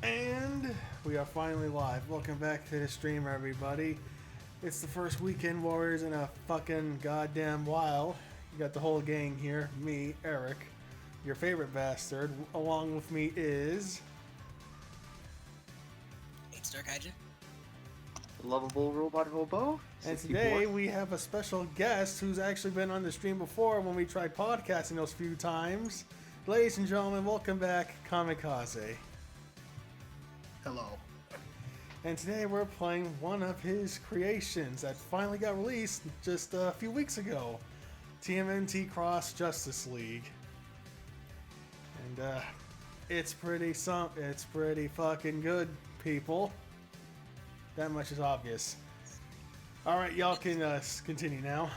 And we are finally live. Welcome back to the stream, everybody. It's the first weekend Warriors in a fucking goddamn while. You got the whole gang here. Me, Eric, your favorite bastard. Along with me is... EightStarKaijin. Lovable robot hobo. And 64. today we have a special guest who's actually been on the stream before when we tried podcasting those few times. Ladies and gentlemen, welcome back, Kamekaze. Hello. And today we're playing one of his creations that finally got released just a few weeks ago. TMNT Cross Justice League. And it's pretty fucking good, people. That much is obvious. Alright, y'all can continue now.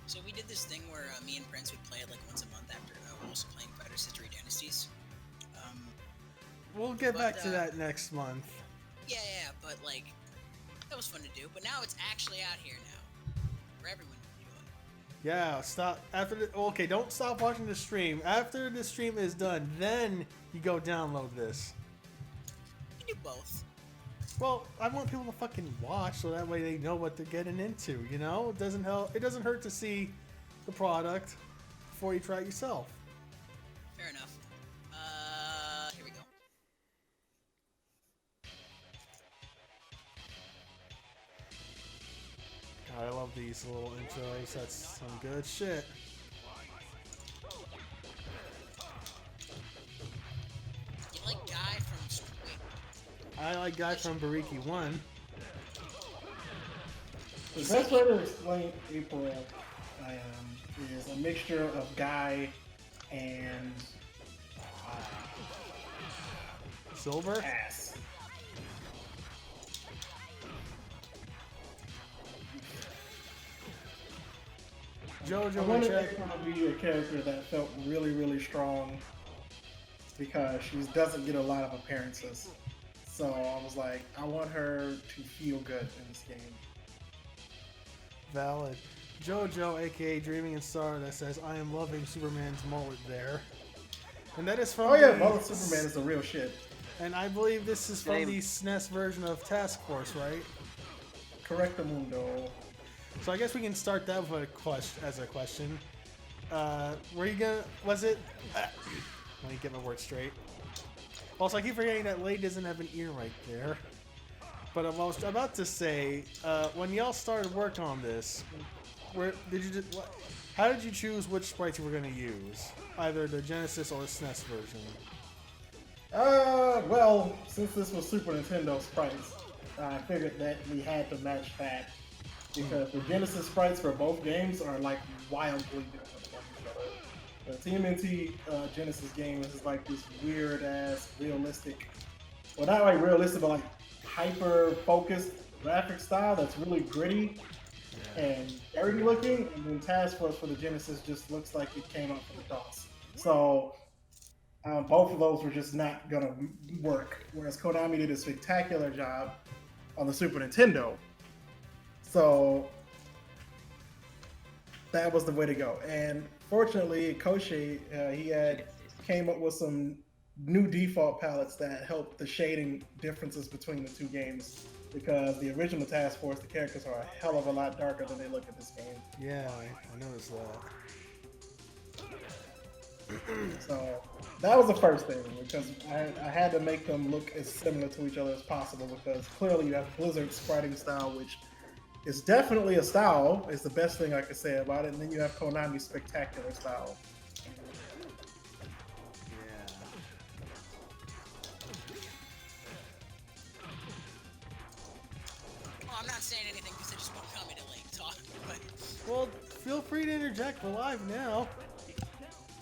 So we did this thing where me and Prince would play it like once a month after also playing Fighter History Dynasties. We'll get back to that next month. Yeah, but like, that was fun to do. But now it's actually out here now, for everyone to enjoy. Yeah, stop. Okay, don't stop watching the stream. After the stream is done, then you go download this. You can do both. Well, I want people to fucking watch so that way they know what they're getting into, you know? It doesn't hurt to see the product before you try it yourself. Fair enough. Here we go. God, I love these little intros. That's some good shit. You like Guy from... Wait. I like Guy from Bariki 1. The best way to explain April is a mixture of Guy and Silver? ass. I Jojo, wanted check. April to be a character that felt really, really strong because she doesn't get a lot of appearances. So I was like, I want her to feel good in this game. Valid. Jojo, aka Dreaming and Star, that says, I am loving Superman's mullet there. And that is from Mullet Superman is the real shit. And I believe this is from Same. the SNES version of Task Force, right? Correctamundo. So I guess we can start that with a question. Were you gonna... Was it... let me get my words straight. Also, I keep forgetting that Lay doesn't have an ear right there. But I was about to say, when y'all started work on this, how did you choose which sprites you were going to use? Either the Genesis or the SNES version? Well, since this was Super Nintendo sprites, I figured that we had to match that. Because the Genesis sprites for both games are like wildly different from each other. The TMNT Genesis game is like this weird ass realistic, well not like realistic, but like hyper focused graphic style that's really gritty and dirty looking. And then Task Force for the Genesis just looks like it came out from the DOS. So both of those were just not gonna work. Whereas Konami did a spectacular job on the Super Nintendo. So that was the way to go. And fortunately, Koshi, came up with some new default palettes that helped the shading differences between the two games. Because the original Task Force, the characters are a hell of a lot darker than they look in this game. Yeah, I noticed that. So that was the first thing, because I had to make them look as similar to each other as possible, because clearly you have Blizzard's spriting style, which is definitely a style, is the best thing I could say about it, and then you have Konami's spectacular style. Yeah. Well, I'm not saying anything because I just want Kami to like talk. But Well, feel free to interject. We're live now.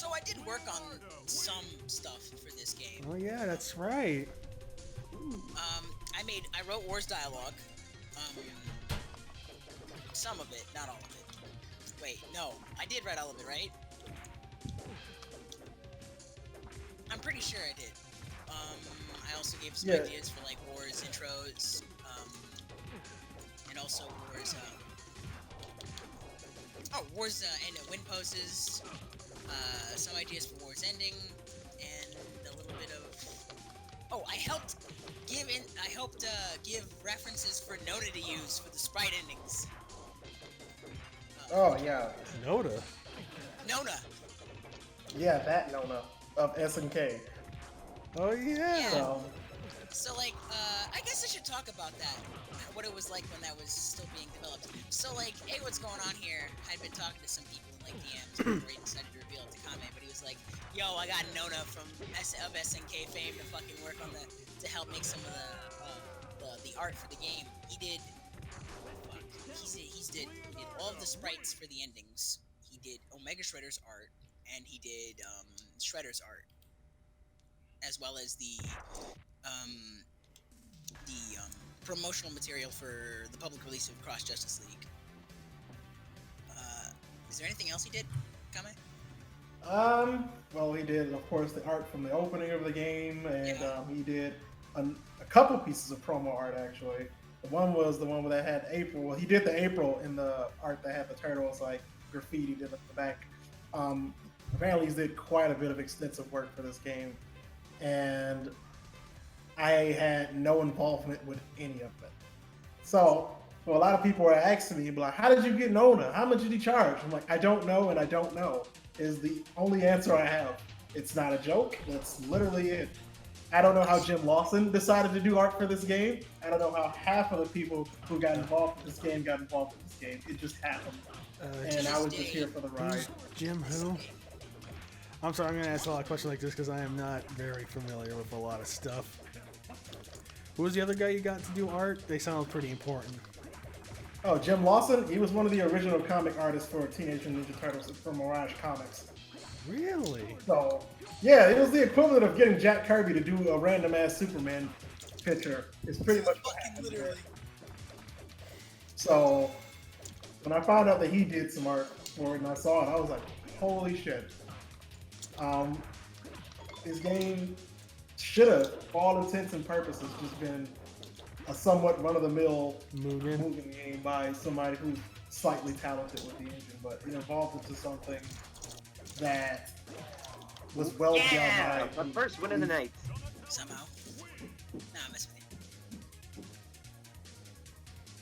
so I did work on some stuff for this game. Oh yeah, that's right. I wrote Wars dialogue. Some of it, not all of it. Wait, no, I did write all of it, right? I'm pretty sure I did. I also gave some ideas for like Wars intros, and also Wars, Wars and win poses, some ideas for War's ending, and a little bit of Oh, I helped give references for Nona to use for the sprite endings. Oh yeah, Noda. Nona. yeah, that Nona of SNK. Oh yeah. So So like, I guess I should talk about that. What it was like when that was still being developed. So like, hey, what's going on here? I'd been talking to some people in like DMs before he decided to reveal it to comment, but he was like, "Yo, I got Nona from SNK fame to fucking work on to help make some of the art for the game. He did all of the sprites for the endings. He did Omega Shredder's art, and he did Shredder's art, as well as the promotional material for the public release of Cross Justice League. Is there anything else he did, Kame? well, he did, of course, the art from the opening of the game, and Yeah. he did a couple pieces of promo art, actually. The one was the one that had April. Well, he did the April in the art that had the turtles, like, graffitied in the back. Apparently, he did quite a bit of extensive work for this game, and I had no involvement with any of it. So, well, a lot of people were asking me, like, how did you get Nona? How much did he charge? I'm like, I don't know, and I don't know is the only answer I have. It's not a joke. That's literally it. I don't know how Jim Lawson decided to do art for this game. I don't know how half of the people who got involved with this game got involved with this game. It just happened. And I was just here for the ride. Who's Jim who? I'm sorry, I'm gonna ask a lot of questions like this because I am not very familiar with a lot of stuff. Who was the other guy you got to do art? They sound pretty important. Oh, Jim Lawson? He was one of the original comic artists for Teenage Mutant Ninja Turtles for Mirage Comics. Really? So, yeah, it was the equivalent of getting Jack Kirby to do a random ass Superman picture. It's pretty much what happened there. So, when I found out that he did some art for it and I saw it, I was like, holy shit. His game should have, for all intents and purposes, just been a somewhat run-of-the-mill M.U.G.E.N. moving game by somebody who's slightly talented with the engine, but it evolved into something that was well Yeah! beyond The first win of the night. Somehow. Nah, I'm messing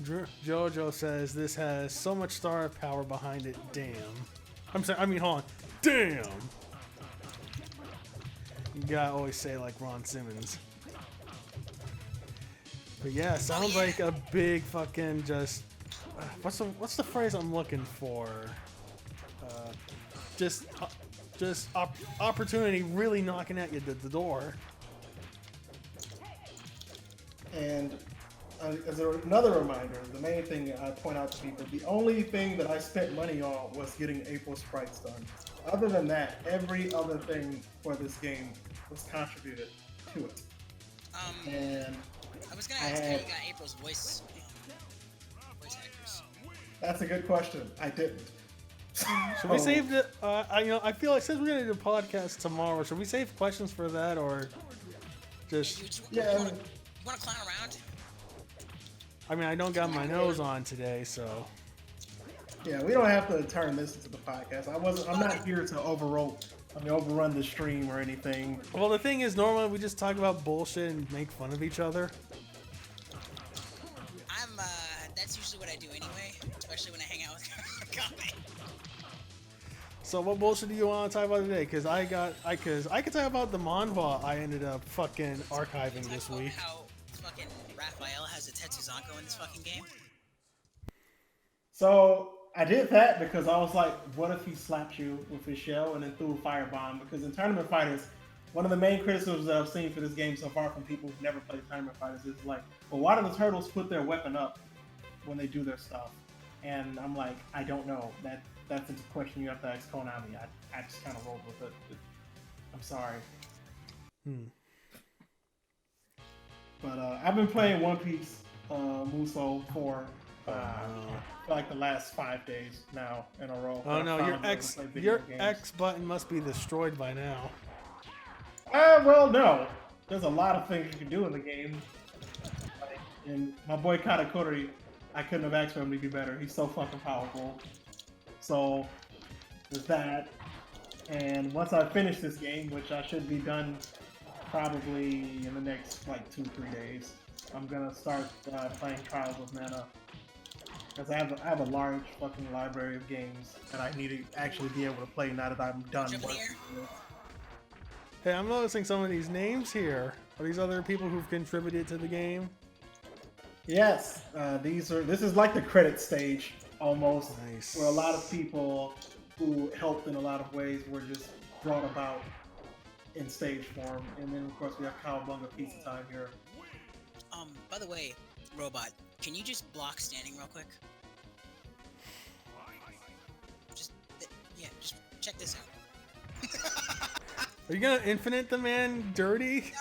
with you. Jojo says this has so much star power behind it. Damn. Hold on. Damn. You gotta always say like Ron Simmons. But yeah, sounds like a big fucking just. What's the phrase I'm looking for? Just opportunity really knocking at you at the door. And as another reminder, the main thing I point out to people, the only thing that I spent money on was getting April sprites done. Other than that, every other thing for this game was contributed to it. And I was gonna ask how you got April's voice actors. that's a good question. I didn't. Should we save it? I feel like since we're gonna do a podcast tomorrow, should we save questions for that or just? Yeah. You wanna clown around? I mean, I don't got my nose on today, so. Yeah, we don't have to turn this into the podcast. I'm not here to overrun the stream or anything. Well, the thing is, normally we just talk about bullshit and make fun of each other. That's usually what I do anyway, especially when I hang out with Kame. So what bullshit do you want to talk about today? Because I could talk about the manhwa I ended up fucking archiving this week. How fucking Raphael has a Tetsuzanko in this fucking game. So I did that because I was like, what if he slapped you with his shell and then threw a firebomb? Because in Tournament Fighters, one of the main criticisms that I've seen for this game so far from people who've never played Tournament Fighters is like, well, why do the turtles put their weapon up when they do their stuff? And I'm like, I don't know. That's a question you have to ask Konami. I just kind of rolled with it. I'm sorry. But I've been playing One Piece Muso for like the last 5 days now in a row. Oh no, your X button must be destroyed by now. Well, no. There's a lot of things you can do in the game. And my boy Katakuri, I couldn't have asked for him to be better. He's so fucking powerful. So, there's that. And once I finish this game, which I should be done probably in the next like 2-3 days. I'm gonna start playing Trials of Mana because I have a large fucking library of games that I need to actually be able to play now that I'm done Jump in working. here. Hey, I'm noticing some of these names here. Are these other people who've contributed to the game? Yes, this is like the credit stage almost, Nice. where a lot of people who helped in a lot of ways were just brought about in stage form. And then of course we have Cowabunga Pizza Time here. By the way, Robot, can you just block standing real quick? Just, yeah, just check this out. Are you gonna infinite the man dirty?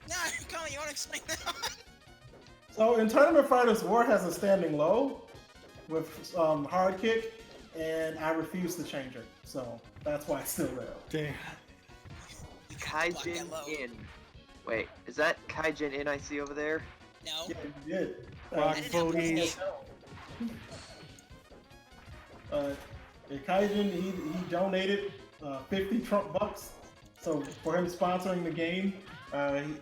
No, come on, you want to explain that? So in Tournament Fighters, War has a standing low with hard kick, and I refuse to change it. So that's why it's still there. Damn. You can't block that Kaijin low. in. Wait, is that Kaijin in I see over there? No. Yeah, you did. Rock I didn't have Booties. Kaijin, he donated 50 Trump bucks. So for him sponsoring the game,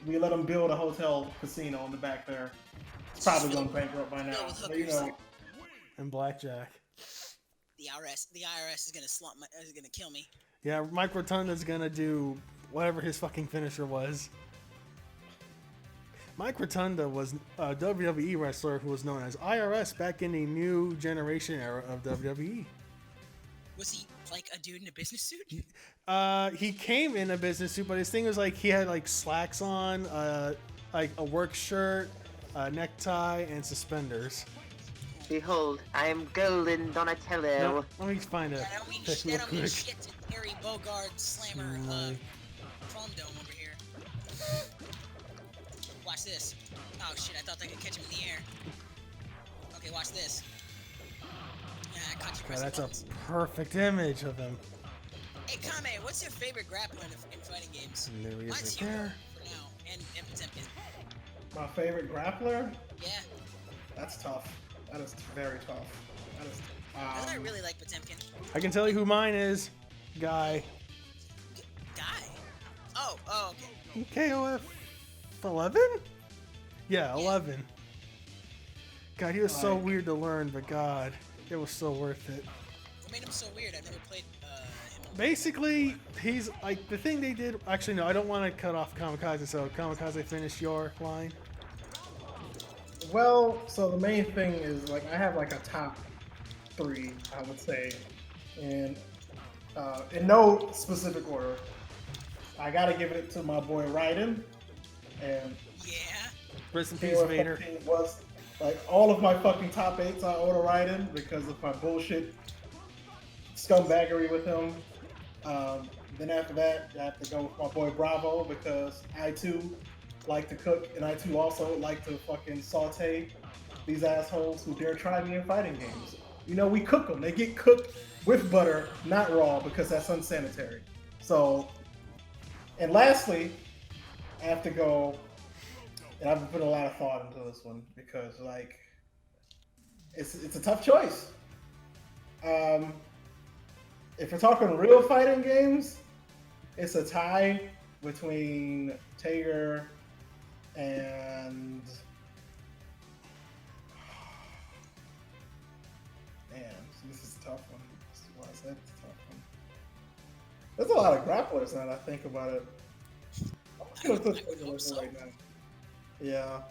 we let him build a hotel casino in the back there. It's probably going bankrupt by now. Filled with But, you hookers. know, And blackjack. The IRS is gonna is gonna kill me. Yeah, Mike Rotunda's gonna do whatever his fucking finisher was. Mike Rotunda was a WWE wrestler who was known as IRS back in the new generation era of WWE. Was he like a dude in a business suit? He came in a business suit, but his thing was like he had like slacks on, like a work shirt, a necktie, and suspenders. Behold, I am golden Donatello. No, let me find a That don't mean, pic real that don't mean quick. shit to Harry Bogard Slammer Foam Dome over here. Watch this. Oh shit, I thought I could catch him in the air. Okay, watch this. Yeah, I caught you Yeah, pressing that's a buttons. perfect image of him. Hey, Kame, what's your favorite grappler in fighting games? And there he is Mine's right Hugo there. for now, and Potemkin. my favorite grappler? Yeah, That's tough. That is very tough. That is. I thought I really like Potemkin. I can tell you who mine is. Guy. Guy. Oh, okay. KOF 11? Yeah, 11. God, he was so Like- weird to learn, but God, it was so worth it. What made him so weird? I've never played him. Basically, he's like the thing they did. Actually, no, I don't want to cut off Kamekaze. So Kamekaze, finish your line. Well, so the main thing is like I have like a top 3, I would say, and in no specific order. I gotta give it to my boy Raiden, and Yeah. Rest in peace, KOF Vader. 14 was like all of my fucking top 8s I owe to Raiden because of my bullshit scumbaggery with him. Then after that, I have to go with my boy Bravo because I too like to cook, and I too also like to fucking saute these assholes who dare try me in fighting games. You know, we cook them. They get cooked with butter, not raw, because that's unsanitary. So, and lastly, I have to go, and I've been putting a lot of thought into this one because, like, it's a tough choice. If we're talking real fighting games, it's a tie between Tager and man, this is a tough one. This is why I said it's a tough one. There's a lot of grapplers now that I think about it. I'm just gonna put I would Tager hope for so. right now. Yeah,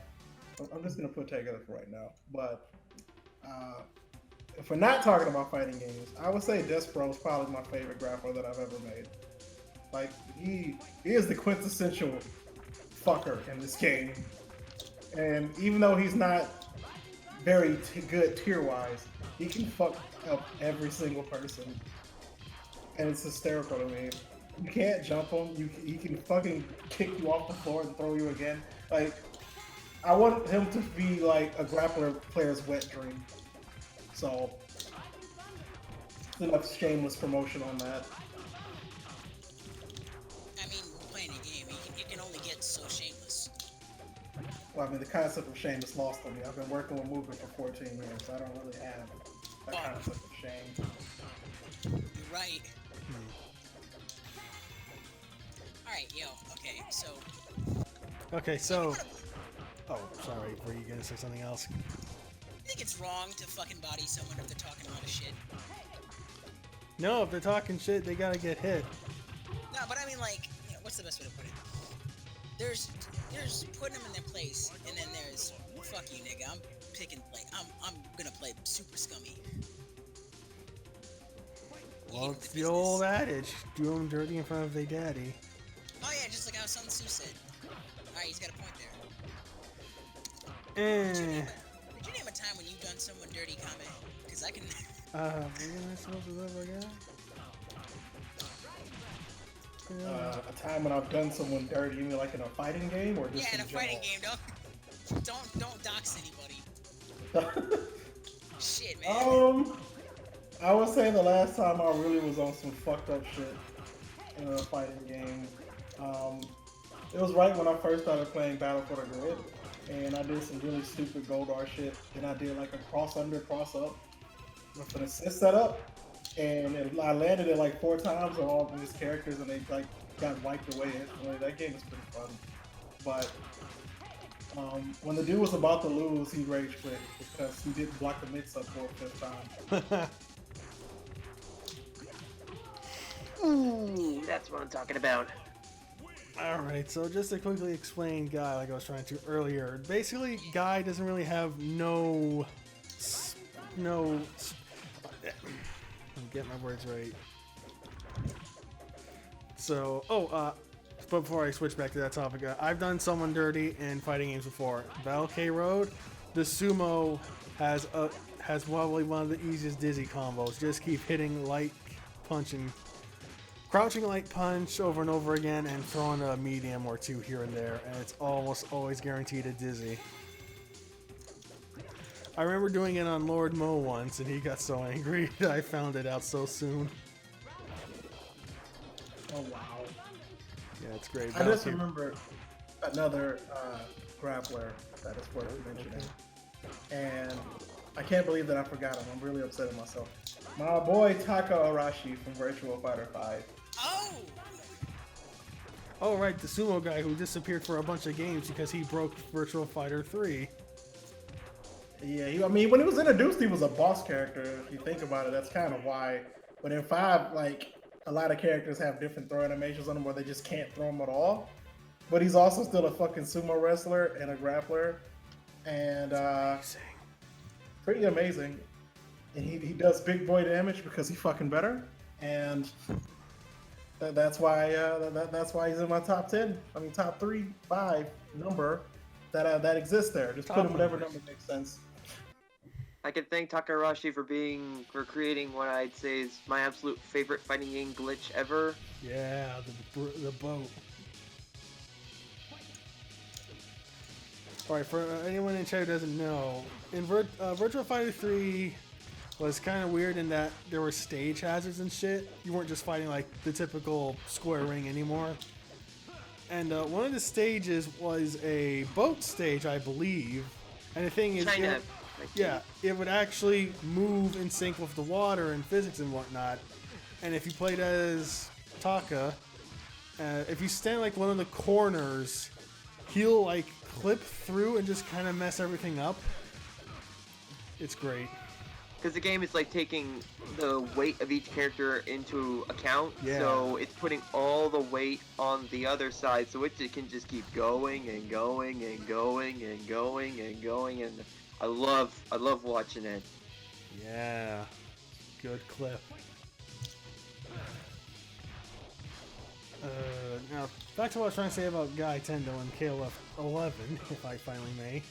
I'm just gonna put Tager for right now. But if we're not talking about fighting games, I would say Despero is probably my favorite grappler that I've ever made. Like he is the quintessential fucker in this game, and even though he's not very good tier-wise, he can fuck up every single person, and it's hysterical to me. You can't jump him. He can fucking kick you off the floor and throw you again. Like I want him to be like a grappler player's wet dream. So it's enough shameless promotion on that. I mean, playing a game, it can only get so shameless. Well, I mean, the concept of shame is lost on me. I've been working with movement for 14 years, so I don't really have that concept of shame. You're right. Alright, yo, okay, so Okay, so. Oh, sorry. Were you gonna say something else? I think it's wrong to fucking body someone if they're talking a lot of shit. No, if they're talking shit, they gotta get hit. No, but I mean, like, you know, what's the best way to put it? There's putting them in their place, and then there's fuck you, nigga. I'm picking play. I'm gonna play super scummy. Well, it's the old adage: do them dirty in front of their daddy. Oh yeah, just like how Sun Tzu said. Alright, he's got a point there. Eh. Did you name a time when you've done someone dirty, Kame? Because I can. What am I supposed to live again? A time when I've done someone dirty, you mean like in a fighting game or just Yeah, in a general? fighting game, don't dox anybody. Shit, man. I would say the last time I really was on some fucked up shit in a fighting game. It was right when I first started playing Battle for the Grid, and I did some really stupid Goldar shit. Then I did like a cross under, cross up with an assist setup, and I landed it like 4 times on all of these characters, and they like got wiped away instantly. That game is pretty fun, but when the dude was about to lose, he rage quit because he didn't block the mix-up for a 5th time. Ooh, that's what I'm talking about. Alright, so just to quickly explain Guy, like I was trying to earlier, basically Guy doesn't really have no. Get my words right. So, but before I switch back to that topic, I've done someone dirty in fighting games before. Battle K Road, the sumo has probably one of the easiest dizzy combos. Just keep hitting light punching. Crouching light punch over and over again and throwing a medium or 2 here and there, and it's almost always guaranteed a dizzy. I remember doing it on Lord Mo once, and he got so angry that I found it out so soon. Oh wow. Yeah, it's great. I just remember another grappler that is worth mentioning. And I can't believe that I forgot him. I'm really upset at myself. My boy Taka Arashi from Virtual Fighter 5. Oh! Oh, right, the sumo guy who disappeared for a bunch of games because he broke Virtual Fighter 3. Yeah, I mean, when he was introduced, he was a boss character. If you think about it, that's kind of why. But in 5, like, a lot of characters have different throw animations on them where they just can't throw them at all. But he's also still a fucking sumo wrestler and a grappler. And pretty amazing. And he does big boy damage because he's fucking better. And that's why he's in my top 10. I mean, top 3, 5 number that exists there. Just put him whatever number makes sense. I can thank Takarashi for creating what I'd say is my absolute favorite fighting game glitch ever. Yeah, the boat. Alright, for anyone in chat who doesn't know, in Virtual Fighter 3 was kind of weird in that there were stage hazards and shit. You weren't just fighting like the typical square ring anymore. And one of the stages was a boat stage, I believe. And the thing is, it would actually move in sync with the water and physics and whatnot. And if you played as Taka, if you stand like one of the corners, he'll like clip through and just kind of mess everything up. It's great. Because the game is like taking the weight of each character into account, so it's putting all the weight on the other side, so it can just keep going and going and going and going and going, and I love watching it. Yeah, good clip. Now back to what I was trying to say about Guy Tendo and KOF 11, if I finally may.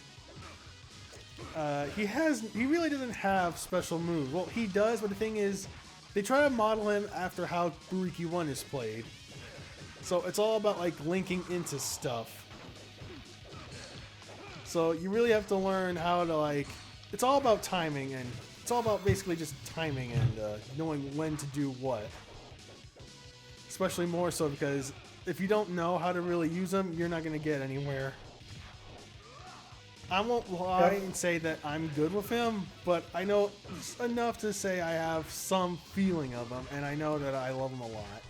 He really doesn't have special moves. Well, he does, but the thing is, they try to model him after how Buriki 1 is played. So it's all about like linking into stuff. So you really have to learn how to like, it's all about timing, and it's all about basically just timing and knowing when to do what. Especially more so because if you don't know how to really use them, you're not going to get anywhere. I won't lie and say that I'm good with him, but I know enough to say I have some feeling of him, and I know that I love him a lot.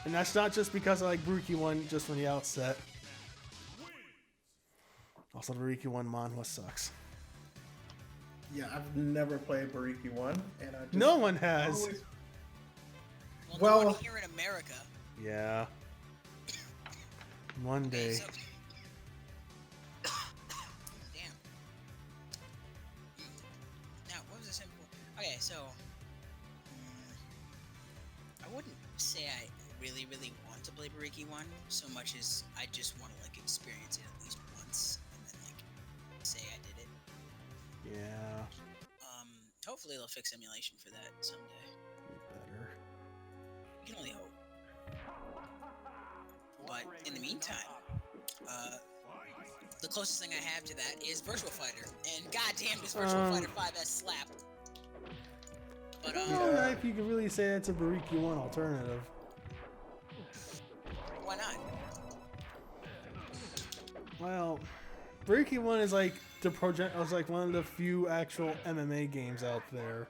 And that's not just because I like Buriki 1 just from the outset. Also, the Bariki 1 manhwa sucks. Yeah, I've never played Bariki 1, and I just No one has. always- Well, no Well- one here in America. Yeah. One day. So... Damn. Now, what was I saying before? Okay, so... I wouldn't say I really want to play Bariki 1 so much as I just want to, like, experience it at least once and then, like, say I did it. Yeah. Hopefully they'll fix emulation for that someday. Better. We can only hope. But in the meantime, the closest thing I have to that is Virtual Fighter, and goddamn does Virtual Fighter 5S slap. But I don't know if you could really say that's a Bariki 1 alternative. why not? Well, Bariki 1 is like the project. It was like one of the few actual MMA games out there.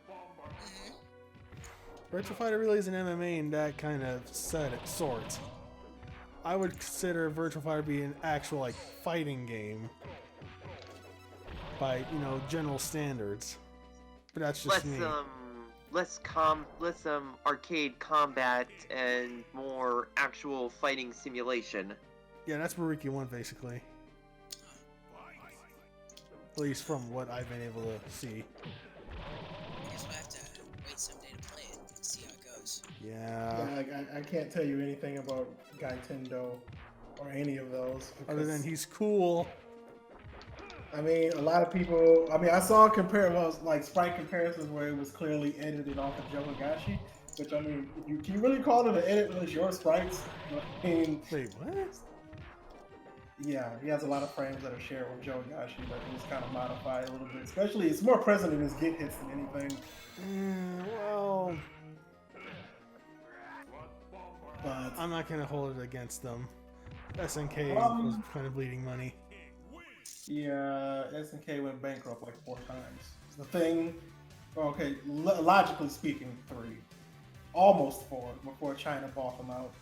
Mm-hmm. Virtua Fighter really is an MMA in that kind of sort. I would consider Virtua Fighter be an actual like fighting game by general standards, but that's just me. Less arcade combat and more actual fighting simulation. Yeah, that's Bariki 1 basically. At least from what I've been able to see. I guess we'll have to wait someday to play it and see how it goes. Yeah. I can't tell you anything about Gaitendo or any of those. Other than he's cool. I mean, a lot of people. I mean, I saw sprite comparisons where it was clearly edited off of Joe, which I mean, can you really call it an edit when it's your sprites? I mean, Wait, what? yeah, he has a lot of frames that are shared with Joe, but he's kind of modified a little bit. Especially, it's more present in his get hits than anything. Well, But I'm not gonna hold it against them. SNK was kind of bleeding money. yeah, SNK went bankrupt like 4 times. The thing, okay, logically speaking, 3, almost 4 before China bought them out.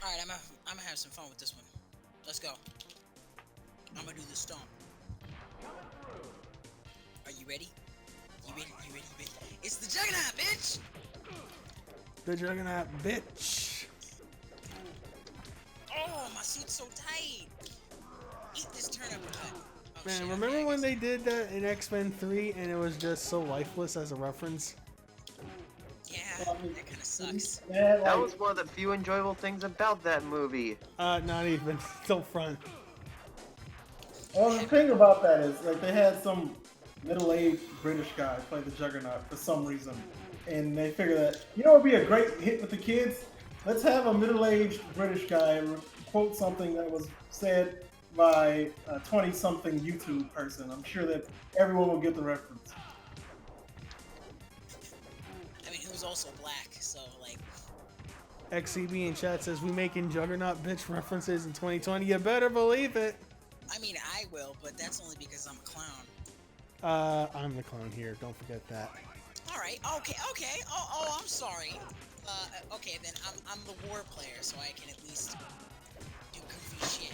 All right, I'm gonna have some fun with this one. Let's go. I'm gonna do the stomp. Are you ready? You ready? It's the Juggernaut, bitch! The Juggernaut, bitch. Oh, my suit's so tight. Eat this turnip cut. Oh, Man, shit, remember okay, I when guess- they did that in X-Men 3 and it was just so lifeless as a reference? Yeah, that kind of sucks. Yeah, That was one of the few enjoyable things about that movie. Not even. Still front. well, the thing about that is, like, they had some middle-aged British guy play the Juggernaut for some reason, and they figured that it'd be a great hit with the kids. Let's have a middle-aged British guy quote something that was said by a 20-something YouTube person. I'm sure that everyone will get the reference. I mean, he was also black, so like. XCB in chat says we making Juggernaut bitch references in 2020. You better believe it. I mean, I will, but that's only because I'm a clown. I'm the clown here. Don't forget that. All right. Okay. Oh, I'm sorry. Okay, then I'm the war player, so I can at least do goofy shit.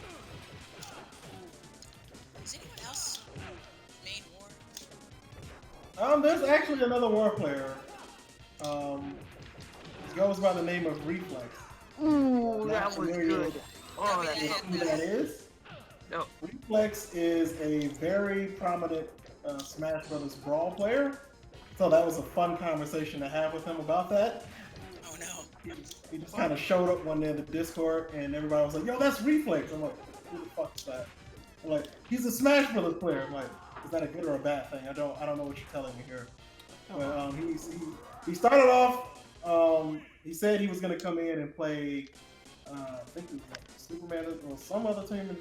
Is anyone else main war? There's actually another war player. He goes by the name of Reflex. Ooh, Not that was familiar good. with- Oh, I that mean, Who that is? No. Reflex is a very prominent Smash Brothers Brawl player. So that was a fun conversation to have with him about that. Oh no. He just kind of showed up one day in the Discord, and everybody was like, "Yo, that's Reflex." I'm like, "Who the fuck is that?" I'm like, "He's a Smash Brothers player." I'm like, "Is that a good or a bad thing? I don't know what you're telling me here." But he started off. He said he was gonna come in and play. I think it was like Superman or some other team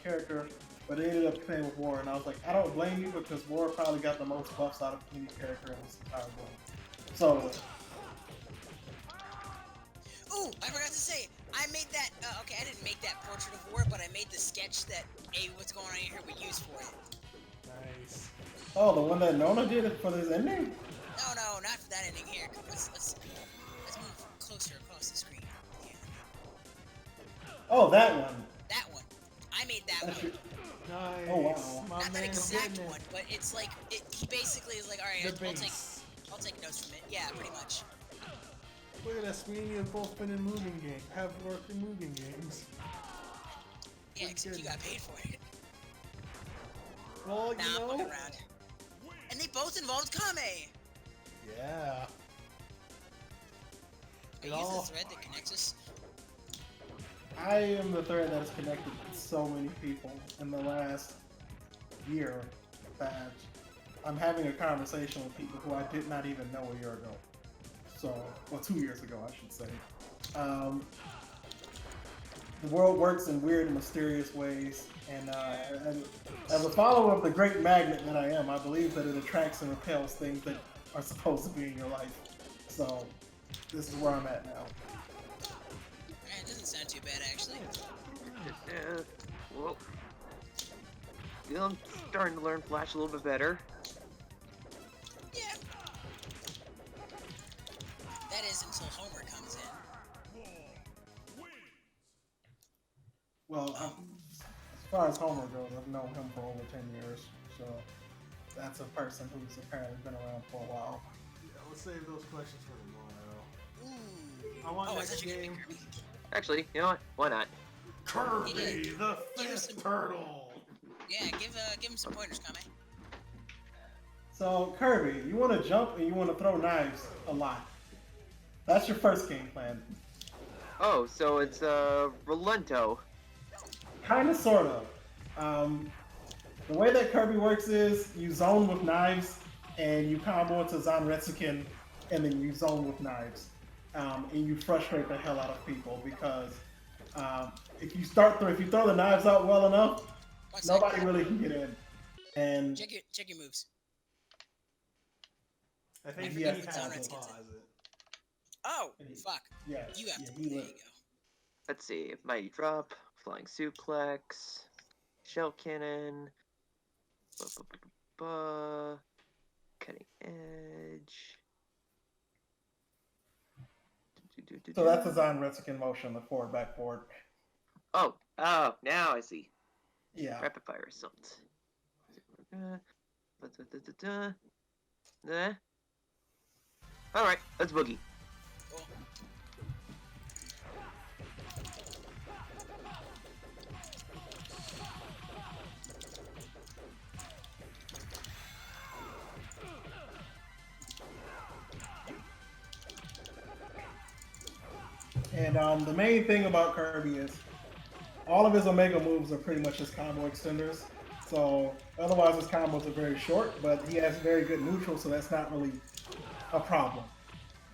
character, but it ended up playing with War, and I was like, I don't blame you because War probably got the most buffs out of any character in this entire game. So. Ooh, I forgot to say, I made that. Okay, I didn't make that portrait of War, but I made the sketch that what's going on in here would use for it. Nice. Oh, the one that Nona did for this ending? No, not for that ending here. Let's move closer across the screen. Yeah. Oh, that one. That one. that That's one. your, Nice. Oh, wow. My Not that man exact getting it. one, but it's like he basically is like, all right, The I'll take base. notes from it. Yeah, pretty much. Look at us, me and you have both been in moving games. Have worked in moving games. Yeah, except you got paid for it. Well, Nah, you I'm know. fucking around. And they both involved Kame. Yeah. Are It you all- the thread that connects us? I am the thread that has connected so many people in the last year that I'm having a conversation with people who I did not even know a year ago. So, well, 2 years ago, I should say. The world works in weird and mysterious ways, and as a follower of the great magnet that I am, I believe that it attracts and repels things that are supposed to be in your life. So, this is where I'm at now. Alright, it doesn't sound too bad, actually. Well, I'm starting to learn Flash a little bit better. Yeah. That is until Homer comes in. Well, as far as Homer goes, I've known him for over 10 years, so that's a person who's apparently been around for a while. Yeah, let's save those questions for tomorrow. Ooh. I want oh, next I thought you were game. gonna be Kirby. Actually, you know what? Why not? Kirby, Yeah. the Give us fifth some- turtle. Yeah, give him some pointers, Kame. So, Kirby, you want to jump and you want to throw knives a lot. That's your first game plan. Oh, so it's Relento. Kind of, sort of. The way that Kirby works is you zone with knives and you combo into Zanretsuken and then you zone with knives. And you frustrate the hell out of people because if you throw the knives out well enough, One sec. nobody really can get in. And Check your moves. I think Yeah, he it's has on to its pause kit. it. Oh, And he- fuck. yeah, You have yeah, to. he There you lit. go. Let's see. Mighty Drop, Flying Suplex, Shell Cannon, Cutting Edge. So that's a Zanretsuken motion, the forward, back, forward. Oh, now I see. Yeah. Rapid Fire Assault. Alright, let's boogie. Cool. And the main thing about Kirby is all of his Omega moves are pretty much his combo extenders. So otherwise his combos are very short, but he has very good neutral, so that's not really a problem.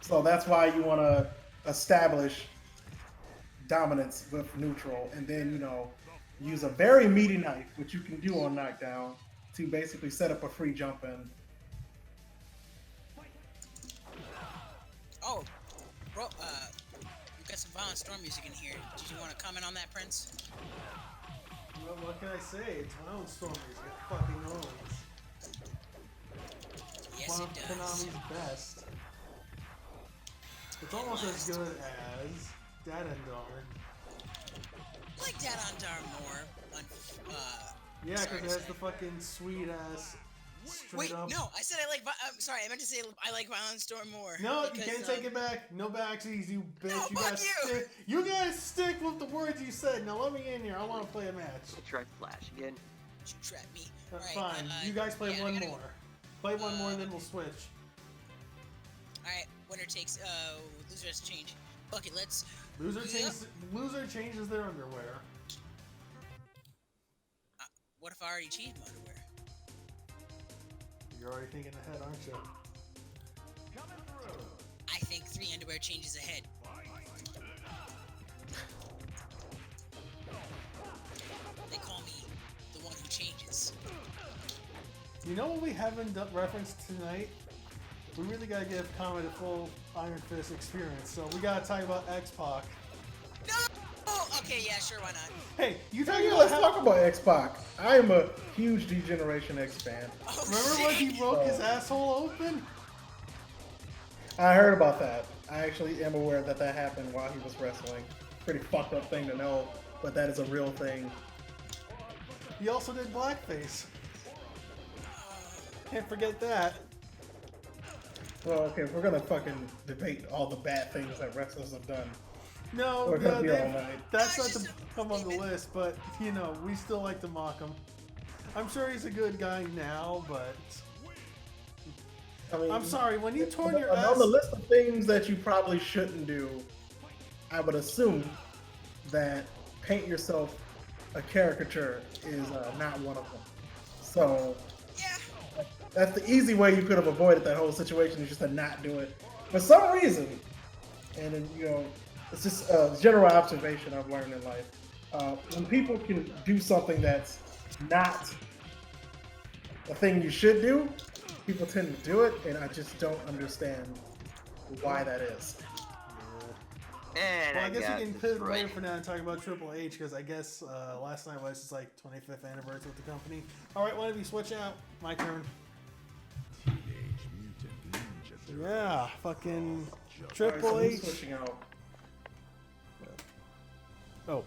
So that's why you want to establish dominance with neutral, and then, you know, use a very meaty knife, which you can do on knockdown, to basically set up a free jump in. Oh, bro, you got some Violent Storm music in here. Did you want to comment on that, Prince? Well, what can I say? It's Violent Storm music. It fucking owns. Yes, One it of does. Konami's best. It's almost as good as Dead and Darn. I like that on Dar more. Yeah, sorry because to it has say. the fucking sweet ass straight Wait, up. no, I said I like. I'm sorry, I meant to say I like Violent Storm more. No, you because, can't take it back. No backsies, you bitch. No, you fuck gotta you. stick. You gotta stick with the words you said. Now let me in here. I want to play a match. Try Flash again. You trap me. That's Alright, fine. You guys play yeah, I one gotta more. go. Play one more, and then we'll switch. Alright, winner takes. Loser has to change. Fuck it, let's. Loser Yep. changes their underwear. What if I already changed my underwear? You're already thinking ahead, aren't you? I think 3 underwear changes ahead. They call me the one who changes. You know what we haven't referenced tonight? We really gotta give Comet a full Iron Fist experience. So we gotta talk about X-Pac. No! Oh, okay, yeah, sure, why not? Hey, you talking Yeah, about let's how? talk about X-Pac. I am a huge D-Generation X fan. Oh, Remember shit. when he broke his asshole open? I heard about that. I actually am aware that that happened while he was wrestling. Pretty fucked up thing to know, but that is a real thing. He also did blackface. Can't forget that. Well, okay, if we're gonna fucking debate all the bad things that wrestlers have done. No, We're gonna be all they- night. that's not It's to just a come on the statement. list, but you know, we still like to mock him. I'm sure he's a good guy now, but I mean, I'm sorry, when you torn your on ass. the list of things that you probably shouldn't do, I would assume that paint yourself a caricature is not one of them. So Yeah. that's the easy way you could have avoided that whole situation, is just to not do it for some reason. And then, you know, it's just a general observation I've learned in life. When people can do something that's not a thing you should do, people tend to do it, and I just don't understand why that is. And Well, I guess got we can pivot away destroyed. for now and talk about Triple H, because I guess last night was his like 25th anniversary with the company. All right, one of you switch out. My turn. Yeah, fucking Triple Alright, so H. who's switching out? Oh,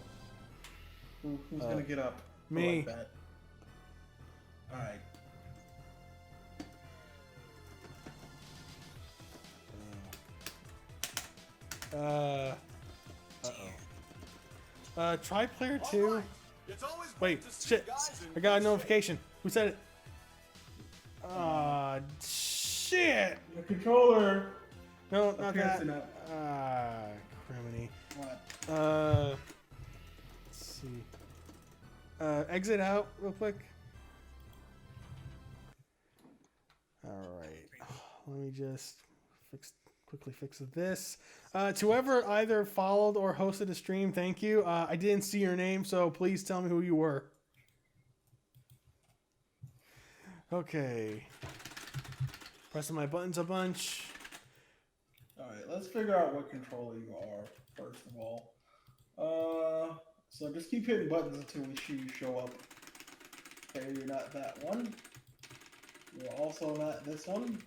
Who's gonna get up? me. Like that? All right. Try player 2. Wait, shit. I got a notification. Who said it? Shit. The controller. No, not appears that. to not- Criminy. What? Let's see. Exit out real quick. All right. Let me just quickly fix this. To whoever either followed or hosted a stream, thank you. I didn't see your name, so please tell me who you were. Okay. Pressing my buttons a bunch. All right. Let's figure out what controller you are first of all. So just keep hitting buttons until we see you show up. Okay, you're not that one. You're also not this one.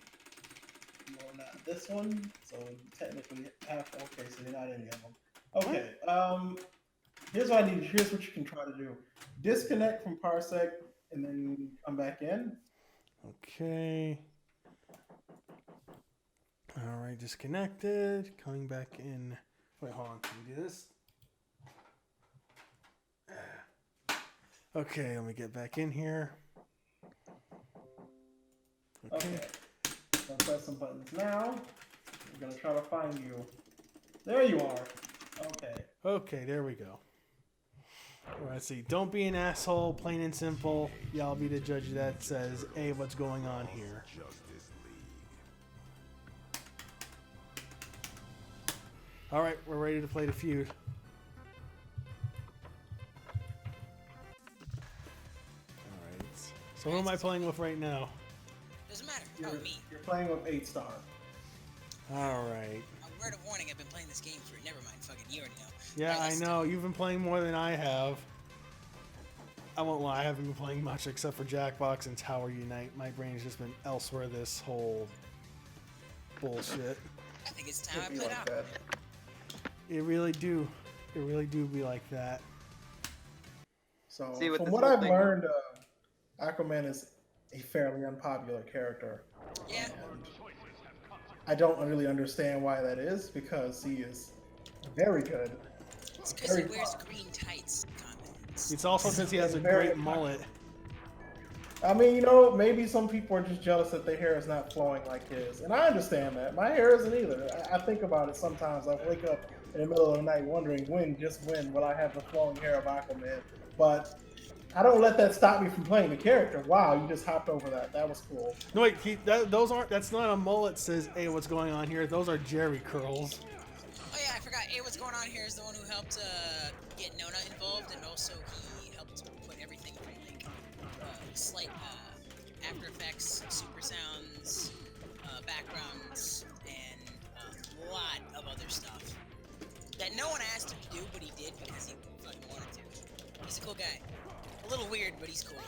You're not this one. So you technically have. Okay, so you're not any of them. Okay. Here's what I need. Here's what you can try to do. Disconnect from Parsec and then come back in. Okay. All right, disconnected. Coming back in. Wait, hold on. Can we do this? Okay, let me get back in here. Okay. So press some buttons now. We're gonna try to find you. There you are. Okay. Okay, there we go. All right, let's see. Don't be an asshole, plain and simple. Yeah, I'll be the judge that says, hey, what's going on here? All right, we're ready to play the feud. All right. So who am I playing with right now? Doesn't matter. You're, Oh, me. you're playing with 8-star. All right. A word of warning, I've been playing this game for, never mind, fucking, you already know. Yeah, Alright, I let's know. You've been playing more than I have. I won't lie, I haven't been playing much except for Jackbox and Tower Unite. My brain's just been elsewhere this whole bullshit. I think it's time I Could be played like out. that. It really do. It really do be like that. So See, with from this what whole I've thing- learned, Aquaman is a fairly unpopular character. Yeah. I don't really understand why that is, because he is very good. It's because he Very wears fun. green tights. Comments. It's also since he has a Very great mullet. I mean, you know, maybe some people are just jealous that their hair is not flowing like his, and I understand that. My hair isn't either. I think about it sometimes. I wake up in the middle of the night wondering when will I have the flowing hair of Aquaman. But I don't let that stop me from playing the character. Wow, you just hopped over that. That was cool. No, wait, those aren't. That's not a mullet. Says, hey, what's going on here? Those are Jerry curls. Oh yeah, I forgot. Hey, what's going on here is the one who helped get Nona involved, and also he helped put everything from like slight After Effects, super sounds, backgrounds, and a lot of other stuff that no one asked him to do, but he did because he fucking wanted to. He's a cool guy. A little weird, but he's cool.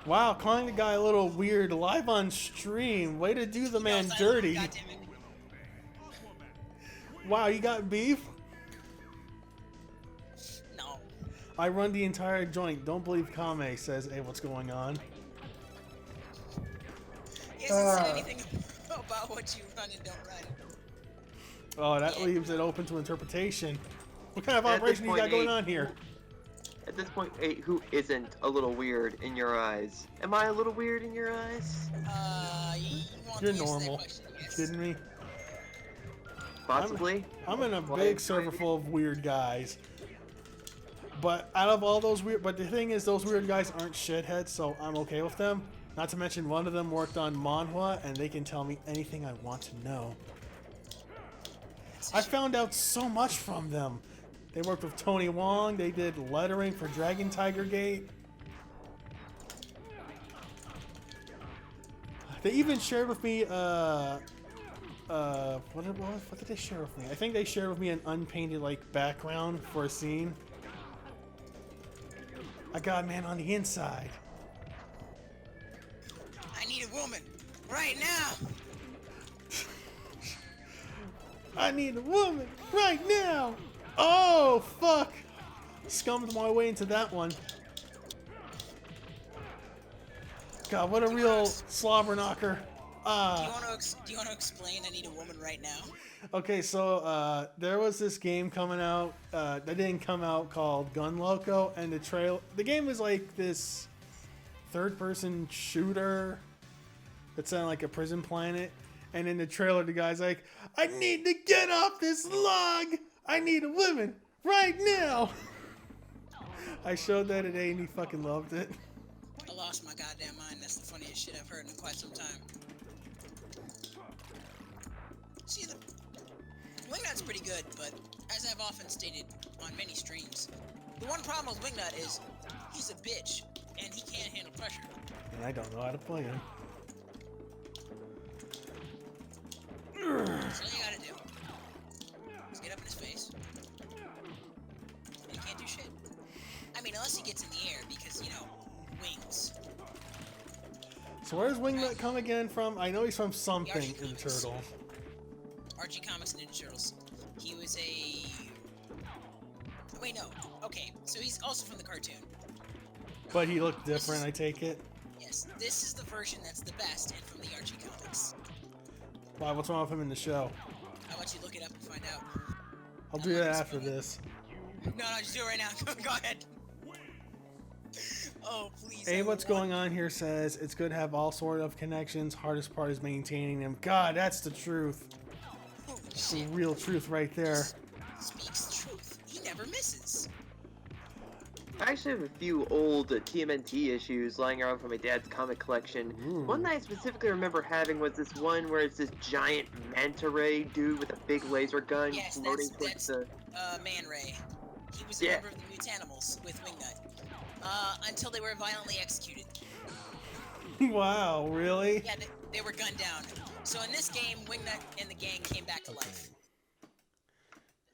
Wow, calling the guy a little weird live on stream. Way to do the man Knows I love him, dirty. goddammit. Wow, you got beef? No. I run the entire joint. Don't believe Kame, says, hey, what's going on? He hasn't said anything about what you run and don't run. Oh, that leaves it open to interpretation. What kind of operation you got going on here? At this point, who isn't a little weird in your eyes? Am I a little weird in your eyes? You're normal. You kidding me? Possibly. I'm in a big server full of weird guys. But out of all those weird, but the thing is, those weird guys aren't shitheads, so I'm okay with them. Not to mention, one of them worked on manhwa, and they can tell me anything I want to know. I found out so much from them. They worked with Tony Wong. They did lettering for Dragon Tiger Gate. They even shared with me, what did they share with me? I think they shared with me an unpainted, like, background for a scene. I got a man on the inside. I need a woman right now. I need a woman right now. Oh, fuck. Scummed my way into that one. God, what a real slobber knocker. Do you want to explain I need a woman right now? Okay, so there was this game coming out that didn't come out called Gun Loco, and the game was like this third-person shooter that sounded like a prison planet. And in the trailer, the guy's like, "I need to get off this log. I need a woman right now." I showed that today, and he fucking loved it. I lost my goddamn mind. That's the funniest shit I've heard in quite some time. See, the Wingnut's pretty good, but as I've often stated on many streams, the one problem with Wingnut is he's a bitch, and he can't handle pressure. And I don't know how to play him. So all you gotta do is get up in his face, and he can't do shit. I mean, unless he gets in the air, because, you know, wings. So where does Wingnut come again from? I know he's from something in Turtle. Archie Comics and Ninja Turtles. He was a... Wait, no. Okay, so he's also from the cartoon. But he looked different, I take it? Yes, this is the version that's the best and from the Archie Comics. Wow, what's wrong with him in the show? How about you look it up and find out? I'll do that after this. No, just do it right now. Go ahead. Oh, please. Hey, what's going on here says, it's good to have all sort of connections. Hardest part is maintaining them. God, that's the truth. Holy That's the shit. real truth right there. Speaks truth. He never misses. I actually have a few old TMNT issues lying around from my dad's comic collection. Ooh. One that I specifically remember having was this one where it's this giant manta ray dude with a big laser gun floating towards the... Man Ray. He was a member of the Mutanimals with Wingnut. Until they were violently executed. Wow, really? Yeah, they were gunned down. So in this game, Wingnut and the gang came back to life.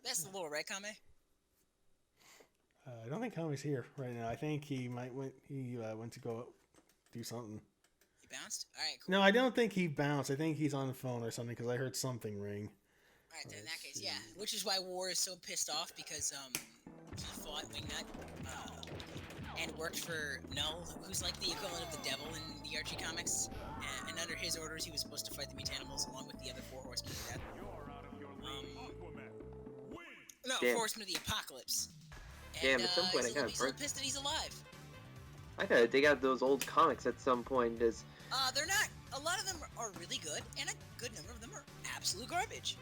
That's the lore, right, Kame? I don't think Kame's here right now. I think he went to go do something. He bounced? Alright, cool. No, I don't think he bounced. I think he's on the phone or something because I heard something ring. Alright, then in that case, yeah. Which is why War is so pissed off because, he fought Wingnut, and worked for Null, who's like the equivalent of the devil in the Archie comics. And under his orders, he was supposed to fight the Mutanimals along with the other four horsemen of death. Four horsemen of the apocalypse. And, Damn, at some point I gotta he's so pissed that he's alive. I gotta dig out those old comics at some point. They're not. A lot of them are really good, and a good number of them are absolute garbage.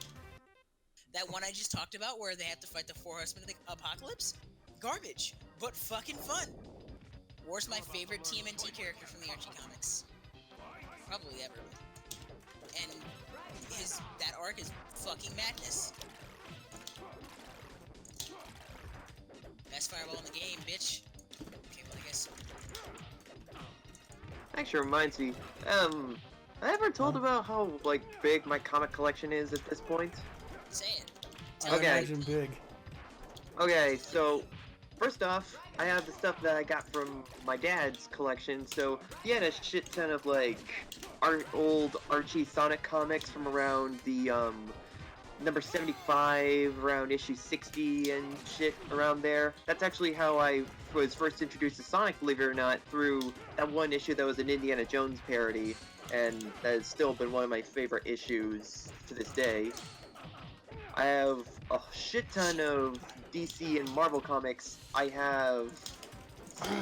That one I just talked about, where they have to fight the four horsemen of the apocalypse, garbage, but fucking fun. War's my favorite TMNT character from the Archie comics, probably ever. And that arc is fucking madness. Best fireball in the game, bitch. Okay, well, I guess. Actually reminds me, I ever told about how, like, big my comic collection is at this point? Say it. I imagine big. Okay, so, first off, I have the stuff that I got from my dad's collection, so he had a shit ton of, like, old Archie Sonic comics from around the, number 75, around issue 60 and shit around there. That's actually how I was first introduced to Sonic, believe it or not, through that one issue that was an Indiana Jones parody, and that has still been one of my favorite issues to this day. I have a shit ton of DC and Marvel comics. I have... let's see.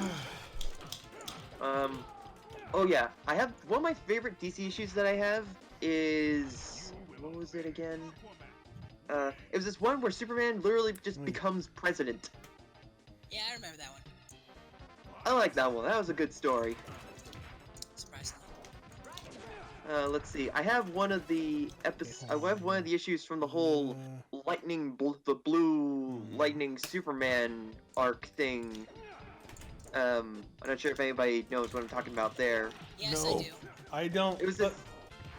Oh yeah, I have one of my favorite DC issues that I have is... what was it again? It was this one where Superman literally just becomes president. Yeah, I remember that one. I like that one. That was a good story. Surprisingly. Let's see. I have one of the I have one of the issues from the whole the blue lightning Superman arc thing. I'm not sure if anybody knows what I'm talking about there. Yes, No. I do. I don't. It was There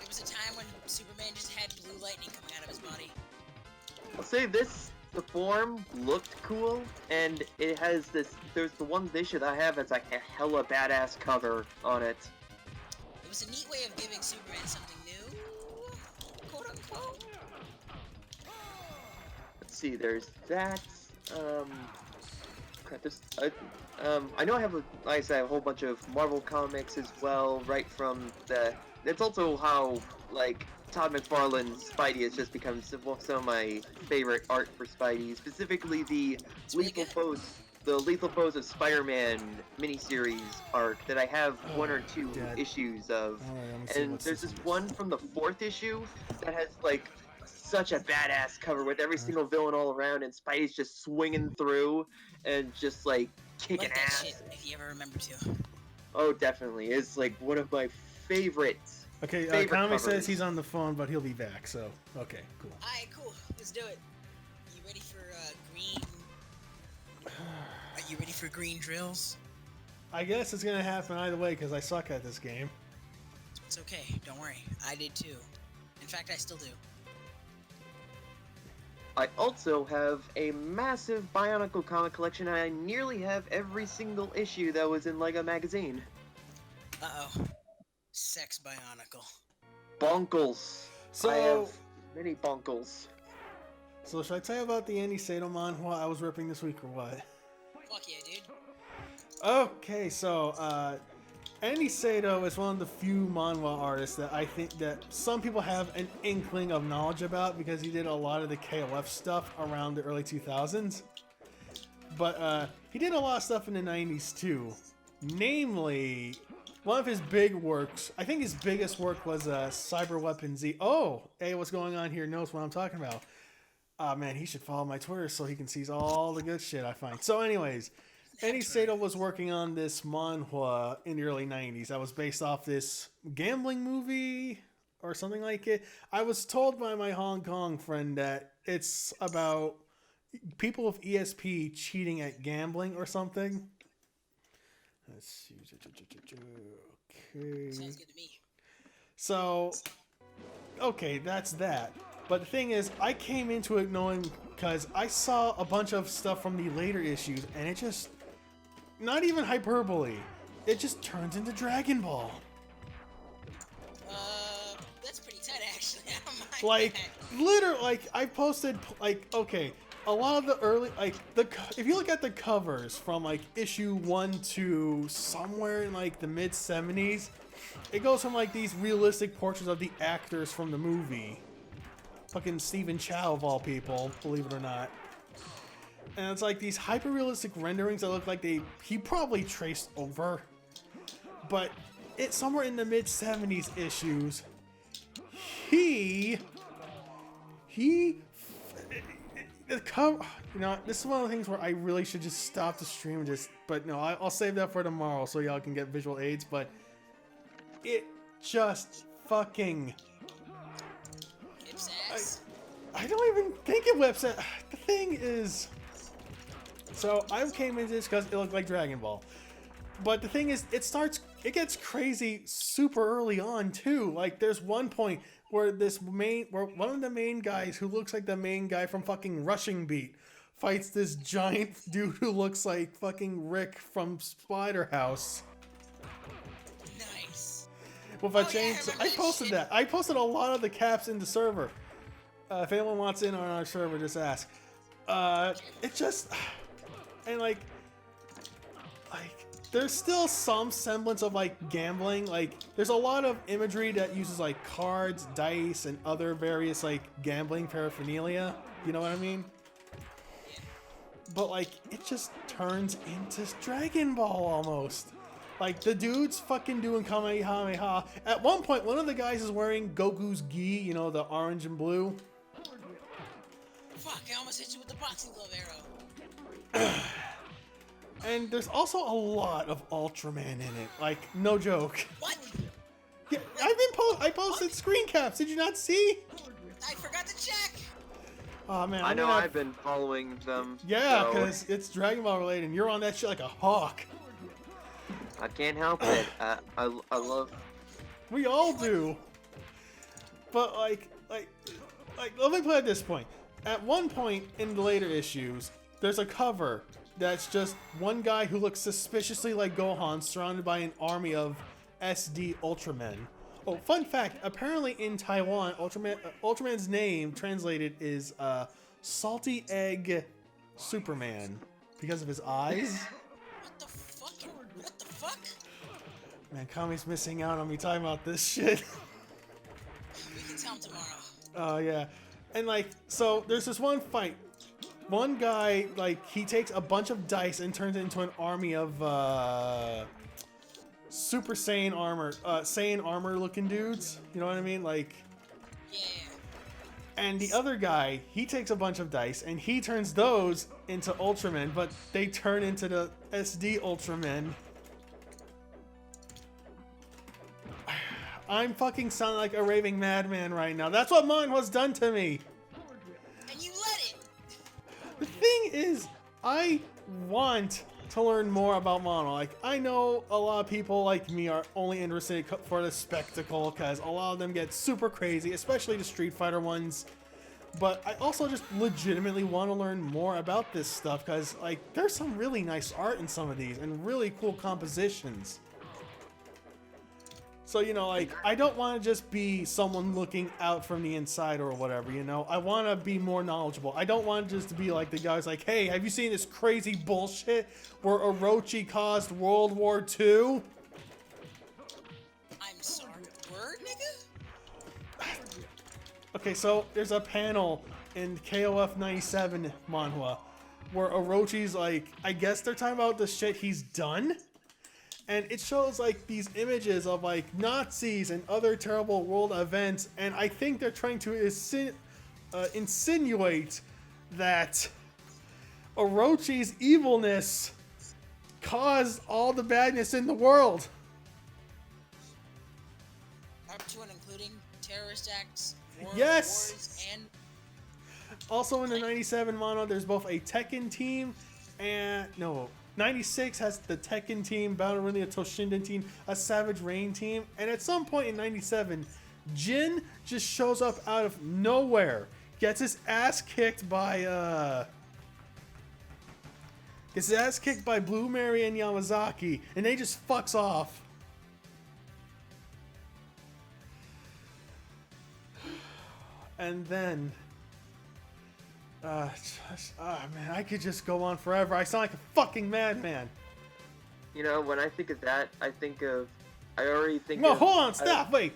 was a time when Superman just had blue lightning coming out of his body. I'll say this, the form looked cool, and it has this, there's the one issue that I have that's like a hella badass cover on it. It was a neat way of giving Superman something new, quote unquote. Let's see, there's that, crap, this, I know I have, like I said, a whole bunch of Marvel comics as well, right from the, it's also how, like, Todd McFarlane's Spidey has just become some of my favorite art for Spidey, specifically the Lethal Foes of Spider-Man miniseries arc that I have one or two issues of. And there's this one from the 4th issue that has like such a badass cover with every single villain all around, and Spidey's just swinging through and just like kicking Like that ass. shit, if you ever remember to. Oh, definitely. It's like one of my favorites. Okay, Kame says he's on the phone, but he'll be back, so, okay, cool. Alright, cool. Let's do it. You ready for green... Are you ready for green drills? I guess it's gonna happen either way, because I suck at this game. It's okay. Don't worry. I did too. In fact, I still do. I also have a massive Bionicle comic collection, and I nearly have every single issue that was in LEGO magazine. Uh-oh. Sex Bionicle. Bonkles. So, I have many bonkles. so should I tell you about the Andy Sato manhwa I was ripping this week, or what? Fuck yeah, dude. Okay, so, Andy Sato is one of the few manhwa artists that I think that some people have an inkling of knowledge about because he did a lot of the KOF stuff around the early 2000s. But he did a lot of stuff in the 90s too. Namely, one of his big works, I think his biggest work was Cyber Weapon Z. Oh, hey, what's going on here knows what I'm talking about. Man, he should follow my Twitter so he can see all the good shit I find. So anyways, Andy Sato was working on this manhwa in the early 90s that was based off this gambling movie or something like it. I was told by my Hong Kong friend that it's about people with ESP cheating at gambling or something. Let's see. Okay. Sounds good to me. So, okay, that's that. But the thing is, I came into it knowing because I saw a bunch of stuff from the later issues, and it just, not even hyperbole, it just turns into Dragon Ball. That's pretty tight actually. I don't mind Like, that. literally, like, I posted, like, okay, a lot of the early, like, if you look at the covers from, like, issue 1 to somewhere in, like, the mid-70s, it goes from, like, these realistic portraits of the actors from the movie. Fucking Stephen Chow, of all people, believe it or not. And it's, like, these hyper-realistic renderings that look like he probably traced over. But it's somewhere in the mid-70s issues. The cover, you know, this is one of the things where I really should just stop the stream and just, but no, I'll save that for tomorrow so y'all can get visual aids, but it just fucking, Hips ass. I don't even think it whips it. The thing is, so I came into this because it looked like Dragon Ball, but the thing is, it gets crazy super early on too. Like there's one point where one of the main guys who looks like the main guy from fucking Rushing Beat fights this giant dude who looks like fucking Rick from Spider House. Nice. With a chainsaw. I posted that. I posted a lot of the caps in the server. If anyone wants in on our server, just ask. It just and like there's still some semblance of like gambling. Like there's a lot of imagery that uses like cards, dice, and other various like gambling paraphernalia. You know what I mean? But like it just turns into Dragon Ball almost. Like the dude's fucking doing Kamehameha. At one point, one of the guys is wearing Goku's gi, you know, the orange and blue. Fuck, I almost hit you with the boxing glove arrow. And there's also a lot of Ultraman in it. Like, no joke. What? Yeah, I posted screen caps. Did you not see? I forgot to check. Oh man, I know I've been following them. Yeah, so because it's Dragon Ball related, and you're on that shit like a hawk. I can't help it. I love. We all do. But like, let me put it this point. At one point in the later issues, there's a cover that's just one guy who looks suspiciously like Gohan surrounded by an army of SD Ultramen. Oh, fun fact, apparently in Taiwan, Ultraman's name translated is Salty Egg Superman because of his eyes. What the fuck? What the fuck? Man, Kami's missing out on me talking about this shit. We can tell him tomorrow. Oh, yeah. And like, so there's this one fight. One guy, like, he takes a bunch of dice and turns it into an army of Super Saiyan armor looking dudes. You know what I mean? Like, Yeah. and the other guy, he takes a bunch of dice and he turns those into Ultramen, but they turn into the SD Ultramen. I'm fucking sounding like a raving madman right now. That's what manhwa's done to me. And you let it. The thing is, I want to learn more about manhwa. Like, I know a lot of people like me are only interested for the spectacle because a lot of them get super crazy, especially the Street Fighter ones. But I also just legitimately want to learn more about this stuff because, like, there's some really nice art in some of these and really cool compositions. So, you know, like, I don't want to just be someone looking out from the inside or whatever, you know? I want to be more knowledgeable. I don't want just to be like the guys like, hey, have you seen this crazy bullshit where Orochi caused World War II? I'm sorry. Word, nigga? Okay, so there's a panel in KOF 97 manhwa where Orochi's like, I guess they're talking about the shit he's done? And it shows like these images of like Nazis and other terrible world events, and I think they're trying to insinuate that Orochi's evilness caused all the badness in the world. Up to and including terrorist acts, Yes! wars, and Also in the 97 mono, there's both a Tekken team and 96 has the Tekken team, Battle Arena Toshinden team, a Savage Rain team, and at some point in 97, Jin just shows up out of nowhere, gets his ass kicked by Blue Mary and Yamazaki, and they just fucks off. And then man, I could just go on forever. I sound like a fucking madman. You know, when I think of that, I already think No, of... hold on, stop, wait.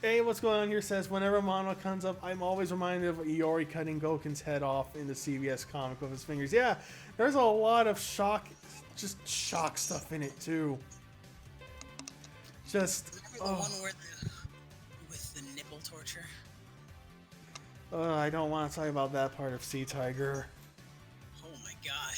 Hey, what's going on here says, whenever manhwa comes up, I'm always reminded of Iori cutting Goken's head off in the CBS comic with his fingers. Yeah, there's a lot of shock stuff in it, too. Just, remember the one where with the nipple torture? I don't want to talk about that part of Sea Tiger. Oh my god.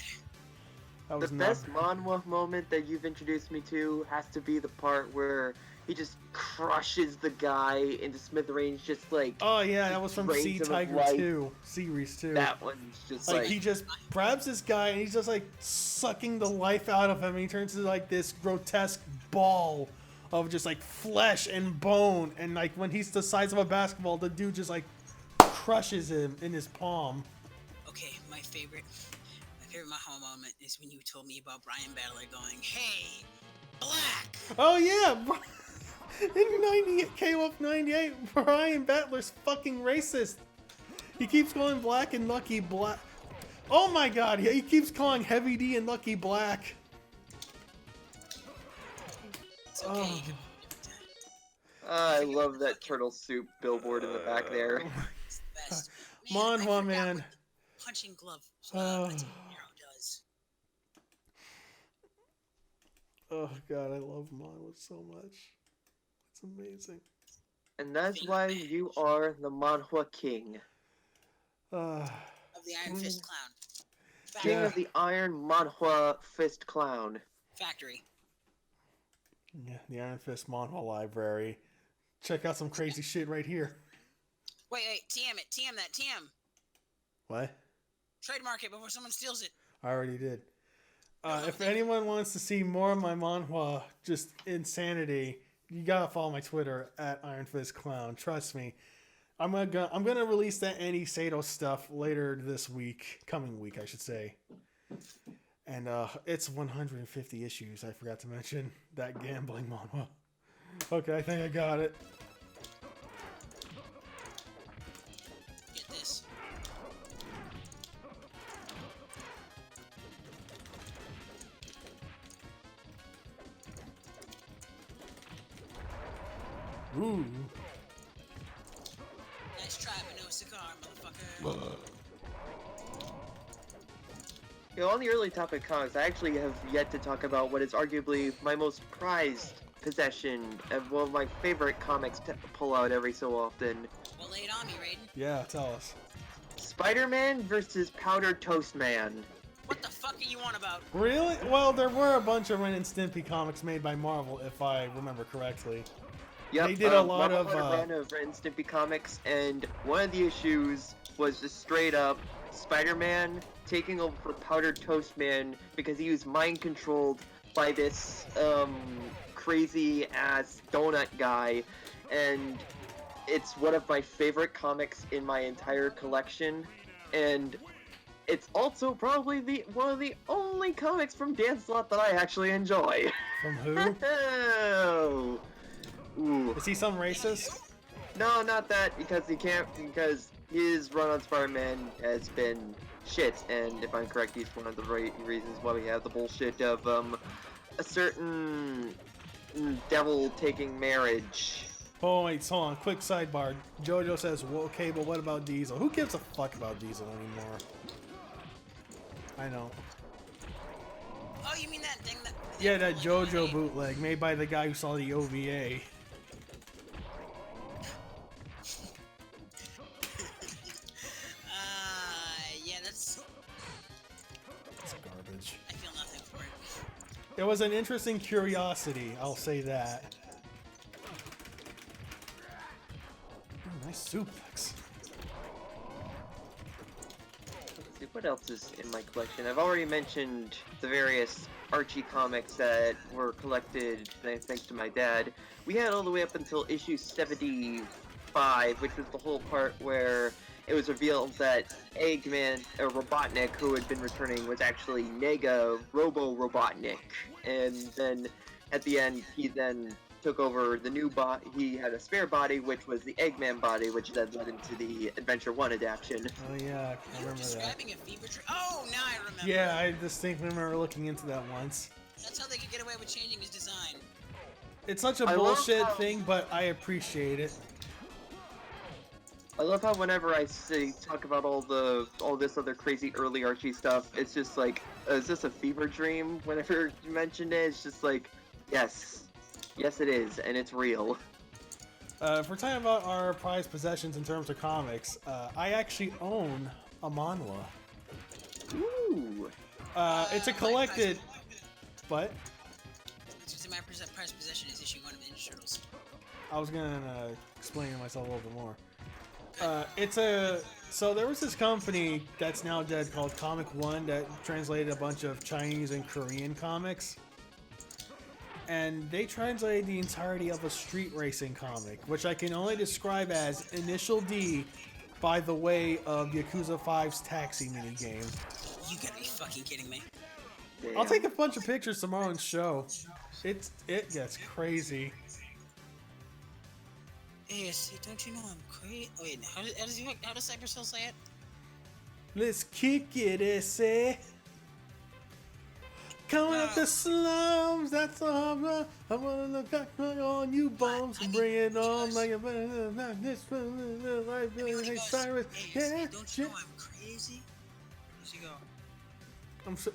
That was The best manhwa moment that you've introduced me to has to be the part where he just crushes the guy into smithereens, just like... Oh yeah, that was from drains Sea him of Tiger life. 2, series 2. That one's just Like, like... he just grabs this guy and he's just like sucking the life out of him, and he turns into like this grotesque ball of just like flesh and bone, and like when he's the size of a basketball, the dude just like crushes him in his palm. Okay, my favorite manhwa moment is when you told me about Brian Battler going, "Hey, black!" Oh yeah! In KOF 98, Brian Battler's fucking racist. He keeps calling Black and Lucky Black. Oh my god, he keeps calling Heavy D and Lucky Black. It's okay. Oh. I love that turtle soup billboard in the back there. It's the best. Manhwa, I forgot man. what punching glove Oh. Attack Hero does. Oh god, I love Manhwa so much. It's amazing. And that's why you are the manhwa king. Uh, Of the Iron Fist Clown. King Yeah. of the Iron Manhwa Fist Clown. Factory. yeah, the Iron Fist Manhwa library. Check out some crazy shit right here. Wait, TM it. TM that. TM. What? Trademark it before someone steals it. I already did. If anyone wants to see more of my manhwa, just insanity, you gotta follow my Twitter at Iron Fist Clown. Trust me, I'm gonna release that Annie Sato stuff later this week, coming week, I should say. And it's 150 issues. I forgot to mention that gambling manhwa. Okay, I think I got it. Get this. Ooh. Nice try, but no cigar, motherfucker. You know, on the early topic comics, I actually have yet to talk about what is arguably my most prized possession and one of my favorite comics to pull out every so often. Well, lay it on me, Raiden. Yeah, tell us. Spider-Man versus Powdered Toast Man. What the fuck are you on about? Really? Well, there were a bunch of Ren and Stimpy comics made by Marvel, if I remember correctly. Yep, They did a lot Marvel of, had a run of Ren and Stimpy comics, and one of the issues was just straight up Spider-Man taking over for Powdered Toast Man because he was mind controlled by this crazy ass donut guy, and it's one of my favorite comics in my entire collection, and it's also probably one of the only comics from Dan Slott that I actually enjoy. From who? Oh. Ooh. Is he some racist? No, not that, because because his run on Spider-Man has been shit, and if I'm correct, he's one of the reasons why we have the bullshit of, a certain devil taking marriage. Oh, wait, hold on. Quick sidebar. Jojo says, well, okay, but what about Diesel? Who gives a fuck about Diesel anymore? I know. Oh, you mean that thing that... Yeah, that Jojo bootleg made by the guy who saw the OVA. Yeah, that's... It's garbage. I feel nothing for it. It was an interesting curiosity, I'll say that. Ooh, nice suplex. Let's see, what else is in my collection? I've already mentioned the various Archie comics that were collected thanks to my dad. We had all the way up until issue 75, which was the whole part where it was revealed that Eggman, or Robotnik, who had been returning, was actually Nega Robo-Robotnik. And then, at the end, he then took over the new body. He had a spare body, which was the Eggman body, which then led into the Adventure 1 adaptation. Oh, yeah, I You were remember that. describing a fever dream. Oh, now I remember. Yeah, I distinctly remember looking into that once. That's how they could get away with changing his design. It's such a I love bullshit how- thing, but I appreciate it. I love how whenever I talk about all this other crazy early Archie stuff, it's just like, is this a fever dream? Whenever you mentioned it, it's just like, yes, it is, and it's real. If we're talking about our prized possessions in terms of comics, I actually own a manhwa. Ooh. It's a collected. What? It's just my prized possession is issue 1 of the Ninja Turtles. I was gonna explain myself a little bit more. So there was this company that's now dead called Comic.1 that translated a bunch of Chinese and Korean comics. And they translated the entirety of a street racing comic, which I can only describe as Initial D by the way of Yakuza 5's taxi minigame. You gotta be fucking kidding me. Damn. I'll take a bunch of pictures tomorrow and show. It gets crazy. Yes, don't you know I'm crazy? Oh, wait, how does Cypress Hill say it? Let's kick it, ese. Coming up No, the slums, that's all I wanna look back on you bums I and mean, bring it he on goes, like a this like I mean, when he hey goes, Cyrus, yeah, don't you yeah. know I'm crazy? Does he go,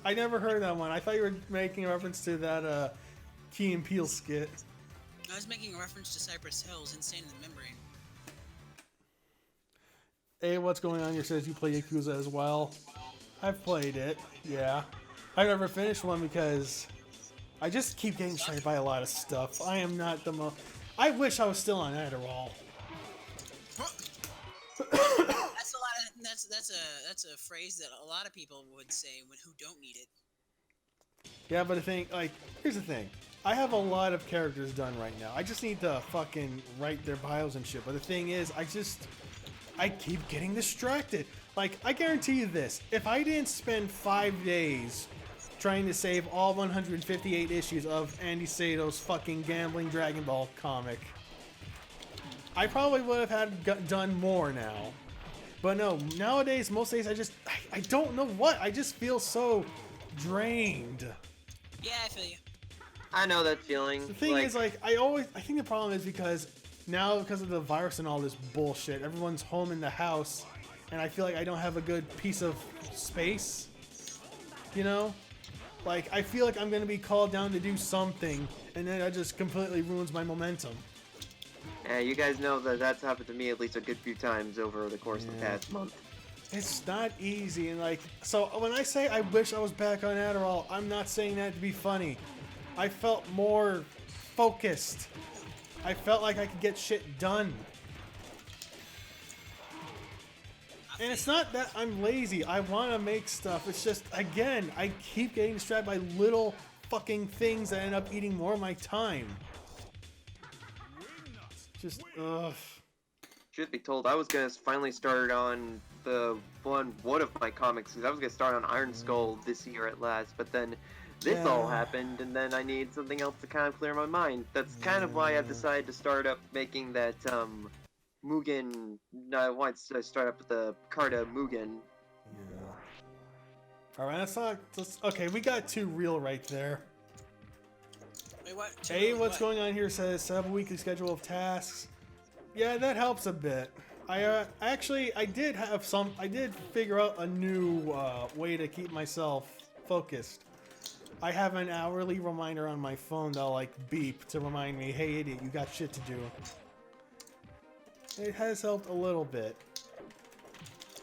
I never heard that one. I thought you were making a reference to that Key and Peele skit. I was making a reference to Cypress Hill's Insane in the Membrane. Hey, what's going on? You says you play Yakuza as well. I've played it, yeah. I've never finished one because I just keep getting distracted by a lot of stuff. I am not the most. I wish I was still on Adderall. That's a phrase that a lot of people would say who don't need it. Yeah, but the thing, like, here's the thing. I have a lot of characters done right now. I just need to fucking write their bios and shit. But the thing is, I keep getting distracted. Like, I guarantee you this. If I didn't spend 5 days trying to save all 158 issues of Andy Sato's fucking gambling Dragon Ball comic, I probably would have done more now. But no, nowadays, most days I don't know what. I just feel so drained. Yeah, I feel you. I know that feeling. The thing is, like, I think the problem is because of the virus and all this bullshit, everyone's home in the house, and I feel like I don't have a good piece of space, you know? Like, I feel like I'm gonna be called down to do something, and then that just completely ruins my momentum. Yeah, you guys know that that's happened to me at least a good few times over the course of the past month. It's not easy, and like, so when I say I wish I was back on Adderall, I'm not saying that to be funny. I felt more focused. I felt like I could get shit done. And it's not that I'm lazy. I want to make stuff. It's just, again, I keep getting distracted by little fucking things that end up eating more of my time. Just, ugh. Truth be told, I was gonna finally start on one of my comics, because I was gonna start on Iron Skull this year at last, but then this all happened, and then I need something else to kind of clear my mind. That's kind of why I've decided to start up making that M.U.G.E.N. I want to start up with the Carta M.U.G.E.N. Yeah. Alright, okay, we got two real right there. Wait, what? Hey, what's going on here says set up a weekly schedule of tasks. Yeah, that helps a bit. I did figure out a new way to keep myself focused. I have an hourly reminder on my phone that'll like beep to remind me, hey idiot, you got shit to do. It has helped a little bit.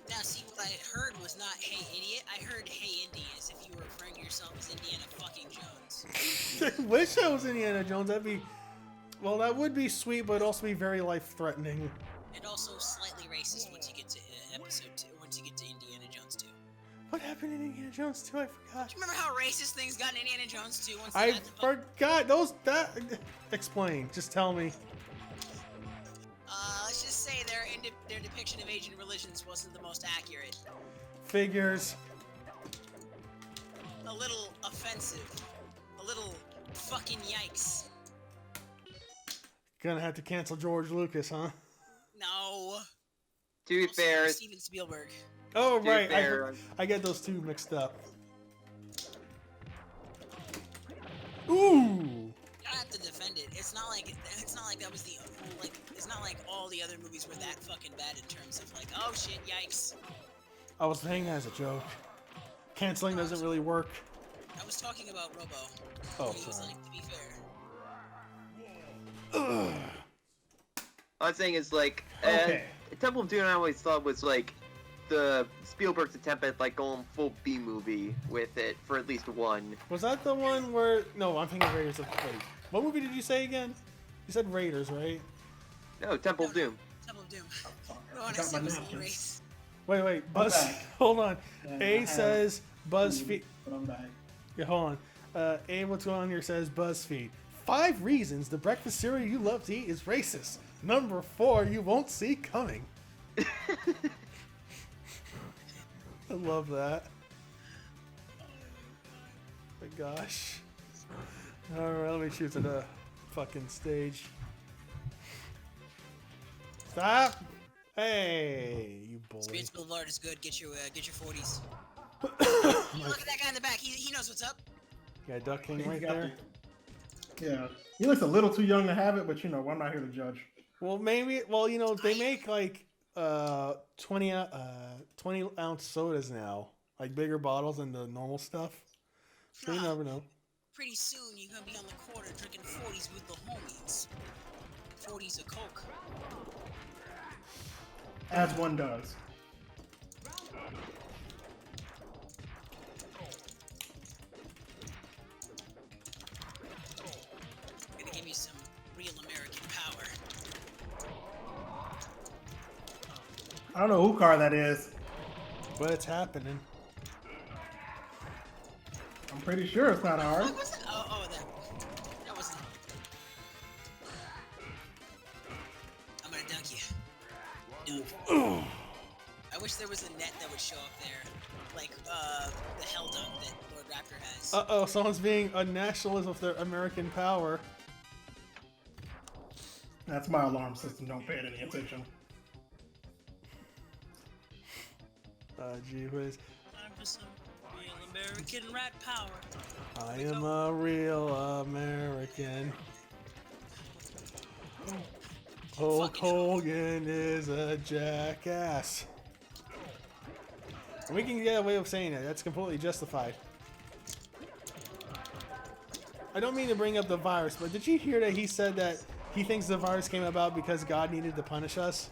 Now, see, what I heard was not hey idiot, I heard hey Indy, as if you were referring to yourself as Indiana fucking Jones. I wish I was Indiana Jones. Well, that would be sweet, but also be very life-threatening. And also slightly racist once you get to episode 2, once you get to Indiana Jones 2. What happened in Indiana Jones 2? I forgot. Do you remember how racist things got in Indiana Jones 2 once I forgot. Explain. Just tell me. Let's just say their depiction of Asian religions wasn't the most accurate. Figures. A little offensive. A little fucking yikes. Gonna have to cancel George Lucas, huh? No. To be fair, Steven Spielberg. Oh, right. fair. I get those two mixed up. Ooh. You don't have to defend it. It's not like that was it's not like all the other movies were that fucking bad in terms of like, oh shit, yikes. I was saying that as a joke. Canceling doesn't really work. I was talking about Robo. Oh, He was sorry. like, to be fair. Ugh. all I'm saying is like, Okay. Temple of Doom I always thought was like the Spielberg's attempt at like going full B movie with it for at least one. Was that the one where... No, I'm thinking Raiders of... Wait. What movie did you say again? You said Raiders, right? No, Temple of Doom. Temple of Doom. I No, got honestly, my it was napkins. race. Wait. Buzz... back. Hold on. And I A have says BuzzFeed... But I'm back. Yeah, hold on. A, what's going on here says BuzzFeed. 5 reasons the breakfast cereal you love to eat is racist. Number 4 you won't see coming. I love that. My gosh. Alright, let me shoot to the fucking stage. Stop! Hey, you bully. Spirits Boulevard is good. Get your 40s. Look at that guy in the back. He knows what's up. Yeah, Duck King He's right got there. Yeah, he looks a little too young to have it, but you know, I'm not here to judge. Well, maybe. Well, you know, they make like 20 ounce sodas now, like bigger bottles than the normal stuff. So you never know. Pretty soon you're gonna be on the corner drinking 40s with the homies. 40s of Coke. As one does. Gonna give you some real American power. I don't know who car that is. But it's happening. I'm pretty sure it's not ours. What was it? Oh, that wasn't. I'm gonna dunk you. Dunk. I wish there was a net that would show up there, like the Hell Dunk that Lord Raptor has. Uh-oh, someone's being a nationalist with their American power. That's my alarm system. Don't pay it any attention. Gee whiz. Time for some real American rat power. I am a real American. Hulk Hogan is a jackass. We can get away with saying it. That's completely justified. I don't mean to bring up the virus, but did you hear that he said that he thinks the virus came about because God needed to punish us?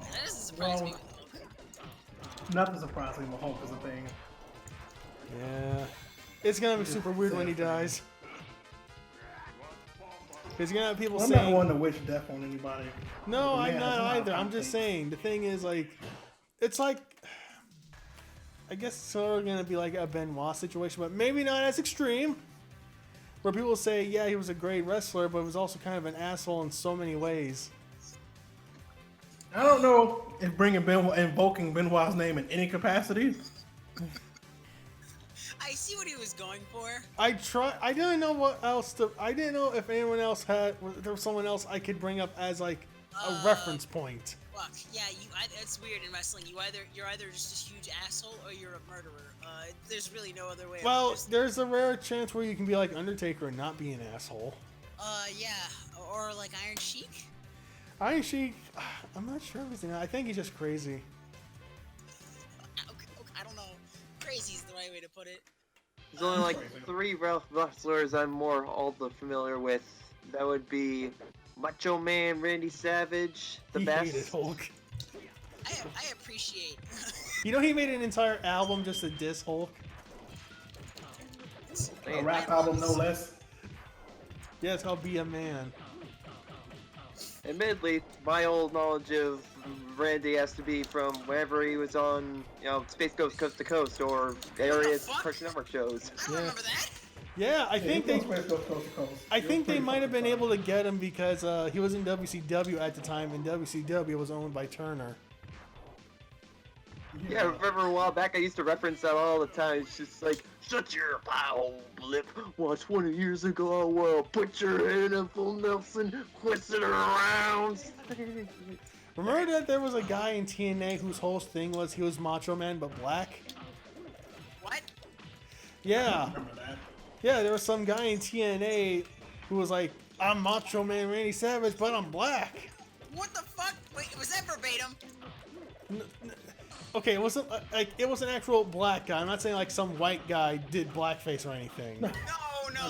That doesn't surprise me. Well, nothing surprising. The Hulk is a thing. Yeah. It's gonna be super weird when he dies. Because you're gonna have people I'm saying... not one to wish death on anybody. No, But I'm man, not that's not either. how I'm I just think. saying. The thing is, like... It's like... I guess it's sort of gonna be like a Benoit situation, but maybe not as extreme. Where people say, yeah, he was a great wrestler, but was also kind of an asshole in so many ways. I don't know if invoking Benoit's name in any capacity. I see what he was going for. I didn't know what else to... I didn't know if anyone else had... There was someone else I could bring up as, like, a reference point. Fuck yeah, it's weird in wrestling. You're either just a huge asshole or you're a murderer. There's really no other way. Well, there's a rare chance where you can be like Undertaker and not be an asshole. Yeah, or like Iron Sheik. Iron Sheik, I'm not sure everything. I think he's just crazy. Okay, I don't know. Crazy is the right way to put it. There's only like 3 wrestlers I'm more all the familiar with. That would be Macho Man Randy Savage, the He best. hated Hulk. I appreciate. You know he made an entire album just to diss Hulk? A rap album, no less. Yeah, it's called Be a Man. Admittedly, my old knowledge of Randy has to be from wherever he was on, you know, Space Ghost Coast to Coast or various fuck? Cartoon Network shows. I don't remember that. Yeah, I think they... Coast to coast. I think they might have been able to get him because he was in WCW at the time, and WCW was owned by Turner. Yeah, I remember a while back I used to reference that all the time. It's just like, shut your pile, blip. Well, 20 years ago, put your head in full Nelson, twist it around. Remember that there was a guy in TNA whose whole thing was he was Macho Man but black? What? Yeah. Remember that? Yeah, there was some guy in TNA who was like, I'm Macho Man Randy Savage, but I'm black. What the fuck? Wait, was that verbatim? Okay, it wasn't like it was an actual black guy. I'm not saying like some white guy did blackface or anything. No,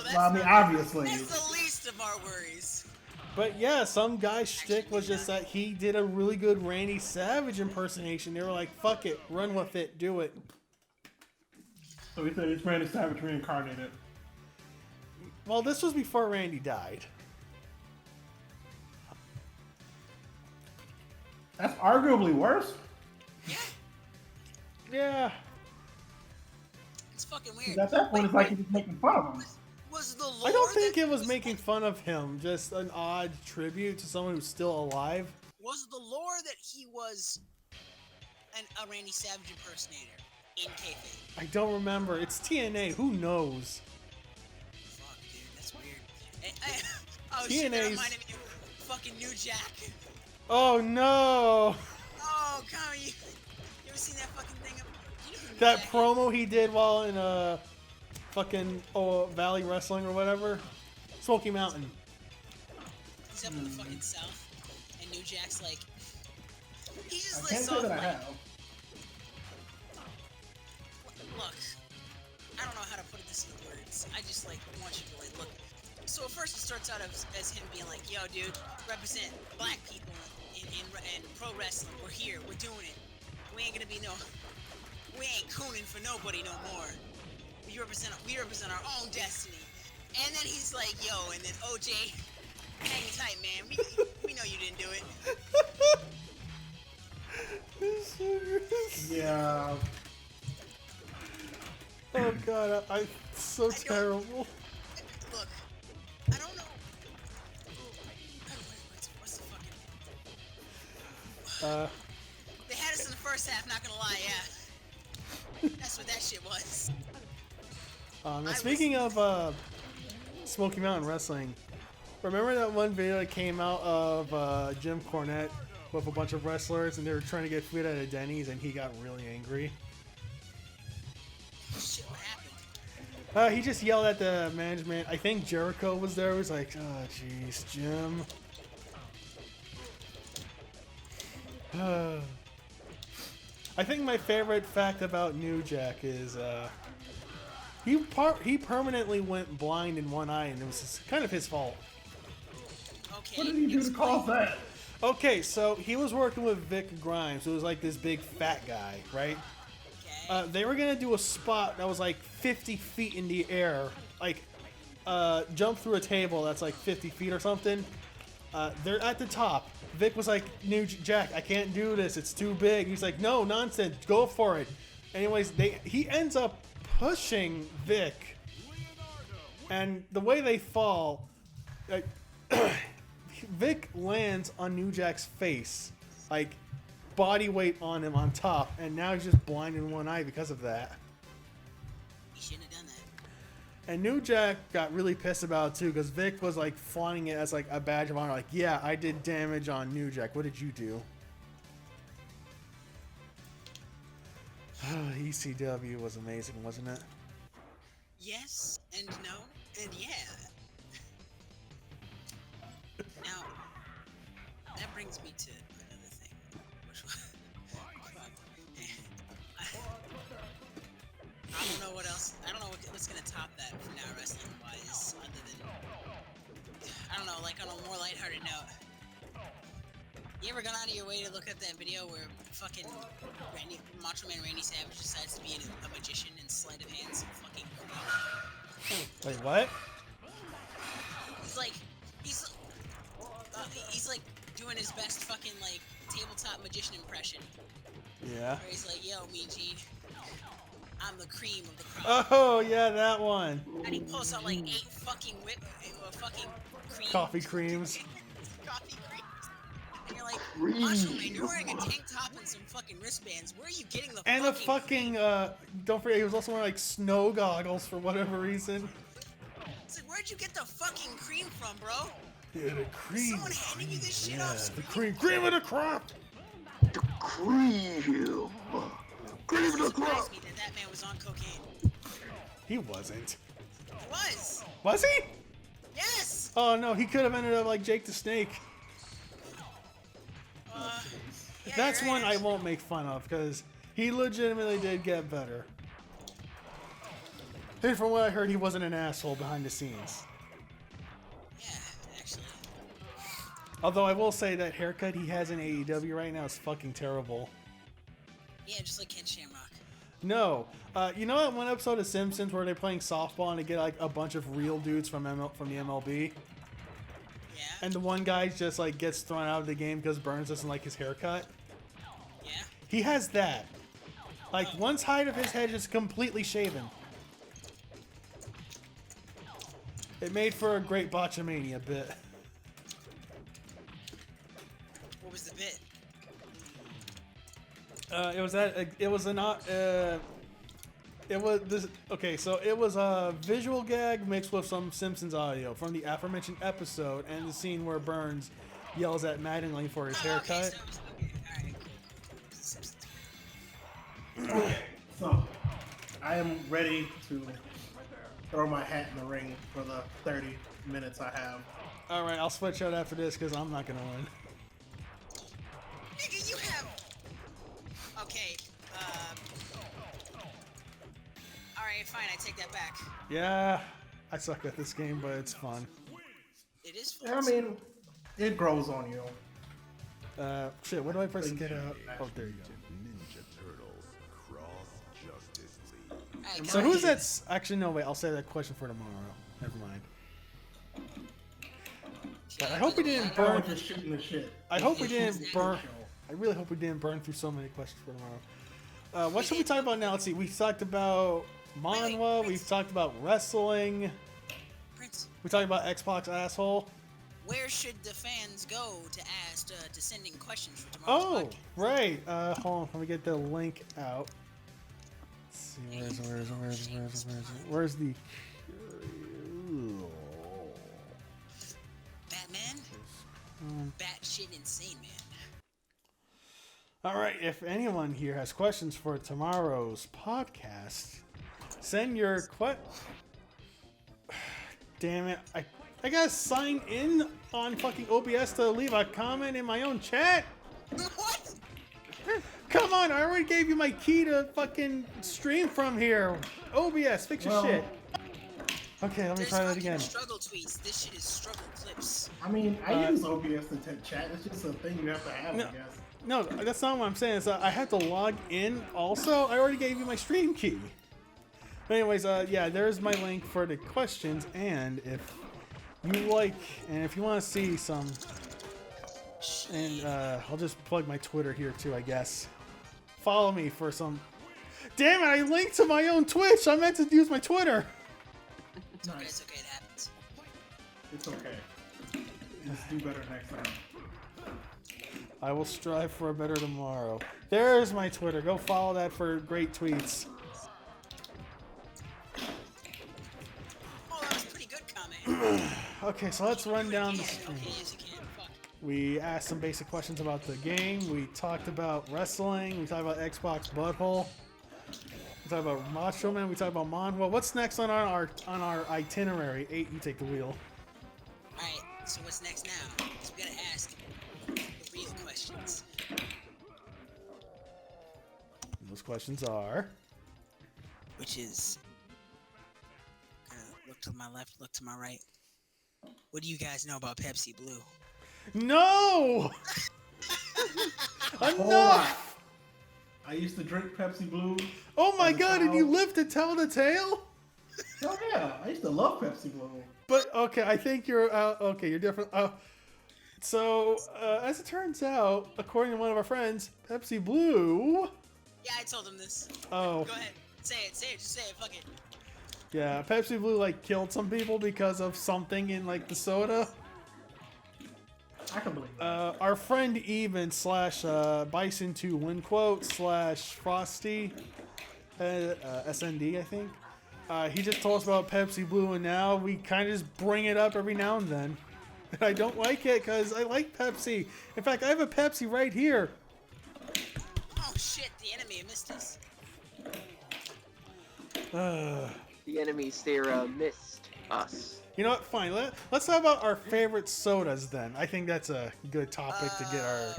that's Well, I mean, not, obviously. that's the least of our worries. But yeah, some guy's shtick was just that he did a really good Randy Savage impersonation. They were like, fuck it, run with it, do it. So he said it's Randy Savage reincarnated. Well, this was before Randy died. That's arguably worse. Yeah, Yeah. it's fucking weird. At that point, it's like he was making fun of him. Was the lore I don't think that it was making fun of him, just an odd tribute to someone who's still alive. Was the lore that he was a Randy Savage impersonator in kayfabe? I don't remember. It's TNA. Who knows? Fuck, dude, that's weird. Oh shit, that TNA's reminded me of fucking New Jack. Oh no! Oh, Kami, you ever seen that fucking thing? You know who That New Jack promo he did while in fucking Valley Wrestling or whatever. Smoky Mountain. is? He's up in the fucking south, and New Jack's like, he just I can't lists say off that I like, have. look, I don't know how to put this into words. I just like want you to like look. So at first it starts out as him being like, yo, dude, represent black people in pro wrestling. We're here. We're doing it. We ain't cooning for nobody no more. We represent our own destiny. And then he's like, yo, and then OJ, hang tight, man. We know you didn't do it. Yeah. Oh god, I so don't- terrible. Look, I don't know. What's the fucking... They had us in the first half, not gonna lie, yeah. That's what that shit was. Now speaking of Smoky Mountain Wrestling, remember that one video that came out of Jim Cornette with a bunch of wrestlers and they were trying to get food at a Denny's and he got really angry? Shit, what happened? He just yelled at the management. I think Jericho was there. He was like, oh jeez, Jim. I think my favorite fact about New Jack is he permanently went blind in one eye and it was kind of his fault. Okay. What did he do to cause that? Okay, so he was working with Vic Grimes, who was like this big fat guy, right? Okay. They were gonna do a spot that was like 50 feet in the air, like jump through a table that's like 50 feet or something. They're at the top. Vic was like, New Jack, I can't do this. It's too big. He's like, no, nonsense. Go for it. Anyways, he ends up pushing Vic, and the way they fall, like, Vic lands on New Jack's face, like body weight on him on top, and now he's just blind in one eye because of that. He shouldn't have done that. And New Jack got really pissed about it too, because Vic was like flaunting it as like a badge of honor, like, yeah, I did damage on New Jack. What did you do? ECW was amazing, wasn't it? Yes and no and yeah. Now, that brings me to another thing, which was, I don't know what else. I don't know what's gonna top that for now, wrestling wise, other than, I don't know, like on a more lighthearted note. You ever gone out of your way to look at that video where fucking Macho Man Randy Savage decides to be a magician and sleight of hand some fucking Wait, what? He's like doing his best fucking like tabletop magician impression. Yeah. Where he's like, yo, M.U.G.E.N, I'm the cream of the crop. Oh yeah, that one. And he pulls out like 8 fucking fucking cream. Coffee creams. Coffee creams. And you're like, Macho Man, you're wearing a tank top and some fucking wristbands. Where are you getting the And fucking don't forget, he was also wearing like snow goggles for whatever reason. It's like, where'd you get the fucking cream from, bro? Yeah, the cream. Someone handing you this shit Yeah, off the screen? cream of the crop. The cream. Cream of the It crop. surprised me that man was on cocaine. He wasn't. He was. Was he? Yes. Oh no, he could have ended up like Jake the Snake. Yeah, That's you're one right. I won't make fun of because he legitimately did get better. And from what I heard, he wasn't an asshole behind the scenes. Yeah, actually. Although I will say that haircut he has in AEW right now is fucking terrible. Yeah, just like Ken Shamrock. No, you know that one episode of Simpsons where they're playing softball and they get like a bunch of real dudes from the MLB, Yeah. and the one guy just like gets thrown out of the game because Burns doesn't like his haircut. Yeah. He has that. Like one side of his head is completely shaven. It made for a great botchamania bit. What was the bit? It was a visual gag mixed with some Simpsons audio from the aforementioned episode and the scene where Burns yells at Mattingly for his haircut. Okay, alright, cool. Okay, so I am ready to throw my hat in the ring for the 30 minutes I have. All right, I'll switch out after this because I'm not gonna win. Nigga, you have. Okay. Alright, fine. I take that back. Yeah, I suck at this game, but it's fun. It is I fun. mean, it grows on you. Shit, what do I press to get out? Oh, there you go. Alright, So go who's ahead. that? Actually, no, wait. I'll save that question for tomorrow. Never mind. But I hope we didn't I burn. want just shooting the shit. I hope we It's didn't just burn. show. I really hope we didn't burn through so many questions for tomorrow. What should we talk about now? Let's see. We talked about manhwa. We've talked about wrestling. Prince, We talked about Xbox asshole. where should the fans go to ask to send in questions for tomorrow's Oh, podcast? right. Hold on. Let me get the link out. Let's see. Where's the? Batman? Batshit insane, man. All right. If anyone here has questions for tomorrow's podcast, send your Damn it! I gotta sign in on fucking OBS to leave a comment in my own chat. What? Come on! I already gave you my key to fucking stream from here. OBS, fix your Well, shit. Okay, let me There's try that fucking again. struggle tweets. This shit is struggle clips. I mean, I use OBS to take chat. It's just a thing you have to have, No. I guess. No, that's not what I'm saying. Is I had to log in. Also, I already gave you my stream key. But anyways, yeah, there's my link for the questions, and if you like, and if you want to see some, and I'll just plug my Twitter here too, I guess. Follow me for some. Damn it! I linked to my own Twitch. I meant to use my Twitter. It's okay, Nice. it's okay, it happens. It's okay. Just do better next time. I will strive for a better tomorrow. There's my Twitter. Go follow that for great tweets. Oh, that was pretty good comment. Okay, so let's run down the Yeah, stream. okay, yes, you can. Fuck. We asked some basic questions about the game. We talked about wrestling. We talked about Xbox Butthole. We talked about Macho Man. We talked about manhwa. What's next on our itinerary? 8, you take the wheel. Alright, so what's next now? So we gotta ask the real questions. And those questions are. Which is... look to my left, look to my right. What do you guys know about Pepsi Blue? No! Whole lot. Enough! I used to drink Pepsi Blue. Oh my As a god, and you child. live to tell the tale? Oh yeah, I used to love Pepsi Blue. But okay, I think you're okay. You're different. So as it turns out, according to one of our friends, Pepsi Blue. Yeah, I told him this. Oh Go ahead. Say it, just say it, fuck it. yeah, Pepsi Blue like killed some people because of something in like the soda. I can believe that. Our friend Even slash Bison 2 win quote slash Frosty SND I think. He just told us about Pepsi Blue, and now we kind of just bring it up every now and then. And I don't like it because I like Pepsi. In fact, I have a Pepsi right here. Oh shit, the enemy missed us. The enemy Sarah missed us. You know what? Fine. Let's talk about our favorite sodas then. I think that's a good topic to get our.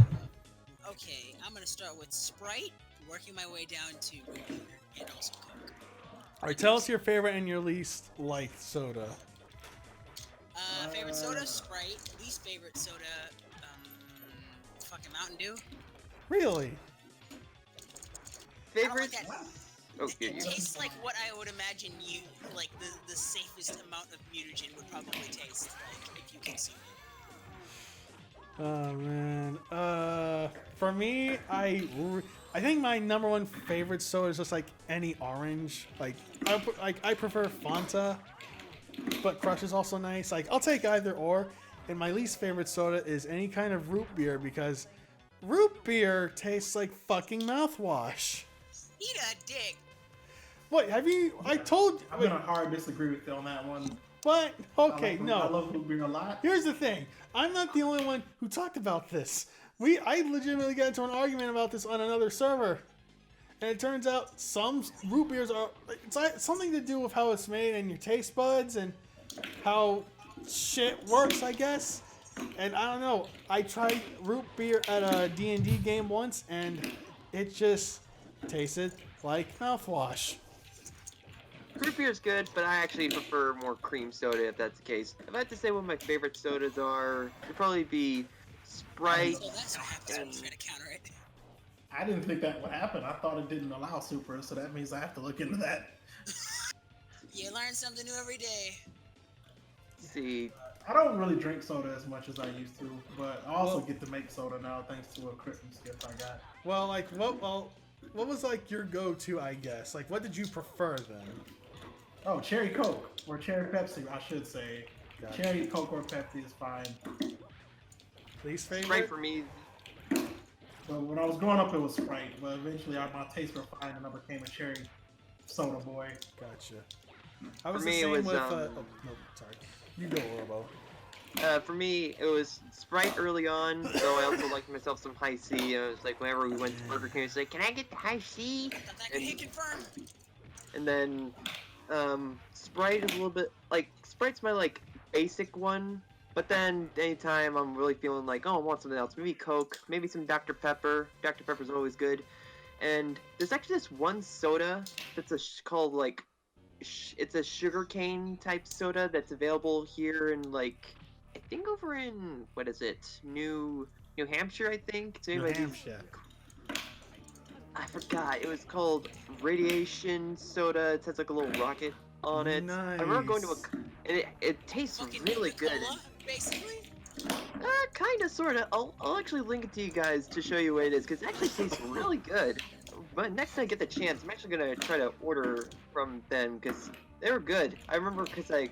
Okay, I'm gonna start with Sprite, working my way down to root beer and also Coke. All right, tell us your favorite and your least liked soda. Favorite soda, Sprite. Least favorite soda, fucking Mountain Dew. Really? Favorite? I don't like that. Oh, It here you go. tastes like what I would imagine you, like the safest amount of mutagen would probably taste like if you consume it. Oh man. For me, I think my number one favorite soda is just like any orange. Like I prefer Fanta, but Crush is also nice. Like I'll take either or. And my least favorite soda is any kind of root beer because root beer tastes like fucking mouthwash. Eat a dick. What have you? I told. I'm gonna hard disagree with you on that one. But okay, I no. love root beer a lot. Here's the thing. I'm not the only one who talked about this. I legitimately got into an argument about this on another server. And it turns out some root beers are... It's something to do with how it's made and your taste buds and how shit works, I guess. And I don't know. I tried root beer at a D&D game once, and it just tasted like mouthwash. Root beer is good, but I actually prefer more cream soda if that's the case. If I had to say what my favorite sodas are, it'd probably be Sprite. So that's what happens when you try to counter it. I didn't think that would happen. I thought it didn't allow super, so that means I have to look into that. You learn something new every day. See, I don't really drink soda as much as I used to, but I also get to make soda now thanks to a Christmas gift I got. Well, like, what was like your go-to, I guess? Like, what did you prefer then? Oh, cherry Coke or cherry Pepsi, I should say. Gotcha. Cherry Coke or Pepsi is fine. Least favorite? Sprite for me. So when I was growing up, it was Sprite, but eventually my tastes refined and I became a cherry soda boy. Gotcha. I was For the me, it same was, with. Oh, no, sorry. You go, Robo. For me, it was Sprite early on, though I also liked myself some high C. It was like whenever we went to Burger King, it's like, can I get the high C? Thought that could hit confirm. And then, Sprite is a little bit, like, Sprite's my, like, basic one. But then, anytime I'm really feeling like, oh, I want something else, maybe Coke, maybe some Dr. Pepper. Dr. Pepper's always good. And there's actually this one soda that's called, like, it's a sugarcane type soda that's available here in, like, I think over in, what is it, New Hampshire, I think? It's New made by these- Hampshire. I forgot. It was called Radiation Soda. It has like a little rocket on it. Nice. I remember going to and it tastes Fucking really good. Coca-Cola, basically. Kinda, sorta. I'll actually link it to you guys to show you what it is, because it actually tastes really good. But next time I get the chance, I'm actually gonna try to order from them, because they were good. I remember because I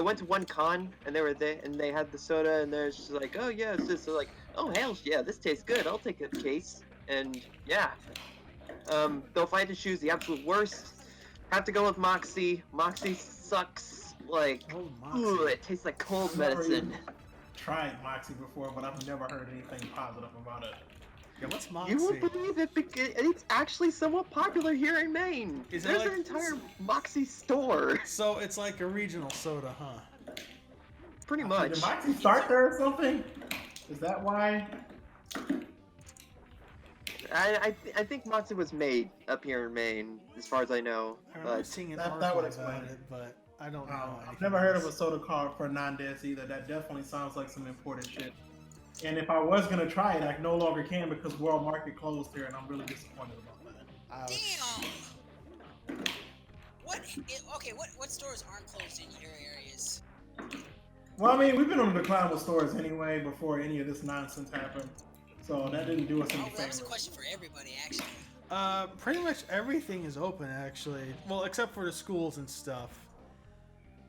went to one con, and they were there, and they had the soda, and they're just like, oh yeah, it's this. So like, oh hell yeah, this tastes good. I'll take a case. And yeah. Though if I had to choose the absolute worst, I have to go with Moxie. Moxie sucks. Like, Oh, Moxie. ooh, it tastes like cold medicine. Tried Moxie before, but I've never heard anything positive about it. Yeah, what's Moxie? You won't believe it, because it's actually somewhat popular here in Maine. Is it There's like- an entire Moxie store. So it's like a regional soda, huh? Pretty Did much. Moxie start there or something? Is that why? I think Moxie was made up here in Maine, as far as I know. I remember But seeing an that article would about explain it, it. but I don't know. I've anything never heard of else. a soda called for non-deaths either. That definitely sounds like some imported shit. And if I was gonna try it, I no longer can because World Market closed here, and I'm really disappointed about that. Ouch. Damn. What stores aren't closed in your areas? Well, I mean, we've been on the decline with stores anyway before any of this nonsense happened, so that didn't do us any Oh, that was a favors. question for everybody, actually. Pretty much everything is open, actually. Well, except for the schools and stuff.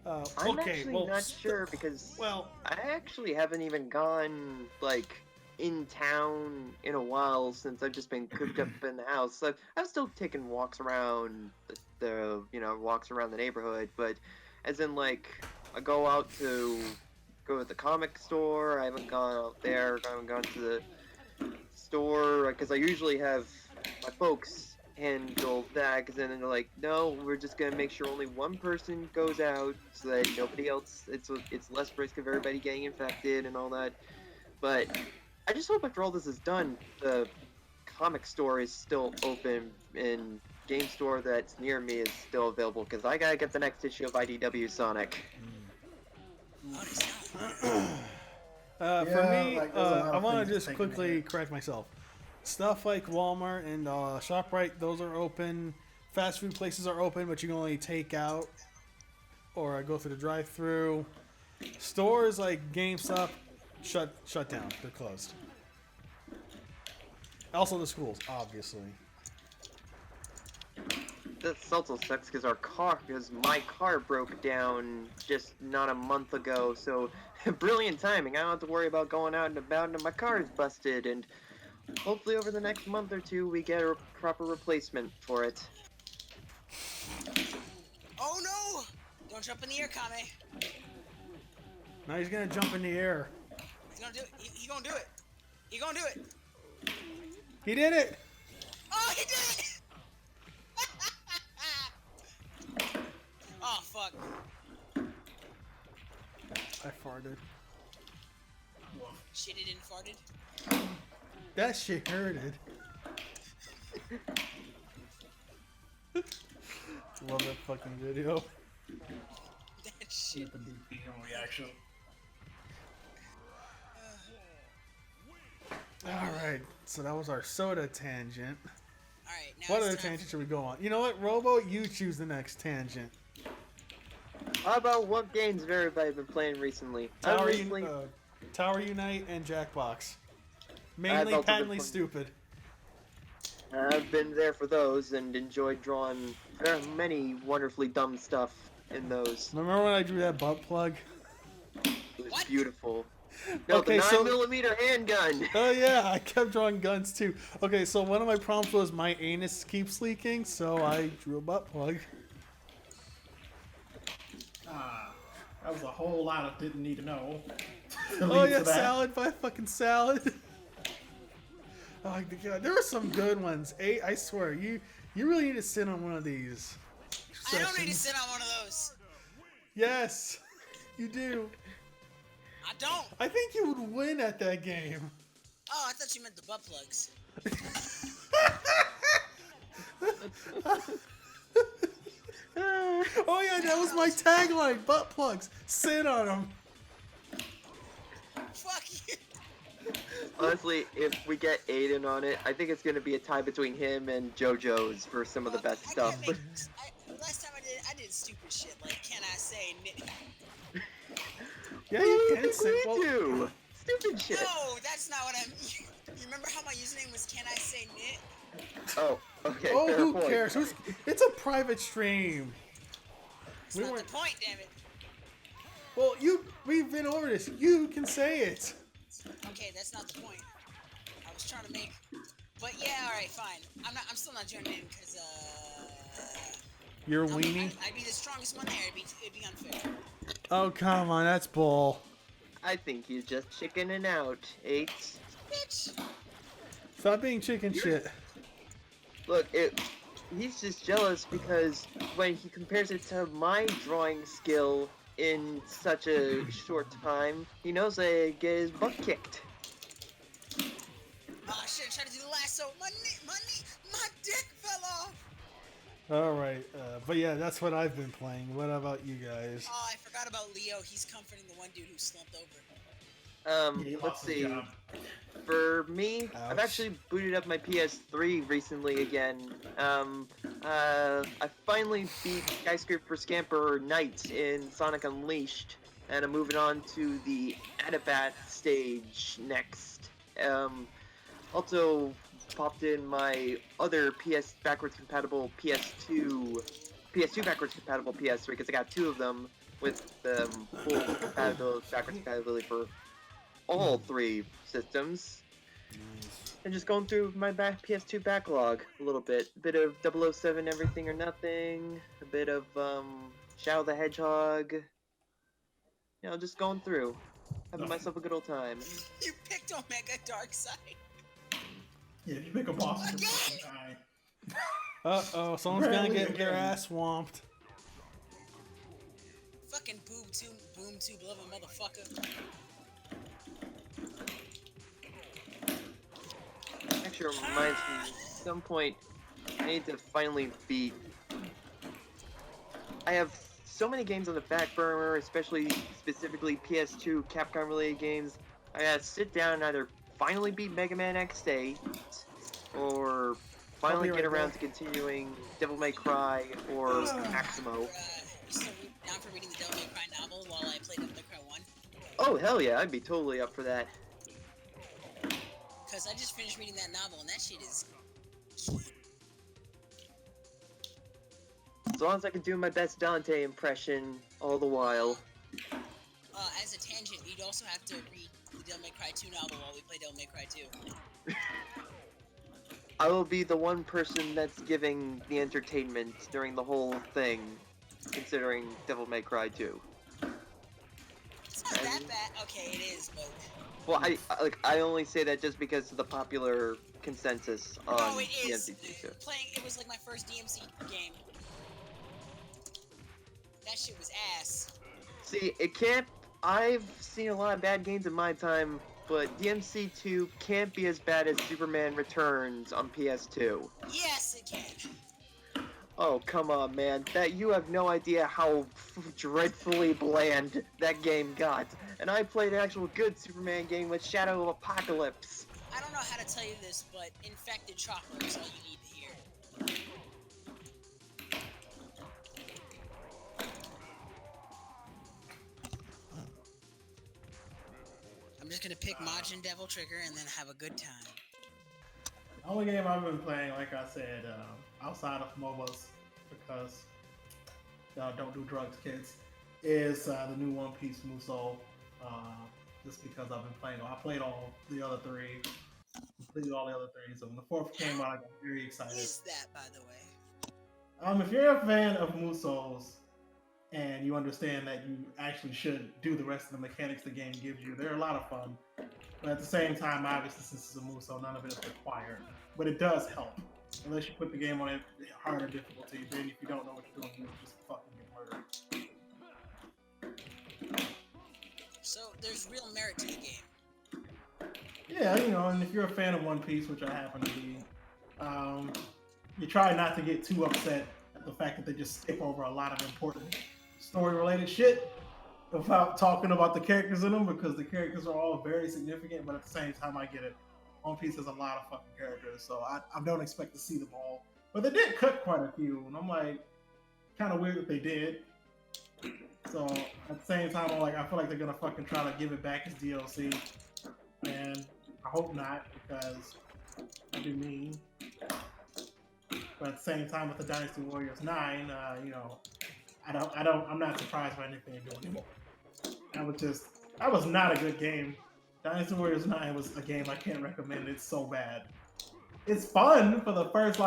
I'm okay, actually well, not sure, because well, I actually haven't even gone, like, in town in a while since I've just been cooped up in the house. So I've still taken walks around walks around the neighborhood, but as in, like, I go out to go to the comic store. I haven't gone out there. I haven't gone to the store, because I usually have my folks handle that, because then they're like, no, we're just gonna make sure only one person goes out so that nobody else, it's less risk of everybody getting infected and all that. But I just hope after all this is done, the comic store is still open and game store that's near me is still available, because I gotta get the next issue of IDW Sonic. Oh, it's not. for Yeah, me, like, there's a lot I of want things to just taken in quickly here. correct myself. Stuff like Walmart and ShopRite, those are open. Fast food places are open, but you can only take out or go through the drive-through. Stores like GameStop shut down. They're closed. Also the schools, obviously. That also sucks because my car broke down just not a month ago, so brilliant timing. I don't have to worry about going out and about and my car is busted, and hopefully over the next month or two we get a proper replacement for it. Oh no! Don't jump in the air, Kame. Now he's gonna jump in the air. He's gonna do it. He gonna do it. He gonna do it. He did it! Oh, he did it! Oh, fuck. I farted. Shitted and farted. That shit hurted. Love that fucking video. That shit. The DP reaction. Alright, so that was our soda tangent. Alright, now What it's other time tangent should we go on? You know what, Robo? You choose the next tangent. How about what games have everybody been playing recently? Tower Unite and Jackbox. Mainly also been patently playing- stupid. I've been there for those and enjoyed drawing many wonderfully dumb stuff in those. Remember when I drew that butt plug? It was What? beautiful. No, Okay, the so- 9mm handgun. Oh yeah, I kept drawing guns too. Okay, so one of my prompts was my anus keeps leaking, so I drew a butt plug. That was a whole lot of didn't need to know. Oh yeah, salad by fucking salad. Oh my god, there were some good ones. I swear, you really need to sit on one of these. I don't need to sessions. sit on one of those. Yes, you do. I don't. I think you would win at that game. Oh, I thought you meant the butt plugs. Oh yeah, that was my tagline. Butt plugs. Sit on them. Fuck you. Honestly, if we get Aiden on it, I think it's going to be a tie between him and JoJo's for some of the best I stuff. can't last time I did stupid shit. Like, can I say Yeah, you can sit. We Well, do. Stupid shit. No, that's not what I'm. You remember how my username was? Can I say knit? Oh, okay. oh, fair who point. cares? It's a private stream. That's We not weren't- the point, damn it. Well, we've been over this. You can say it. Okay, that's not the point. I was trying to make. But yeah, all right, fine. I'm still not joining in because You're a weenie. I'd be the strongest one there. It'd be unfair. Oh come on, that's bull. I think he's just chickening out, 8. Bitch. Stop being chicken shit. Look, he's just jealous because when he compares it to my drawing skill in such a short time, he knows I get his butt kicked. Oh, I should have tried to do the lasso. My dick fell off. All right, but yeah, that's what I've been playing. What about you guys? Oh, I forgot about Leo. He's comforting the one dude who slumped over. He Let's lost his see. job. For me, I've Ouch. actually booted up my PS3 recently again. I finally beat Skyscraper Scamper Knight in Sonic Unleashed, and I'm moving on to the Adabat stage next. Also popped in my other PS backwards compatible PS2 backwards compatible PS3 because I got 2 of them with full compatibility, backwards compatibility for all 3 systems. And just going through my PS2 backlog a little bit. A bit of 007 Everything or Nothing, a bit of Shadow the Hedgehog. You know, just going through. Having myself a good old time. You picked Omega Darkseid. Yeah, if you pick a boss, you're Again? gonna die. Uh-oh, someone's gonna get their ass swamped. Fucking boom tube loving motherfucker. Actually reminds me, at some point, I need to finally beat... I have so many games on the back burner, specifically PS2 Capcom related games. I gotta sit down and either finally beat Mega Man X8, or finally I'll be get right around back. to continuing Devil May Cry or Maximo. You still down for reading the Devil May Cry novel while I play Devil May Cry 1? Oh hell yeah, I'd be totally up for that. Because I just finished reading that novel and that shit is... As long as I can do my best Dante impression all the while. As a tangent, you'd also have to read the Devil May Cry 2 novel while we play Devil May Cry 2. I will be the one person that's giving the entertainment during the whole thing. considering Devil May Cry 2. It's not that bad. Okay, it is, but... Well, I only say that just because of the popular consensus on No, it is. DMC2. It was like my first DMC game. That shit was ass. See, it can't... I've seen a lot of bad games in my time, but DMC2 can't be as bad as Superman Returns on PS2. Yes, it can. Oh, come on, man. That you have no idea how dreadfully bland that game got. And I played an actual good Superman game with Shadow of Apocalypse. I don't know how to tell you this, but infected chocolate is all you need to hear. I'm just gonna pick Majin Devil Trigger and then have a good time. The only game I've been playing, like I said, outside of MOBAs, because don't do drugs, kids, is the new One Piece Musou. Just because I've been playing, I played all the other three, completed all the other three. So when the fourth came out, I got very excited. What is that, by the way? If you're a fan of Musous and you understand that you actually should do the rest of the mechanics the game gives you, they're a lot of fun. But at the same time, obviously, since it's a Musou, none of it is required. But it does help. Unless you put the game on a harder difficulty, then if you don't know what you're doing, you just fucking get murdered. So there's real merit to the game. Yeah, and if you're a fan of One Piece, which I happen to be, you try not to get too upset at the fact that they just skip over a lot of important story-related shit without talking about the characters in them, because the characters are all very significant, but at the same time, I get it. One Piece has a lot of fucking characters, so I don't expect to see them all. But they did cut quite a few, and I'm like, kind of weird that they did. So at the same time, I feel like they're gonna fucking try to give it back as DLC, and I hope not, because that'd be mean. But at the same time, with the Dynasty Warriors 9, I'm not surprised by anything they do anymore. That was not a good game. Dynasty Warriors 9 was a game I can't recommend. It's so bad. It's fun for the first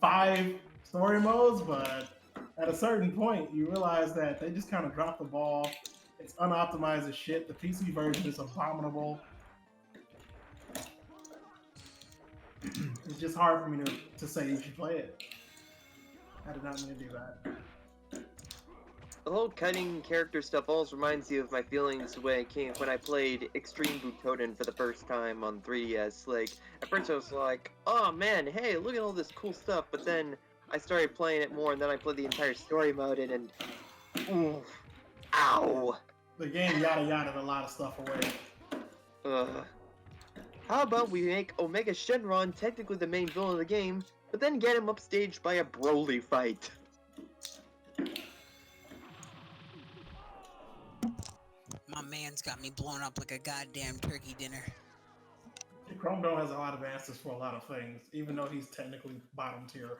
5 story modes, but at a certain point, you realize that they just kind of dropped the ball. It's unoptimized as shit. The PC version is abominable. It's just hard for me to say you should play it. I did not mean to do that. The whole cutting character stuff always reminds you of my feelings when I played Extreme Butoden for the first time on 3DS. At first I was like, oh man, hey, look at all this cool stuff, but then I started playing it more, and then I played the entire story mode, and ooh, ow. The game yada a lot of stuff away. How about we make Omega Shenron technically the main villain of the game, but then get him upstaged by a Broly fight? My man's got me blown up like a goddamn turkey dinner. Chrome Dome has a lot of answers for a lot of things, even though he's technically bottom tier.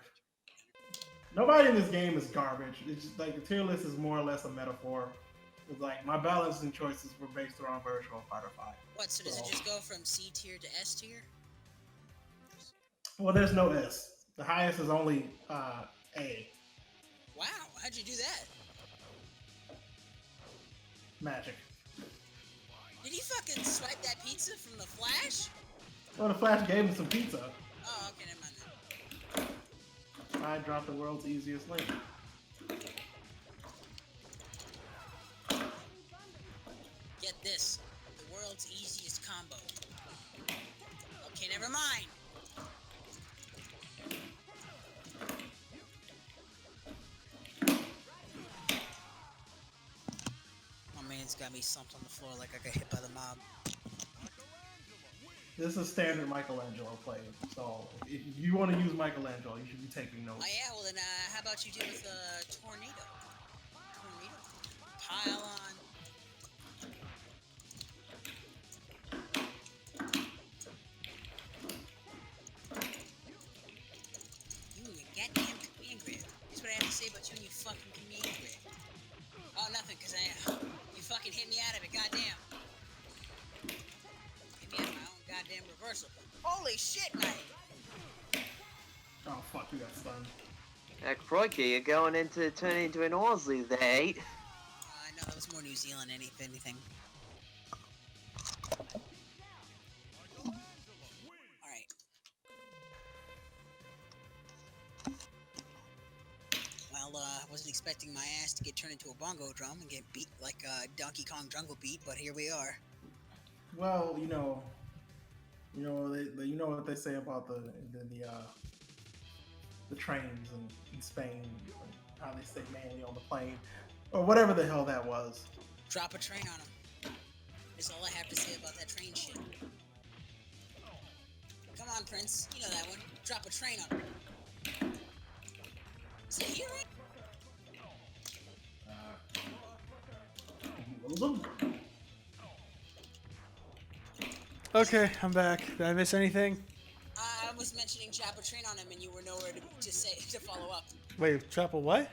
Nobody in this game is garbage. It's just the tier list is more or less a metaphor. It's my balancing choices were based around Virtual Fighter 5. What, so does it just go from C tier to S tier? Well, there's no S. The highest is only A. Wow, how'd you do that? Magic. Did he fucking swipe that pizza from the Flash? Well, the Flash gave him some pizza. Oh, okay, never mind then. I dropped the world's easiest link. Get this. The world's easiest combo. Okay, never mind. My man's got me slumped on the floor like I got hit by the mob. This is standard Michelangelo play, so if you want to use Michelangelo, you should be taking notes. Oh yeah, well then how about you do with Tornado? Pile on. You goddamn command grab. That's what I have to say about you and your fucking command grab. Oh, nothing, because you fucking hit me out of it, goddamn. Hit me out of my own goddamn reversal. Holy shit, mate! Oh fuck, you got stunned. Crikey, you're going into turning into an Aussie there, Eight. No, that was more New Zealand, anything. Alright. Well, I wasn't expecting my ass to get turned into a bongo drum and get beat like Donkey Kong Jungle Beat, but here we are. Well, you know what they say about the trains in Spain, how they stay manly on the plane, or whatever the hell that was. Drop a train on him. That's all I have to say about that train shit. Come on, Prince. You know that one. Drop a train on him. Is it here? Okay, I'm back. Did I miss anything? I was mentioning drop a train on him, and you were nowhere to follow up. Wait, drop a what?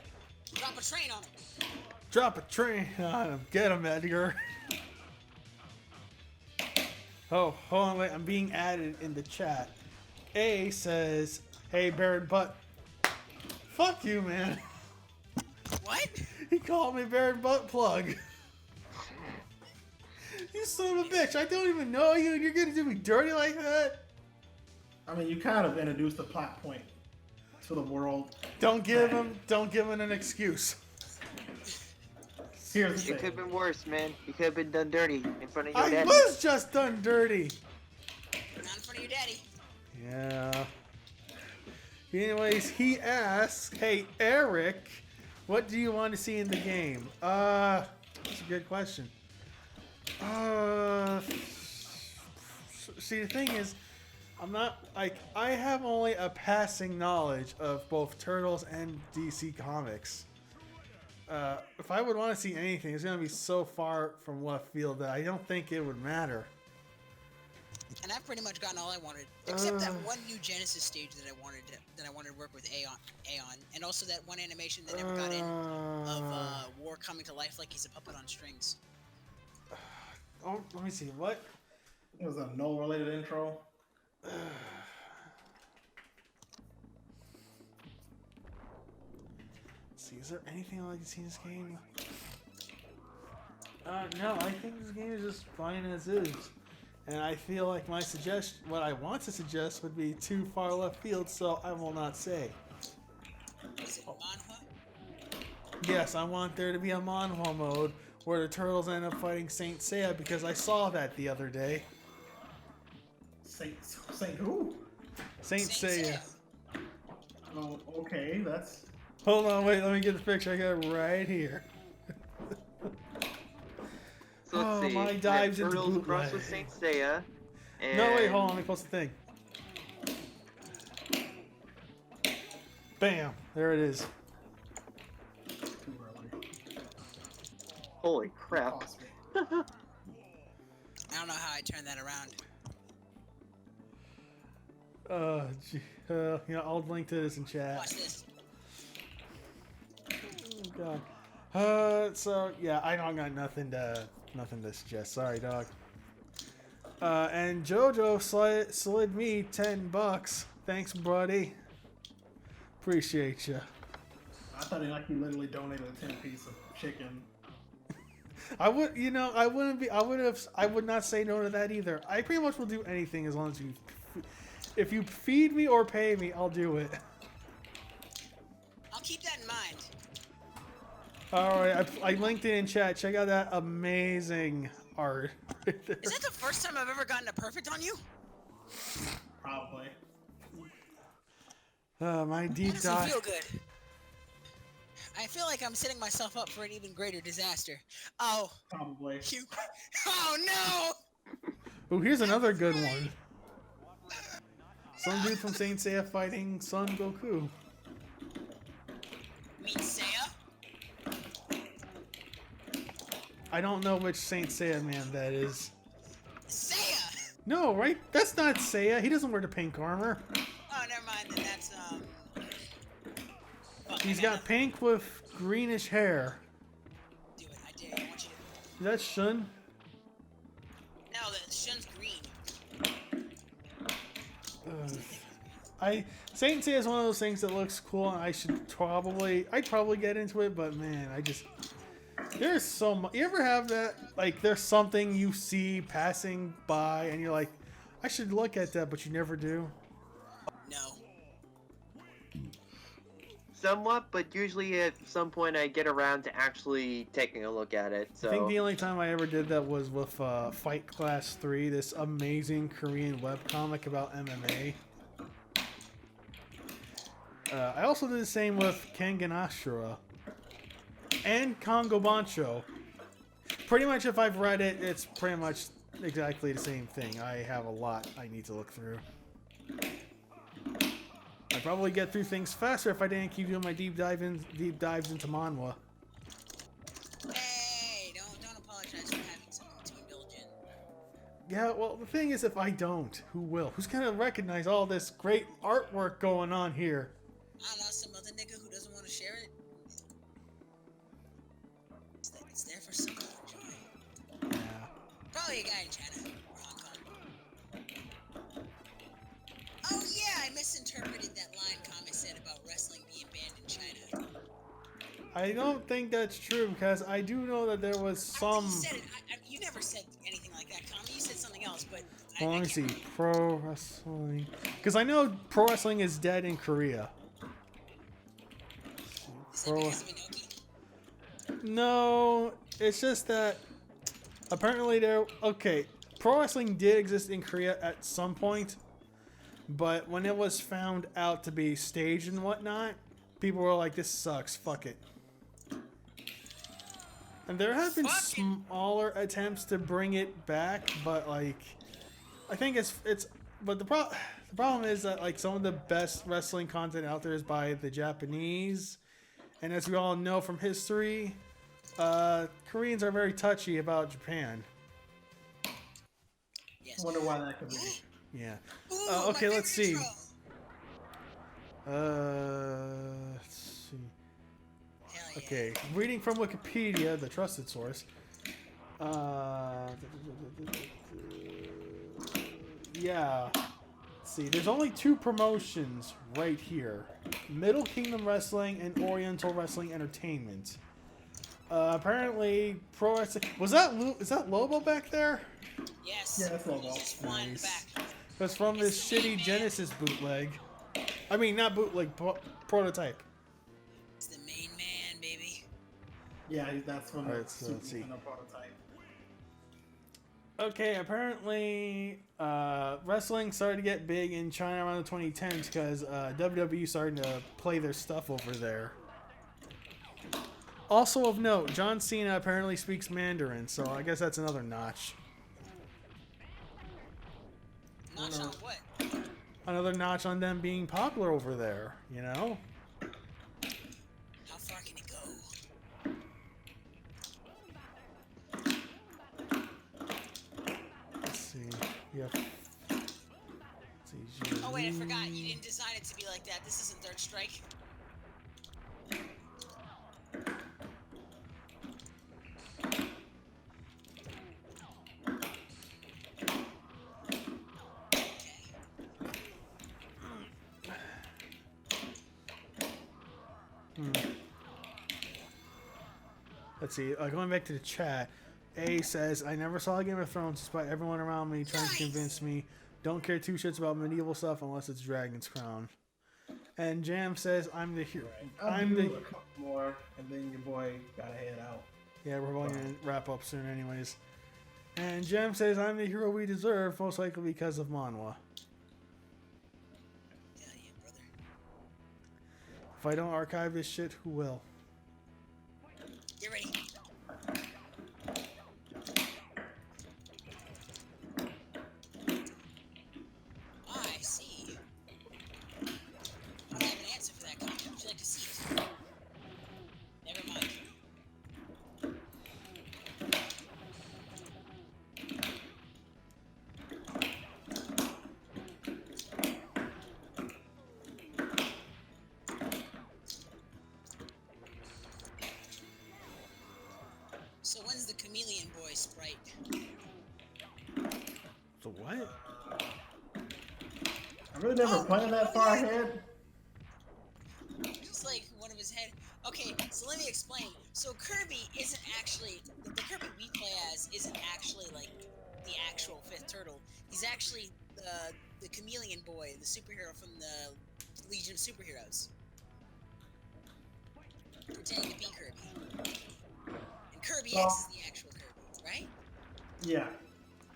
Drop a train on him. Drop a train on him. Get him, Edgar. Oh, hold on, wait. I'm being added in the chat. A says, "Hey, Baron Butt." Fuck you, man. What? He called me Baron Butt Plug. You son of a bitch. I don't even know you, and you're gonna do me dirty like that? I mean, you kind of introduced the plot point to the world. Don't give him an excuse. Here's the It could thing. have been worse, man. You could have been done dirty in front of your I dad. was just done dirty. Not in front of your daddy. Yeah. Anyways, he asks, "Hey, Eric, what do you want to see in the game?" That's a good question. See, the thing is, I'm not, like, I have only a passing knowledge of both Turtles and DC Comics. If I would want to see anything, it's going to be so far from left field that I don't think it would matter. And I've pretty much gotten all I wanted, except that one new Genesis stage that I wanted to work with Aeon, and also that one animation that never got in of War coming to life like he's a puppet on strings. Oh, let me see, what? It was a no-related intro. See, is there anything I like to see in this game? No, I think this game is just fine as is. And I feel like what I want to suggest would be too far left field, so I will not say. Is it manhwa? Yes, I want there to be a manhwa mode where the Turtles end up fighting Saint Seiya because I saw that the other day. Saint who? Saint Seiya. Oh, okay, that's... Hold on, wait, let me get the picture. I got it right here. So let's see. my We have dives into Turtles bootleg. Cross with Saint Seiya. And No, wait, hold on, let me post the thing. Bam, there it is. Too early. Holy crap. Cost me. I don't know how I turned that around. I'll link to this in chat. Watch this. Oh god. So yeah, I don't got nothing to suggest. Sorry, dog. And JoJo slid me $10. Thanks, buddy. Appreciate you. I thought he literally donated a 10-piece of chicken. I would not say no to that either. I pretty much will do anything as long as if you feed me or pay me, I'll do it. I'll keep that in mind. Alright, I linked it in chat. Check out that amazing art. Right there. Is that the first time I've ever gotten a perfect on you? Probably. My deep That doesn't dive. feel good. I feel like I'm setting myself up for an even greater disaster. Oh, Probably. you. Oh no! Oh, here's another good one. Some dude from Saint Seiya fighting Son Goku. Mean Seiya? I don't know which Saint Seiya man that is. Seiya! No, right? That's not Seiya. He doesn't wear the pink armor. Oh, never mind. Then that's fuck, He's I got gotta pink with greenish hair. do it. I dare you. I want you to. Is that Shun? No, the Shun's green. Saint Seiya is one of those things that looks cool, and I'd probably get into it, but man, there's so much. You ever have that? Like, there's something you see passing by, and you're like, I should look at that, but you never do. No. Somewhat, but usually at some point I get around to actually taking a look at it. So I think the only time I ever did that was with Fight Class 3, this amazing Korean webcomic about MMA. I also did the same with Kengan Ashura and Kongo Bancho. Pretty much if I've read it, it's pretty much exactly the same thing. I have a lot I need to look through. I'd probably get through things faster if I didn't keep doing my deep dives into manhwa. Hey, don't apologize for having something too indulgent. Yeah, well, the thing is, if I don't, who will? Who's gonna recognize all this great artwork going on here? I don't know, some other nigga who doesn't want to share it. It's there for someone to enjoy. Yeah. Probably a guy in China or Hong Kong. Oh yeah, I misinterpreted that line Kame said about wrestling being banned in China. I don't think that's true, because I do know that there was some... You said it. You never said anything like that, Kame. You said something else, but... Well, let me see. Pro wrestling... Because I know pro wrestling is dead in Korea. Is that because of Inoki? No, it's just that apparently pro wrestling did exist in Korea at some point, but when it was found out to be staged and whatnot, people were like, this sucks, fuck it. And there have been smaller attempts to bring it back, but like, I think but the problem is that like some of the best wrestling content out there is by the Japanese. And as we all know from history, Koreans are very touchy about Japan. Yes. Wonder why that could be. Yeah. Ooh, Okay, let's see. Intro. Let's see. Hell yeah. Okay, reading from Wikipedia, the trusted source. Yeah. Let's see, there's only 2 promotions right here. Middle Kingdom Wrestling and Oriental Wrestling Entertainment. Apparently, pro wrestling... is that Lobo back there? Yes. Yeah, that's Lobo. He's just flying Nice. back. That's from this It's the shitty main man. Genesis bootleg. I mean, not bootleg, prototype. It's the main man, baby. Yeah, that's from Alright, the so Super let's see. Nintendo prototype. Okay, apparently, wrestling started to get big in China around the 2010s because WWE started to play their stuff over there. Also of note, John Cena apparently speaks Mandarin, so I guess that's another notch. Notch on what? Another notch on them being popular over there, you know? How far can it go? Let's see. Yeah. Let's see. Oh wait, I forgot. You didn't design it to be like that. This isn't Third Strike. Let's see. Going back to the chat, A says, I never saw Game of Thrones despite everyone around me trying to convince me. Don't care 2 shits about medieval stuff unless it's Dragon's Crown. And Jam says, I'm the hero. I'll do a couple more, and then your boy gotta head out. Yeah, we're going to wrap up soon anyways. And Jam says, I'm the hero we deserve, most likely because of manhwa. Hell yeah, brother. If I don't archive this shit, who will? Get ready. I see. I don't have an answer for that comment. Would you like to see it? Never mind. So when's the Chameleon Boy sprite? The what? I really never planned that far ahead. Just like one of his head. Okay, so let me explain. So Kirby isn't actually the Kirby we play as isn't actually like the actual fifth turtle. He's actually the chameleon boy, the superhero from the Legion of Superheroes, pretending to be Kirby. And Kirby X is the actual Kirby, right? Yeah.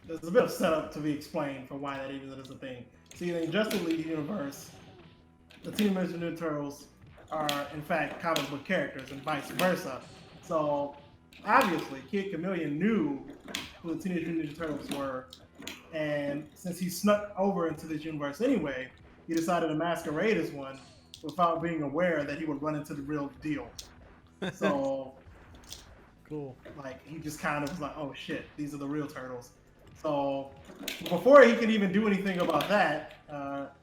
There's a bit of setup to be explained for why that even is a thing. See, in the Justice League universe, the Teenage Mutant Ninja Turtles are, in fact, comic book characters and vice versa. So, obviously, Kid Chameleon knew who the Teenage Mutant Ninja Turtles were, and since he snuck over into this universe anyway, he decided to masquerade as one without being aware that he would run into the real deal. So, cool. Like, he just kind of was like, oh shit, these are the real turtles. So, before he can even do anything about that,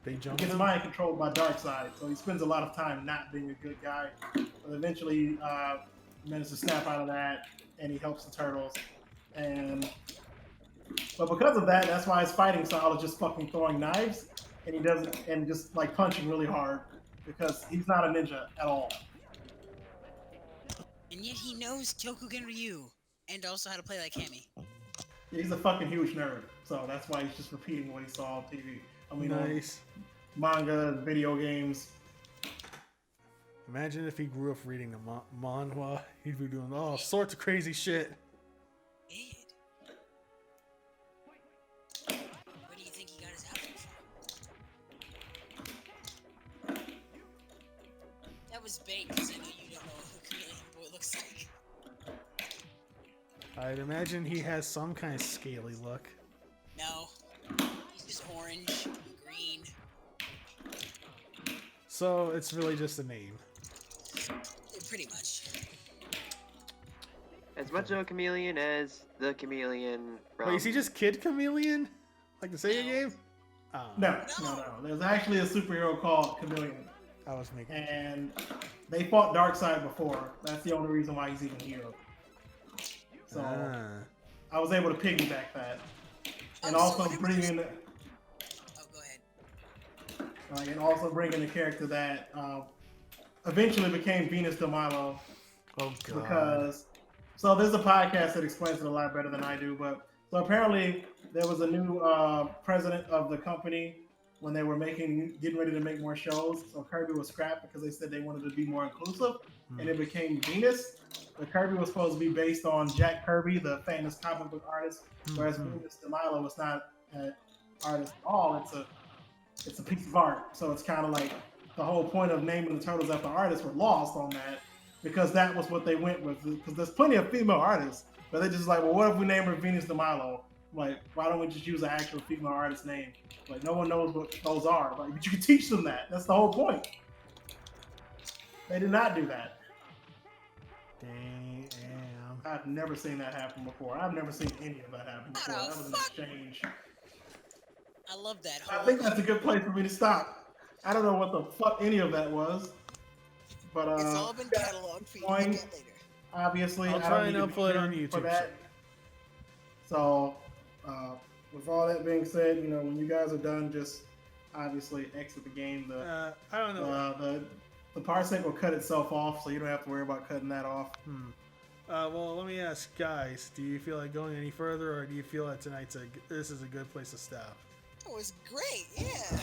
he gets mind controlled by Darkseid. So he spends a lot of time not being a good guy. But eventually, he manages to snap out of that, and he helps the turtles. But because of that, that's why his fighting style is just fucking throwing knives, and he doesn't, and just like punching really hard, because he's not a ninja at all. And yet he knows Kyokugen Ryu, and also how to play like Cammy. He's a fucking huge nerd, so that's why he's just repeating what he saw on TV. I mean, nice. Manga, video games. Imagine if he grew up reading the manhwa. He'd be doing all sorts of crazy shit. Ed. Where do you think he got his outfit from? That was bait, because I know you don't know who Chameleon Boy looks like. I'd imagine he has some kind of scaly look. No. He's just orange, green. So it's really just a name. Pretty much. As much of a chameleon as the chameleon from... Wait, is he just Kid Chameleon? Like the Sega game? Oh. No. There's actually a superhero called Chameleon. I was making. And they fought Darkseid before. That's the only reason why he's even here. So I was able to piggyback that, and also bring in. Oh, go ahead. And also bring in a character that eventually became Venus de Milo. Oh god. Because there's a podcast that explains it a lot better than I do. But so apparently there was a new president of the company when they were getting ready to make more shows. So Kirby was scrapped because they said they wanted to be more inclusive, and it became Venus. But Kirby was supposed to be based on Jack Kirby, the famous comic book artist, whereas Venus de Milo was not an artist at all. It's a piece of art. So it's kind of like the whole point of naming the turtles after artists were lost on that, because that was what they went with. Because there's plenty of female artists, but they just like, well, what if we name her Venus de Milo? Like, why don't we just use an actual female artist name? Like, no one knows what those are. Like, but you can teach them that. That's the whole point. They did not do that. Damn. I've never seen that happen before. I've never seen any of that happen before. That was an exchange. I love that. I think that's a good place for me to stop. I don't know what the fuck any of that was. But it's all been cataloged for you to look at later. Obviously, I'll try and upload it on YouTube for that. So, with all that being said, when you guys are done, just obviously exit the game. I don't know. The parsec will cut itself off, so you don't have to worry about cutting that off. Well, let me ask, guys, do you feel like going any further, or do you feel that this is a good place to stop? It was great, yeah.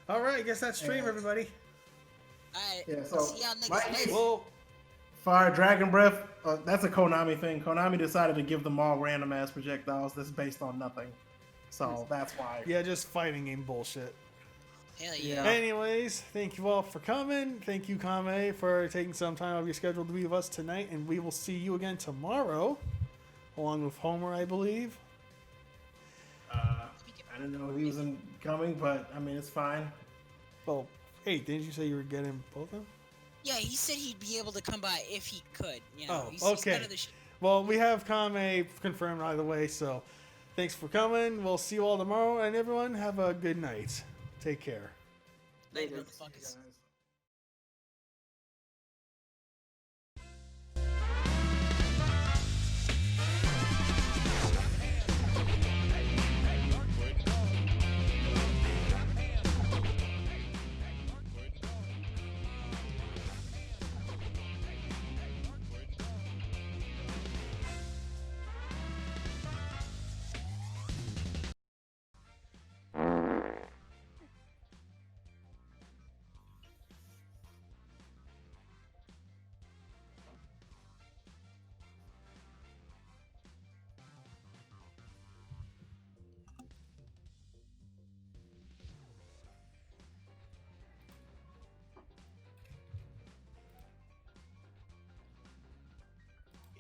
All right, I guess that's stream, everybody. Alright, yeah, so see y'all next week. Well, Fire Dragon Breath, that's a Konami thing. Konami decided to give them all random ass projectiles that's based on nothing. So that's why. Yeah, just fighting game bullshit. Hell yeah. Anyways, thank you all for coming. Thank you, Kame, for taking some time out of your schedule to be with us tonight. And we will see you again tomorrow, along with Homer, I believe. I didn't know he was coming, but I mean, it's fine. Well, hey, didn't you say you were getting both of them? Yeah, he said he'd be able to come by if he could. Oh, he's okay. none of the Well, we have Kame confirmed either way, so thanks for coming. We'll see you all tomorrow, and everyone, have a good night. Take care. Later. motherfuckers.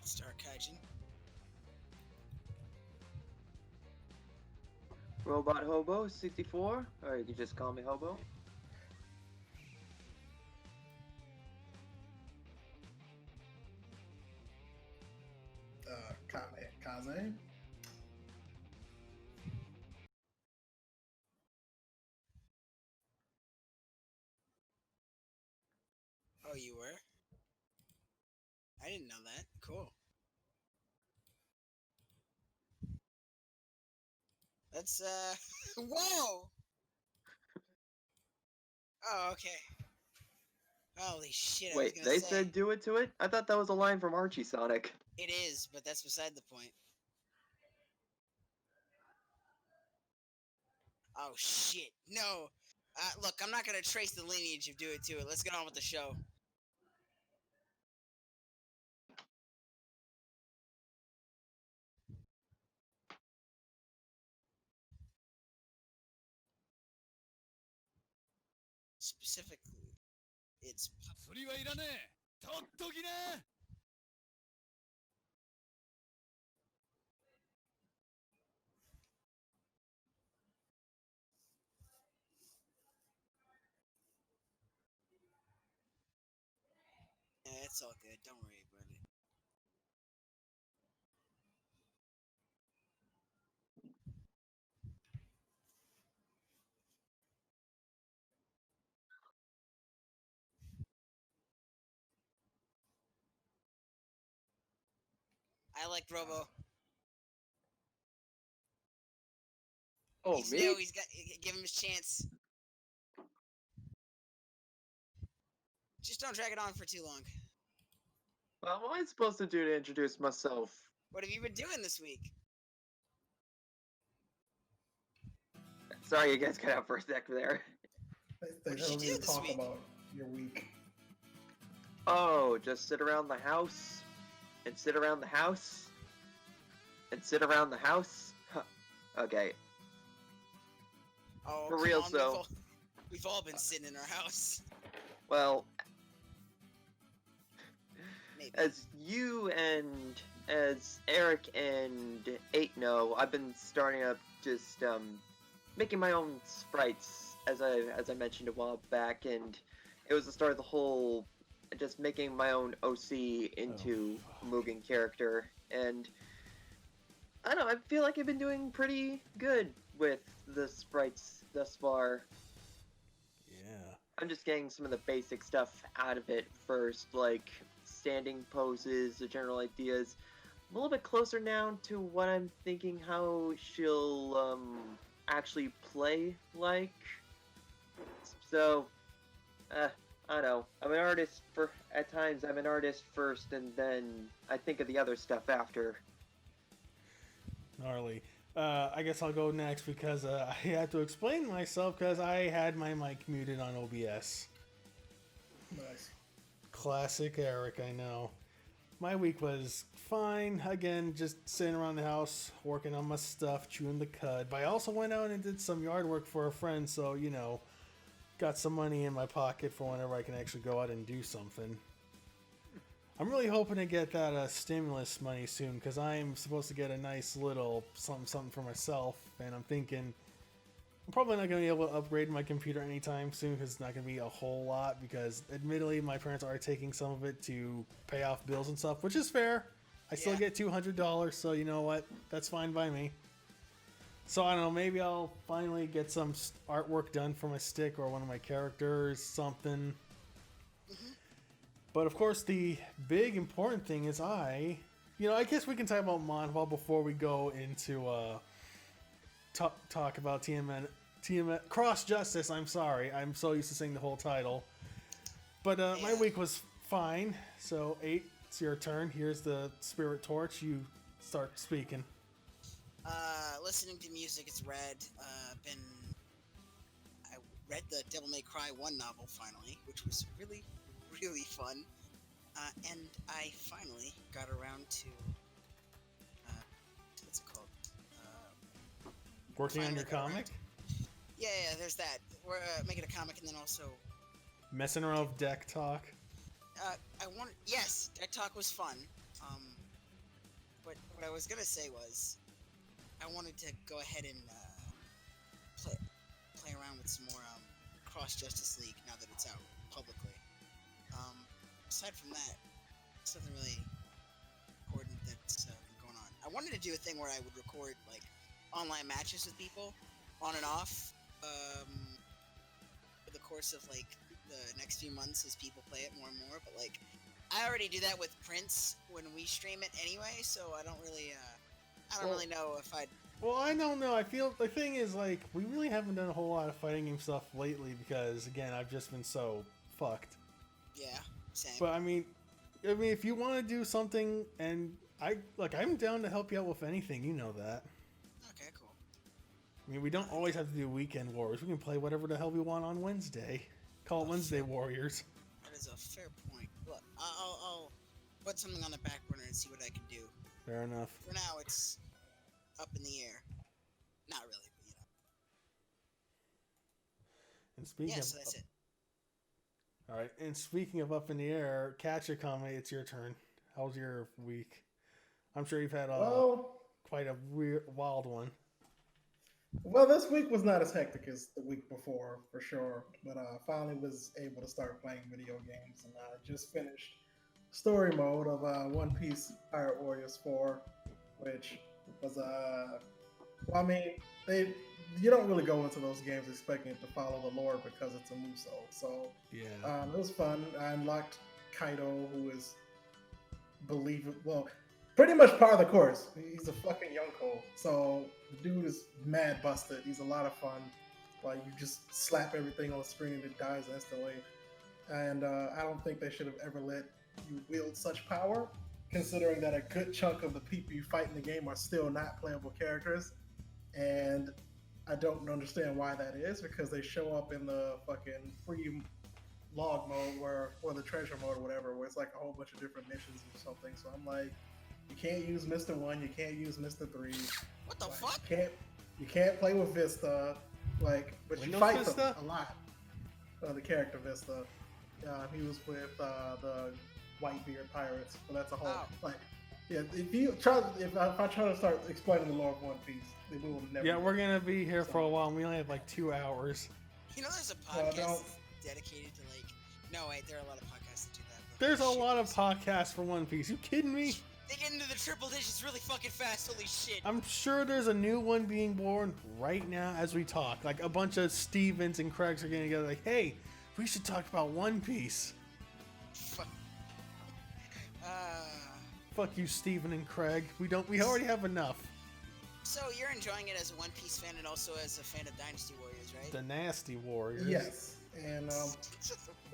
EightStarKaijin. Robot Hobo 64, or you can just call me Hobo. Kamekaze. Oh, you were? I didn't know that. Cool. That's, whoa! Oh, okay. Holy shit, I was Wait, gonna they say. said do it to it? I thought that was a line from Archie Sonic. It is, but that's beside the point. Oh, shit. No. Look, I'm not gonna trace the lineage of Do It To It. Let's get on with the show. Specifically, it's... それはいらねえとっときな it's all good. Don't worry about it. I like Robo. Oh, He's me? new. He's got... Give him his chance. Just don't drag it on for too long. Well, what am I supposed to do to introduce myself? What have you been doing this week? Sorry, you guys cut out for a sec there. They What did you heard do you this talk week? about your week. Oh, just sit around the house, and sit around the house, and sit around the house? Huh. Okay. Oh, For come real, on. so- We've all been sitting in our house. Well, Maybe. as you and as Eric and 8 know, I've been starting up just making my own sprites, as I mentioned a while back, and it was the start of the whole just making my own OC into M.U.G.E.N character, and I don't know, I feel like I've been doing pretty good with the sprites thus far. Yeah. I'm just getting some of the basic stuff out of it first, like standing poses, the general ideas. I'm a little bit closer now to what I'm thinking how she'll actually play like. So, I don't know. I'm an artist at times I'm an artist first, and then I think of the other stuff after. Gnarly. I guess I'll go next because I have to explain myself because I had my mic muted on OBS. Nice. Classic Eric, I know. My week was fine. Again, just sitting around the house, working on my stuff, chewing the cud. But I also went out and did some yard work for a friend, so, you know, got some money in my pocket for whenever I can actually go out and do something. I'm really hoping to get that stimulus money soon because I'm supposed to get a nice little something for myself, and I'm thinking I'm probably not going to be able to upgrade my computer anytime soon because it's not going to be a whole lot because admittedly my parents are taking some of it to pay off bills and stuff, which is fair. I still Yeah. get $200, so you know what? That's fine by me. So I don't know, maybe I'll finally get some artwork done for my stick or one of my characters, something. But of course, the big important thing is I guess we can talk about Monhwa before we go into talk about TMN Cross Justice. I'm sorry, I'm so used to saying the whole title. But my week was fine. So 8, it's your turn. Here's the spirit torch. You start speaking. Listening to music is read. I read the Devil May Cry 1 novel finally, which was really, really fun. And I finally got around to what's it called? Working on your finally got around comic? Yeah, there's that. We're making a comic, and then also Messing around with deck talk. Yes, Deck Talk was fun. I was gonna say was, I wanted to go ahead and play around with some more Cross Justice League now that it's out publicly. Aside from that, there's nothing really important that's been going on. I wanted to do a thing where I would record like online matches with people, on and off, for the course of like the next few months as people play it more and more. But like, I already do that with Prince when we stream it anyway, so I don't really know if I'd. Well, I don't know. I feel the thing is like we really haven't done a whole lot of fighting game stuff lately because again I've just been so fucked. Yeah, same. But I mean, if you want to do something, and I'm down to help you out with anything. You know that. Okay, cool. I mean, we don't always have to do Weekend Wars. We can play whatever the hell we want on Wednesday. Call it Wednesday Warriors. That is a fair point. Look, I'll put something on the back burner and see what I can do. Fair enough. For now, it's up in the air. Not really, but you know. And speaking Yeah, of, so that's it. all right. And speaking of up in the air, Kamekaze, it's your turn. How was your week? I'm sure you've had quite a weird, wild one. Well, this week was not as hectic as the week before, for sure. But I finally was able to start playing video games, and I just finished story mode of One Piece Pirate Warriors 4, which was well, I mean, you don't really go into those games expecting it to follow the lore because it's a Muso. So Yeah. it was fun. I unlocked Kaido, who is pretty much part of the course. He's a fucking Yonko. So the dude is mad busted. He's a lot of fun. Like, you just slap everything on the screen and it dies instantly. And I don't think they should have ever let you wield such power, considering that a good chunk of the people you fight in the game are still not playable characters. And I don't understand why that is, because they show up in the fucking free log mode or the treasure mode or whatever, where it's like a whole bunch of different missions or something. So I'm like, you can't use Mr. 1, you can't use Mr. 3. What the like, fuck? You can't play with Vista, like, but Windows you fight Vista? them a lot. The character Vista. He was with the Whitebeard pirates, but that's a whole like. Yeah, if I try to start explaining the lore of One Piece, we will never. Yeah, we're gonna be here for a while. And we only have like 2 hours. You know, there's a podcast dedicated to like. No, wait, there are a lot of podcasts that do that. There's a lot of podcasts for One Piece. You kidding me? They get into the triple digits really fucking fast. Holy shit! I'm sure there's a new one being born right now as we talk. Like a bunch of Stevens and Craigs are getting together. Like, hey, we should talk about One Piece. Fuck. Fuck you, Steven and Craig. We already have enough. So you're enjoying it as a One Piece fan and also as a fan of Dynasty Warriors, right? The Nasty Warriors. Yes, and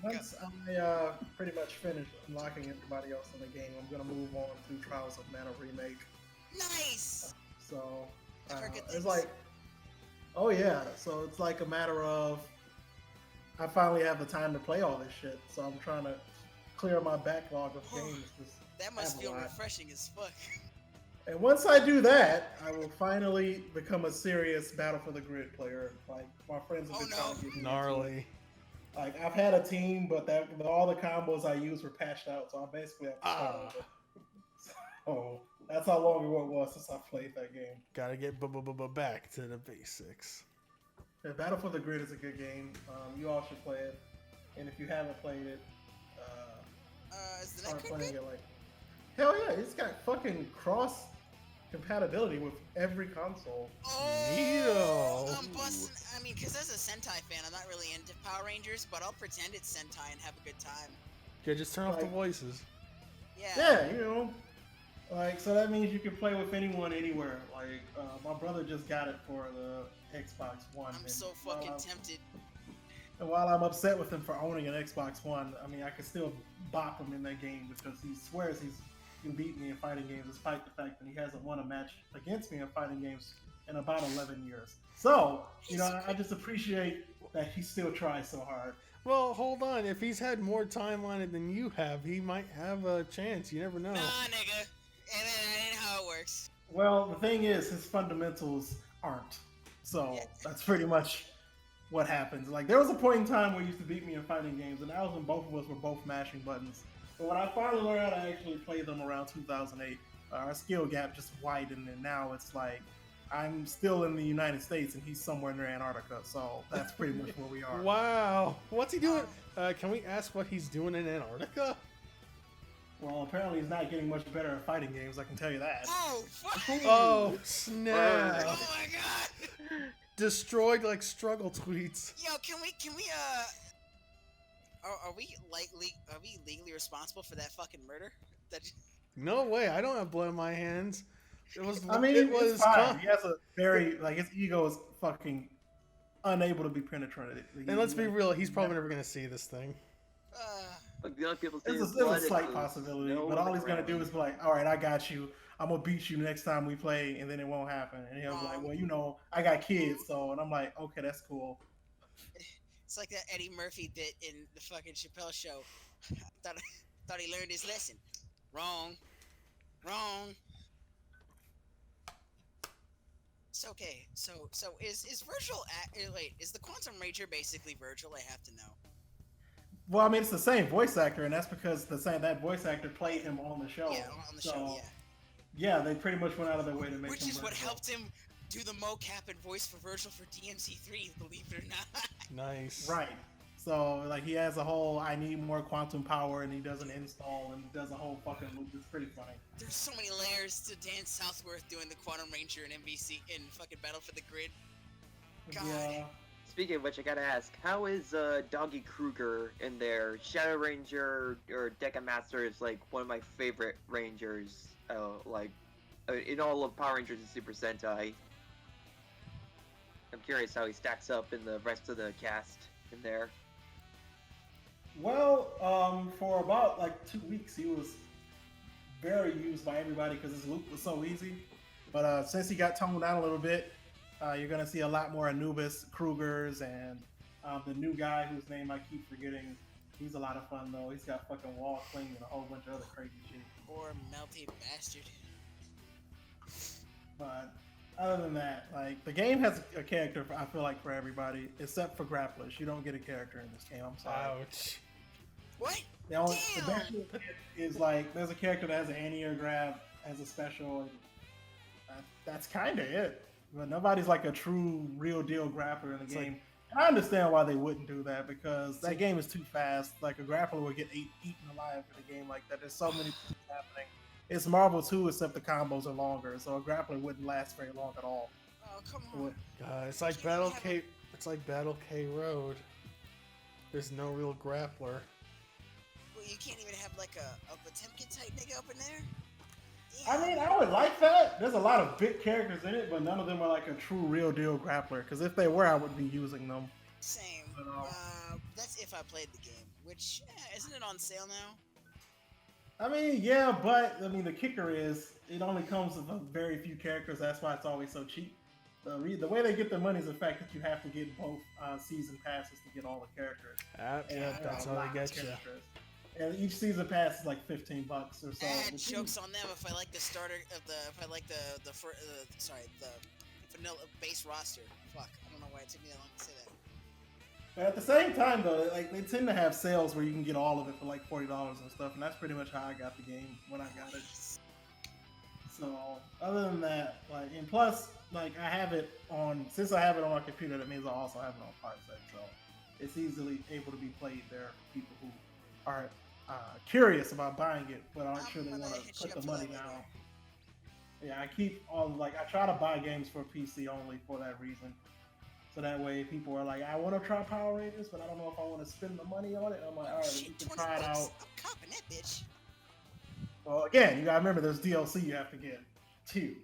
once I pretty much finished unlocking everybody else in the game, I'm gonna move on to Trials of Mana Remake. Nice. So I've heard good it's things. like, oh yeah, so it's like a matter of I finally have the time to play all this shit. So I'm trying to clear my backlog of games. That must feel refreshing as fuck. And once I do that, I will finally become a serious Battle for the Grid player. Like, my friends have been trying to get me into it. Gnarly. Like, I've had a team, but all the combos I used were patched out, so I basically have to start over. So that's how long ago it was since I played that game. Gotta get back to the basics. Yeah, Battle for the Grid is a good game. You all should play it. And if you haven't played it, Is the start netcode playing good? it like... Hell yeah, it's got fucking cross compatibility with every console. Neato. I'm busting. I mean, because as a Sentai fan, I'm not really into Power Rangers, but I'll pretend it's Sentai and have a good time. Yeah, just turn off the Like- voices. Yeah. Yeah, you know. Like, so that means you can play with anyone, anywhere. Like, my brother just got it for the Xbox One. I'm and so fucking tempted. And while I'm upset with him for owning an Xbox One, I mean, I can still bop him in that game because he swears he can beat me in fighting games, despite the fact that he hasn't won a match against me in fighting games in about 11 years. So, you know, I just appreciate that he still tries so hard. Well, hold on. If he's had more time on it than you have, he might have a chance. You never know. Nah, nigga. And that ain't how it works. Well, the thing is, his fundamentals aren't. So, that's pretty much what happens. Like, there was a point in time where he used to beat me in fighting games, and that was when both of us were both mashing buttons. But when I finally learned how to actually play them around 2008, our skill gap just widened, and now it's like I'm still in the United States and he's somewhere near Antarctica. So that's pretty much where we are. Wow. What's he doing? Can we ask what he's doing in Antarctica? Well, apparently he's not getting much better at fighting games. I can tell you that. Oh, fuck! Oh, snap. Oh my god! Destroyed like struggle tweets. Yo, can we are we legally responsible for that fucking murder? That No way. I don't have blood in my hands. It was. I mean, it was it's fine. He has a very like his ego is fucking unable to be penetrated. And let's be real. He's probably never gonna see this thing. Like the other people say, There's a slight possibility, but all he's gonna do is be like, "All right, I got you. I'm gonna beat you next time we play," and then it won't happen. And he'll be like, "Well, you know, I got kids, so," and I'm like, "Okay, that's cool." It's like that Eddie Murphy bit in the fucking Chappelle show. thought he learned his lesson. Wrong. It's okay. So is Virgil wait, is the Quantum Ranger basically Virgil? I have to know. Well, I mean, it's the same voice actor, and that's because that voice actor played him on the show. Yeah, on the show, yeah. Yeah, they pretty much went out of their way to make. Which him is what Virgil. helped him do the mocap and voice for Virgil for DMC3, believe it or not. Nice. Right. So like he has a whole I need more quantum power, and he does an install and does a whole fucking loop. It's pretty funny. There's so many layers to Dan Southworth doing the Quantum Ranger in MVC in fucking Battle for the Grid. God. Yeah. Speaking of which, I gotta ask, how is Doggy Kruger in there? Shadow Ranger or Deca Master is like one of my favorite Rangers. In all of Power Rangers and Super Sentai. I'm curious how he stacks up in the rest of the cast in there. Well, for about like 2 weeks, he was very used by everybody because his loop was so easy. But since he got toned down a little bit, you're gonna see a lot more Anubis Krugers and the new guy whose name I keep forgetting. He's a lot of fun though. He's got fucking wall cling and a whole bunch of other crazy shit. Poor melty bastard. But other than that, like the game has a character. I feel like for everybody except for grapplers. You don't get a character in this game. I'm sorry. Ouch. What? The best you get is like there's a character that has an anti-air grab as a special. And that's kind of it. But nobody's like a true, real deal grappler in the game. And I understand why they wouldn't do that because that game is too fast. Like a grappler would get eaten alive in a game like that. There's so many things happening. It's Marvel too, except the combos are longer, so a grappler wouldn't last very long at all. Oh come on! It's like Battle K. It's like Battle K Road. There's no real grappler. Well, you can't even have like a Potemkin type nigga up in there. I mean, I would like that. There's a lot of big characters in it, but none of them are like a true, real deal grappler. Because if they were, I would be using them. Same. But, that's if I played the game. Which isn't it on sale now? I mean, yeah, but I mean, the kicker is it only comes with a very few characters. That's why it's always so cheap. The way they get their money is the fact that you have to get both season passes to get all the characters. Yeah, that's how they get you. And each season pass is like $15 or so. Jokes on them if I like the starter of the the vanilla base roster. Fuck, I don't know why it took me that long to say that. But at the same time, though, like they tend to have sales where you can get all of it for like $40 and stuff, and that's pretty much how I got the game when I got it. So other than that, like, and plus, like I have it on. Since I have it on my computer, that means I also have it on Pirate. So it's easily able to be played there for people who are curious about buying it, but aren't sure they want to put the money down. Yeah, I keep I try to buy games for PC only for that reason. So that way people are like, I want to try Power Rangers, but I don't know if I want to spend the money on it. And I'm like, all right, you can try it out. I'm copping that bitch. Well, again, you gotta remember there's DLC you have to get too.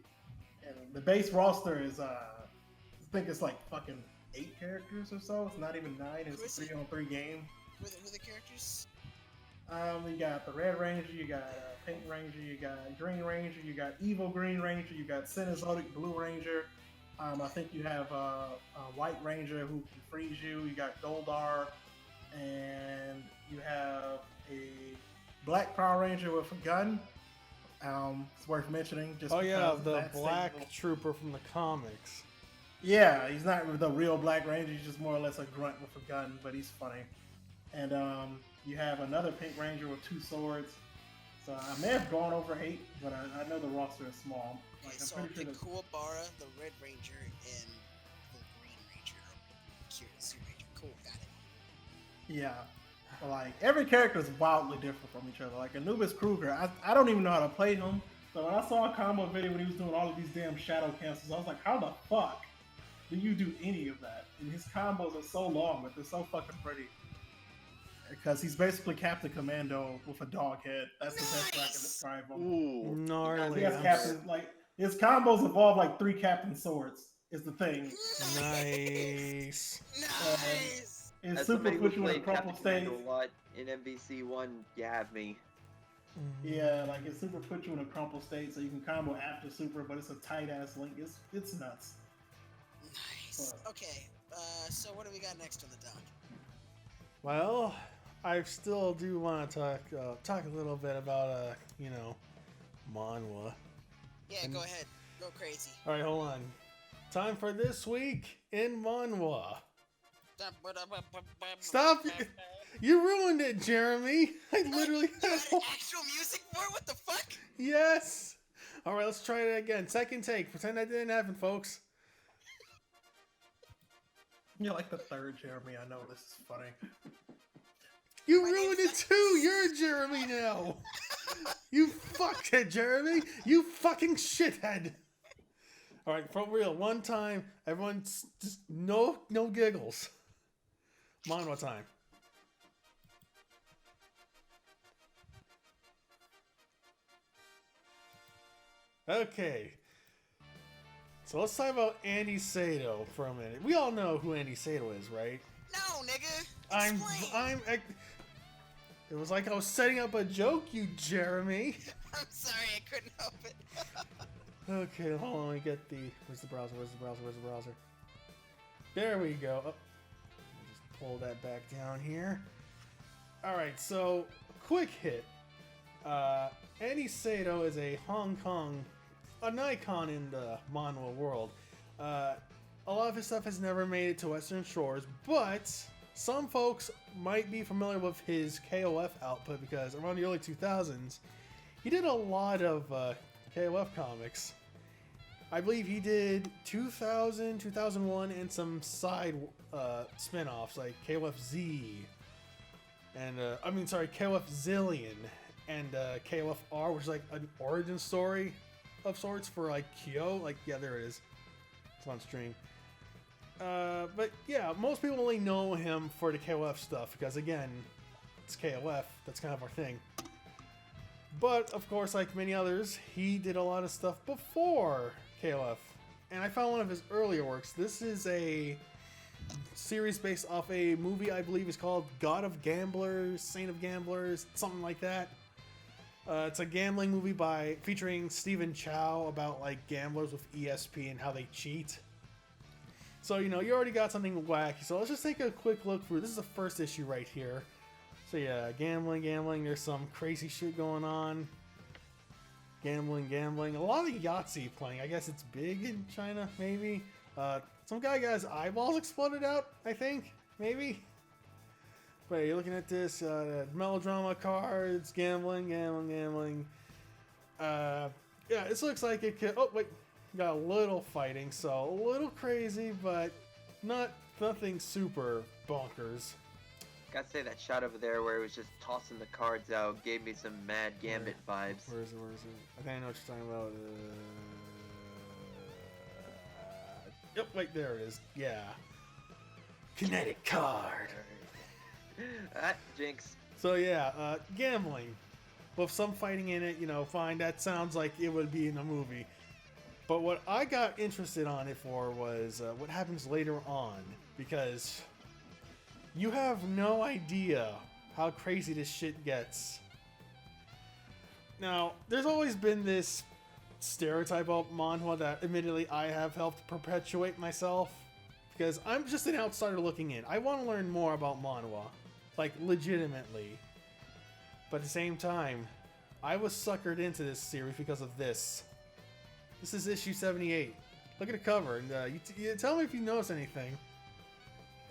And the base roster is, I think it's like fucking 8 characters or so. It's not even 9. It's a 3-on-3 game. Who are the characters? You got the Red Ranger, you got Pink Ranger, you got Green Ranger, you got Evil Green Ranger, you got Cinezodic Blue Ranger. I think you have a White Ranger who can freeze you. You got Goldar, and you have a Black Power Ranger with a gun. It's worth mentioning. Just the Black Trooper from the comics. Yeah, he's not the real Black Ranger. He's just more or less a grunt with a gun, but he's funny. And you have another Pink Ranger with 2 swords. So I may have gone over 8, but I know the roster is small. Okay, Like, so I'm I'll pretty sure pick that Kuwabara, the Red Ranger, and the Green Ranger. Kira, the Sea Ranger. Cool, got it. yeah. Like every character is wildly different from each other. Like Anubis Kruger, I don't even know how to play him. So when I saw a combo video when he was doing all of these damn shadow cancels, I was like, how the fuck do you do any of that? And his combos are so long, but they're so fucking pretty. Because he's basically Captain Commando with a dog head. That's the best way I can describe him. Ooh. Gnarly. He has Captain, like his combos involve like 3 Captain Swords. Is the thing. Nice. Nice! His As super somebody who puts you in a played crumple Captain state. Commando a lot in MVC1, you have me. Yeah, like his super puts you in a crumple state, so you can combo after super, but it's a tight ass link. It's nuts. Nice. Okay, so what do we got next on the dock? Well, I still do want to talk a little bit about manhwa. Yeah, go ahead. Go crazy. All right, hold on. Time for this week in manhwa. Stop! You ruined it, Jeremy. I literally You had had actual music for it? What the fuck? yes. All right, let's try it again. Second take. Pretend that didn't happen, folks. You're like the third Jeremy. I know this is funny. You My ruined name's- it too. You're Jeremy now. You fuckhead, Jeremy. You fucking shithead. All right, for real. One time, everyone just no giggles. Manhwa time. Okay. So let's talk about Andy Sato for a minute. We all know who Andy Sato is, right? No, nigga. I'm. Explain. It was like I was setting up a joke, you Jeremy. I'm sorry, I couldn't help it. Okay, hold on. Let me get the. Where's the browser? Where's the browser? Where's the browser? There we go. Oh, just pull that back down here. All right. So, quick hit. Andy Sato is a Hong Kong, an icon in the manhwa world. A lot of his stuff has never made it to Western shores, but some folks might be familiar with his KOF output because around the early 2000s, he did a lot of KOF comics. I believe he did 2000, 2001, and some side spin-offs like KOF Z, and KOF Zillion, and KOF R, which is like an origin story of sorts for like Kyo. Like, yeah, there it is. It's on stream. But yeah, most people only know him for the KOF stuff because, again, it's KOF. That's kind of our thing. But, of course, like many others, he did a lot of stuff before KOF. And I found one of his earlier works. This is a series based off a movie I believe is called God of Gamblers, Saint of Gamblers, something like that. It's a gambling movie featuring Stephen Chow about like gamblers with ESP and how they cheat. So, you already got something wacky. So let's just take a quick look through. This is the first issue right here. So yeah, gambling. There's some crazy shit going on. Gambling. A lot of Yahtzee playing. I guess it's big in China, maybe. Some guy got his eyeballs exploded out, I think. Maybe. But you're looking at this, melodrama cards, gambling. Yeah, this looks like it could... Oh, wait. Got a little fighting, so a little crazy, but nothing super bonkers. Gotta say that shot over there where it was just tossing the cards out gave me some Mad Gambit vibes. Where is it? I think I know what you're talking about. Yep, wait, there it is. Yeah. Kinetic card. Jinx. So yeah, gambling. With some fighting in it, fine, that sounds like it would be in a movie. But what I got interested on it for was what happens later on. Because you have no idea how crazy this shit gets. Now, there's always been this stereotype of manhwa that admittedly I have helped perpetuate myself. Because I'm just an outsider looking in. I want to learn more about manhwa. Like, legitimately. But at the same time, I was suckered into this series because of this. This is issue 78. Look at the cover, and you tell me if you notice anything.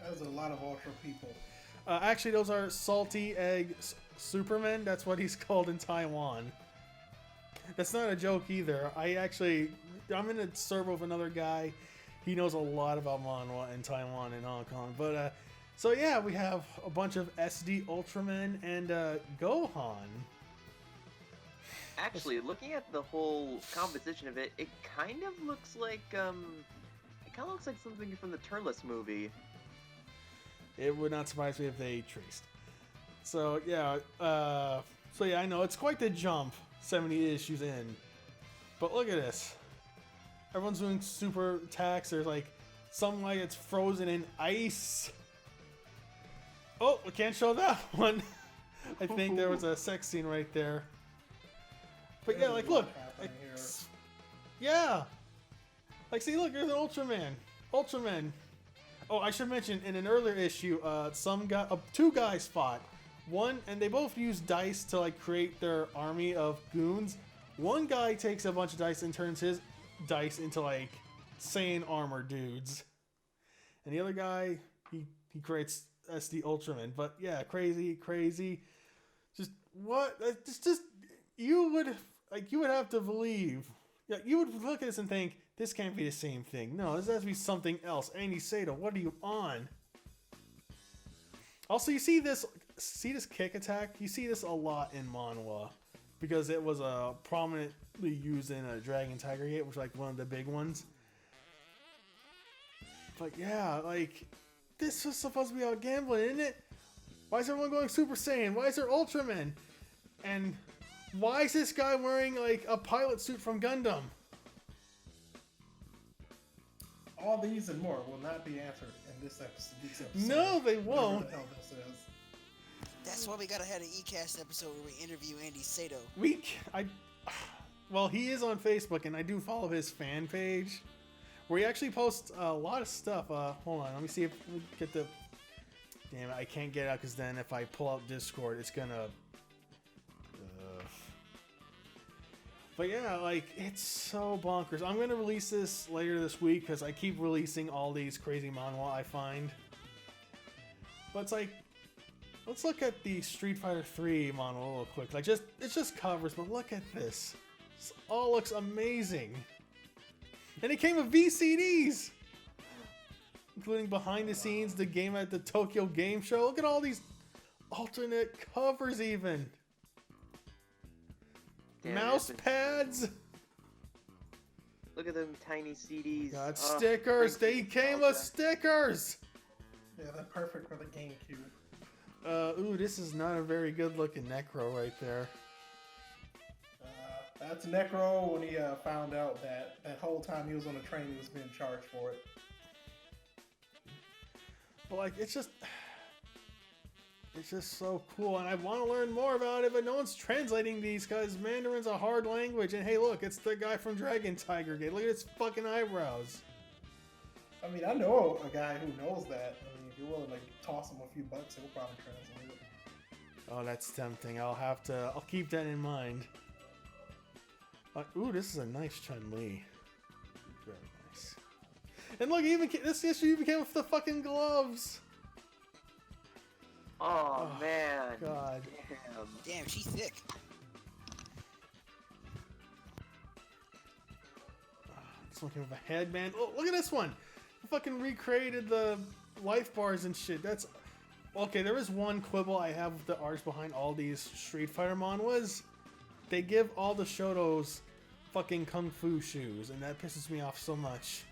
There's a lot of ultra people. Actually, those are salty egg Superman. That's what he's called in Taiwan. That's not a joke either. I'm in a server with another guy. He knows a lot about manhwa in Taiwan and Hong Kong. But, so yeah, we have a bunch of SD Ultramen and Gohan. Actually, looking at the whole composition of it, it kind of looks like something from the Turnless movie. It would not surprise me if they traced. So yeah, I know it's quite the jump, 70 issues in. But look at this. Everyone's doing super attacks. There's like some like it's frozen in ice. Oh, we can't show that one. I think there was a sex scene right there. But yeah, like look, yeah. Like see, look, there's an Ultraman. Oh, I should mention in an earlier issue, two guys fought. One, and they both use dice to like create their army of goons. One guy takes a bunch of dice and turns his dice into like Saiyan armor dudes, and the other guy he creates SD Ultraman. But yeah, crazy. Just what? It's just you would have to believe. Yeah, you would look at this and think this can't be the same thing. No, this has to be something else. Andy Sato, what are you on? Also, you see this kick attack? You see this a lot in manhwa because it was prominently used in a Dragon Tiger Gate, which was like one of the big ones. But yeah, like this was supposed to be about gambling, isn't it? Why is everyone going Super Saiyan? Why is there Ultraman? And why is this guy wearing like a pilot suit from Gundam? All these and more will not be answered in this episode. No, they won't. Whatever the hell this is. That's why we gotta have an E-Cast episode where we interview Andy Sato. Well, he is on Facebook, and I do follow his fan page, where he actually posts a lot of stuff. Hold on, let me see if we get the. Damn it, I can't get it out because then if I pull out Discord, it's gonna. But yeah, like, it's so bonkers. I'm going to release this later this week because I keep releasing all these crazy manhwa I find. But it's like, let's look at the Street Fighter 3 manhwa real quick. Like, it's just covers, but look at this. This all looks amazing. And it came with VCDs! Including behind the scenes, the game at the Tokyo Game Show. Look at all these alternate covers even. Damn, mouse pads. Look at them tiny CDs. Got stickers. They came with stickers. Yeah, they're perfect for the GameCube. Ooh, this is not a very good looking Necro right there. That's Necro when he found out that whole time he was on the train he was being charged for it. But like, it's just so cool, and I want to learn more about it, but no one's translating these because Mandarin's a hard language. And hey, look, it's the guy from Dragon Tiger Gate. Look at his fucking eyebrows. I mean, I know a guy who knows that. I mean, if you're willing to like, toss him a few bucks, he'll probably translate it. Oh, that's tempting. I'll keep that in mind. Ooh, this is a nice Chun-Li. Very nice. And look, this issue even came with the fucking gloves. Oh man. God. Damn, she's thick. This one came with a headband. Oh, look at this one. I fucking recreated the life bars and shit. That's okay. There is one quibble I have with the arts behind all these Street Fighter manhwas. They give all the Shotos fucking kung fu shoes, and that pisses me off so much.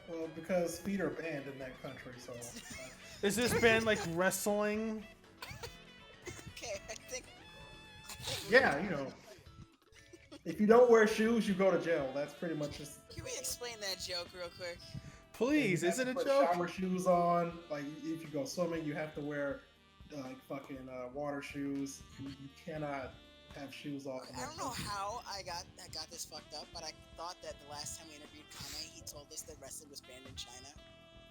Well, because feet are banned in that country, so. Is this band like wrestling? Okay, I think Yeah, you know. If you don't wear shoes, you go to jail. That's pretty much just. Can we explain that joke real quick? Please, You is have it to a put joke? Shower shoes on. Like if you go swimming, you have to wear like fucking water shoes. You cannot have shoes off. I don't know how I got this fucked up, but I thought that the last time we interviewed Kame, he told us that wrestling was banned in China.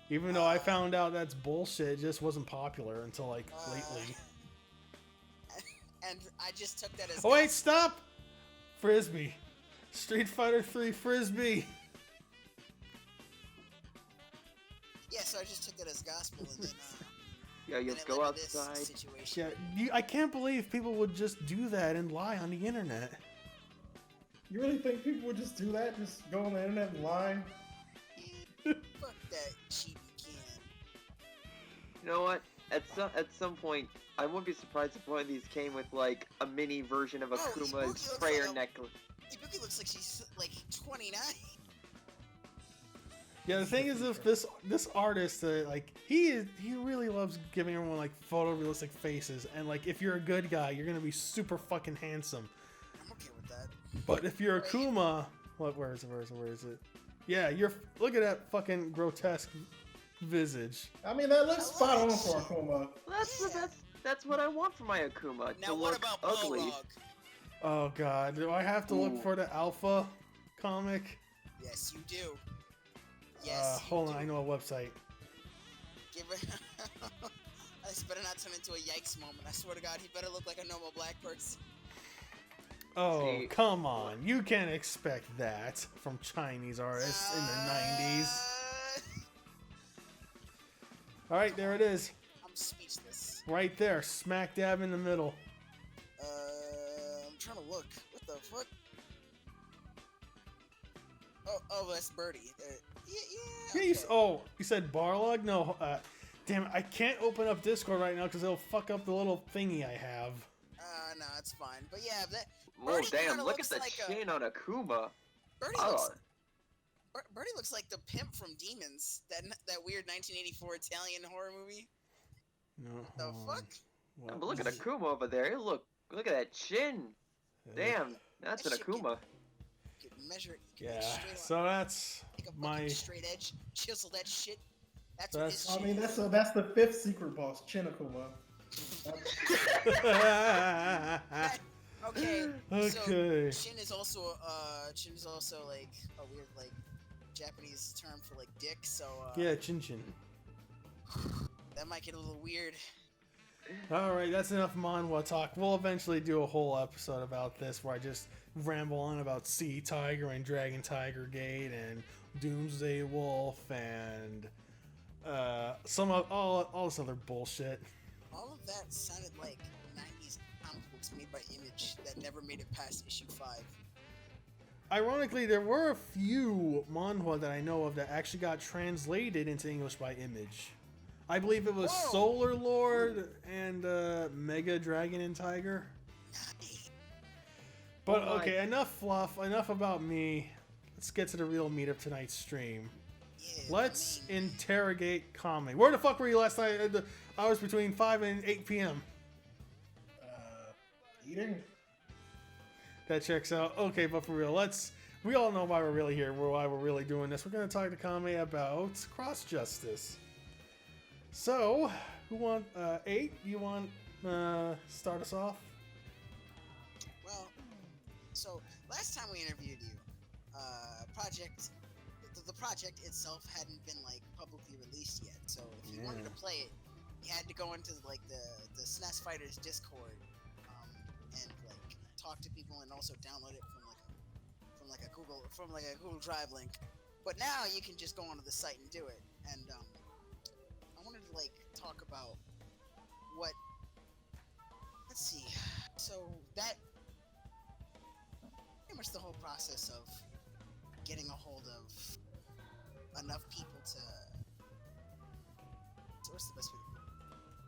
Even though I found out that's bullshit, it just wasn't popular until like lately. And I just took that as. Oh wait, stop! Frisbee. Street Fighter 3 Frisbee. Yeah, so I just took that as gospel, and then Yeah, you And just it go led to this outside. situation. Yeah, I can't believe people would just do that and lie on the internet. You really think people would just do that? Just go on the internet and lie? Fuck that chibi can. You know what? At some point, I wouldn't be surprised if one of these came with like a mini version of Akuma's Ibuki looks prayer like a- necklace. Ibuki looks like she's like 29. Yeah, the thing is, if this artist, like he really loves giving everyone like photorealistic faces, and like if you're a good guy, you're gonna be super fucking handsome. I'm okay with that. But if you're Akuma, where is it? Yeah, look at that fucking grotesque visage. I mean, that looks I spot like on for shit. Akuma. Well, that's what I want for my Akuma. Now to what look about ugly. Balrog? Oh god, do I have to look Ooh. for the Alpha comic? Yes, you do. Yes, you Hold do. on, I know a website. Give it. This better not turn into a yikes moment. I swear to God, he better look like a normal black person. Oh, See- come on. You can't expect that from Chinese artists in the 90s. Alright, there it is. I'm speechless. Right there, smack dab in the middle. I'm trying to look. What the fuck? Oh, that's Birdie. Yeah. Yeah, Okay. you said Barlog? No, damn it, I can't open up Discord right now because it'll fuck up the little thingy I have. No, it's fine. But yeah, that. Oh Birdie damn! kinda Look at looks the like chin on Akuma. Birdie Oh. looks. Birdie looks like the pimp from Demons, that weird 1984 Italian horror movie. No, The hold on. fuck? What But look at was- Akuma over there. Look at that chin. Damn, that's That an shit Akuma. You could measure it. You could Yeah, make a straight so that's take a fucking my... straight edge, chisel that shit. That's So what that's- his I shit mean, is. that's the fifth secret boss, Chin Akuma. Okay. Okay. So chin is also like a weird like Japanese term for like dick. So Yeah, Chin Chin. that might get a little weird. Alright, that's enough manhwa talk. We'll eventually do a whole episode about this where I just ramble on about Sea Tiger and Dragon Tiger Gate and Doomsday Wolf and some of all this other bullshit. All of that sounded like 90s comic books made by Image that never made it past issue 5. Ironically, there were a few manhwa that I know of that actually got translated into English by Image. I believe it was Whoa. Solar Lord and Mega Dragon and Tiger. But Oh my- okay, enough fluff, enough about me. Let's get to the real meat of tonight's stream. Yeah, Let's I mean, interrogate Kame. Where the fuck were you last night at the hours between 5 and 8 p.m.? Eating? That checks out. Okay, but for real, we all know why we're really here, why we're really doing this. We're going to talk to Kame about cross-justice. So, who want, 8? You want, start us off? well, so last time we interviewed you, the project itself hadn't been like publicly released yet. So if you wanted to Yeah. play it, you had to go into like the SNES Fighters Discord, and like talk to people and also download it from like a Google Drive link. But now you can just go onto the site and do it. And I wanted to like talk about what. Let's see. So that pretty much the whole process of getting a hold of enough people to. So what's the best way to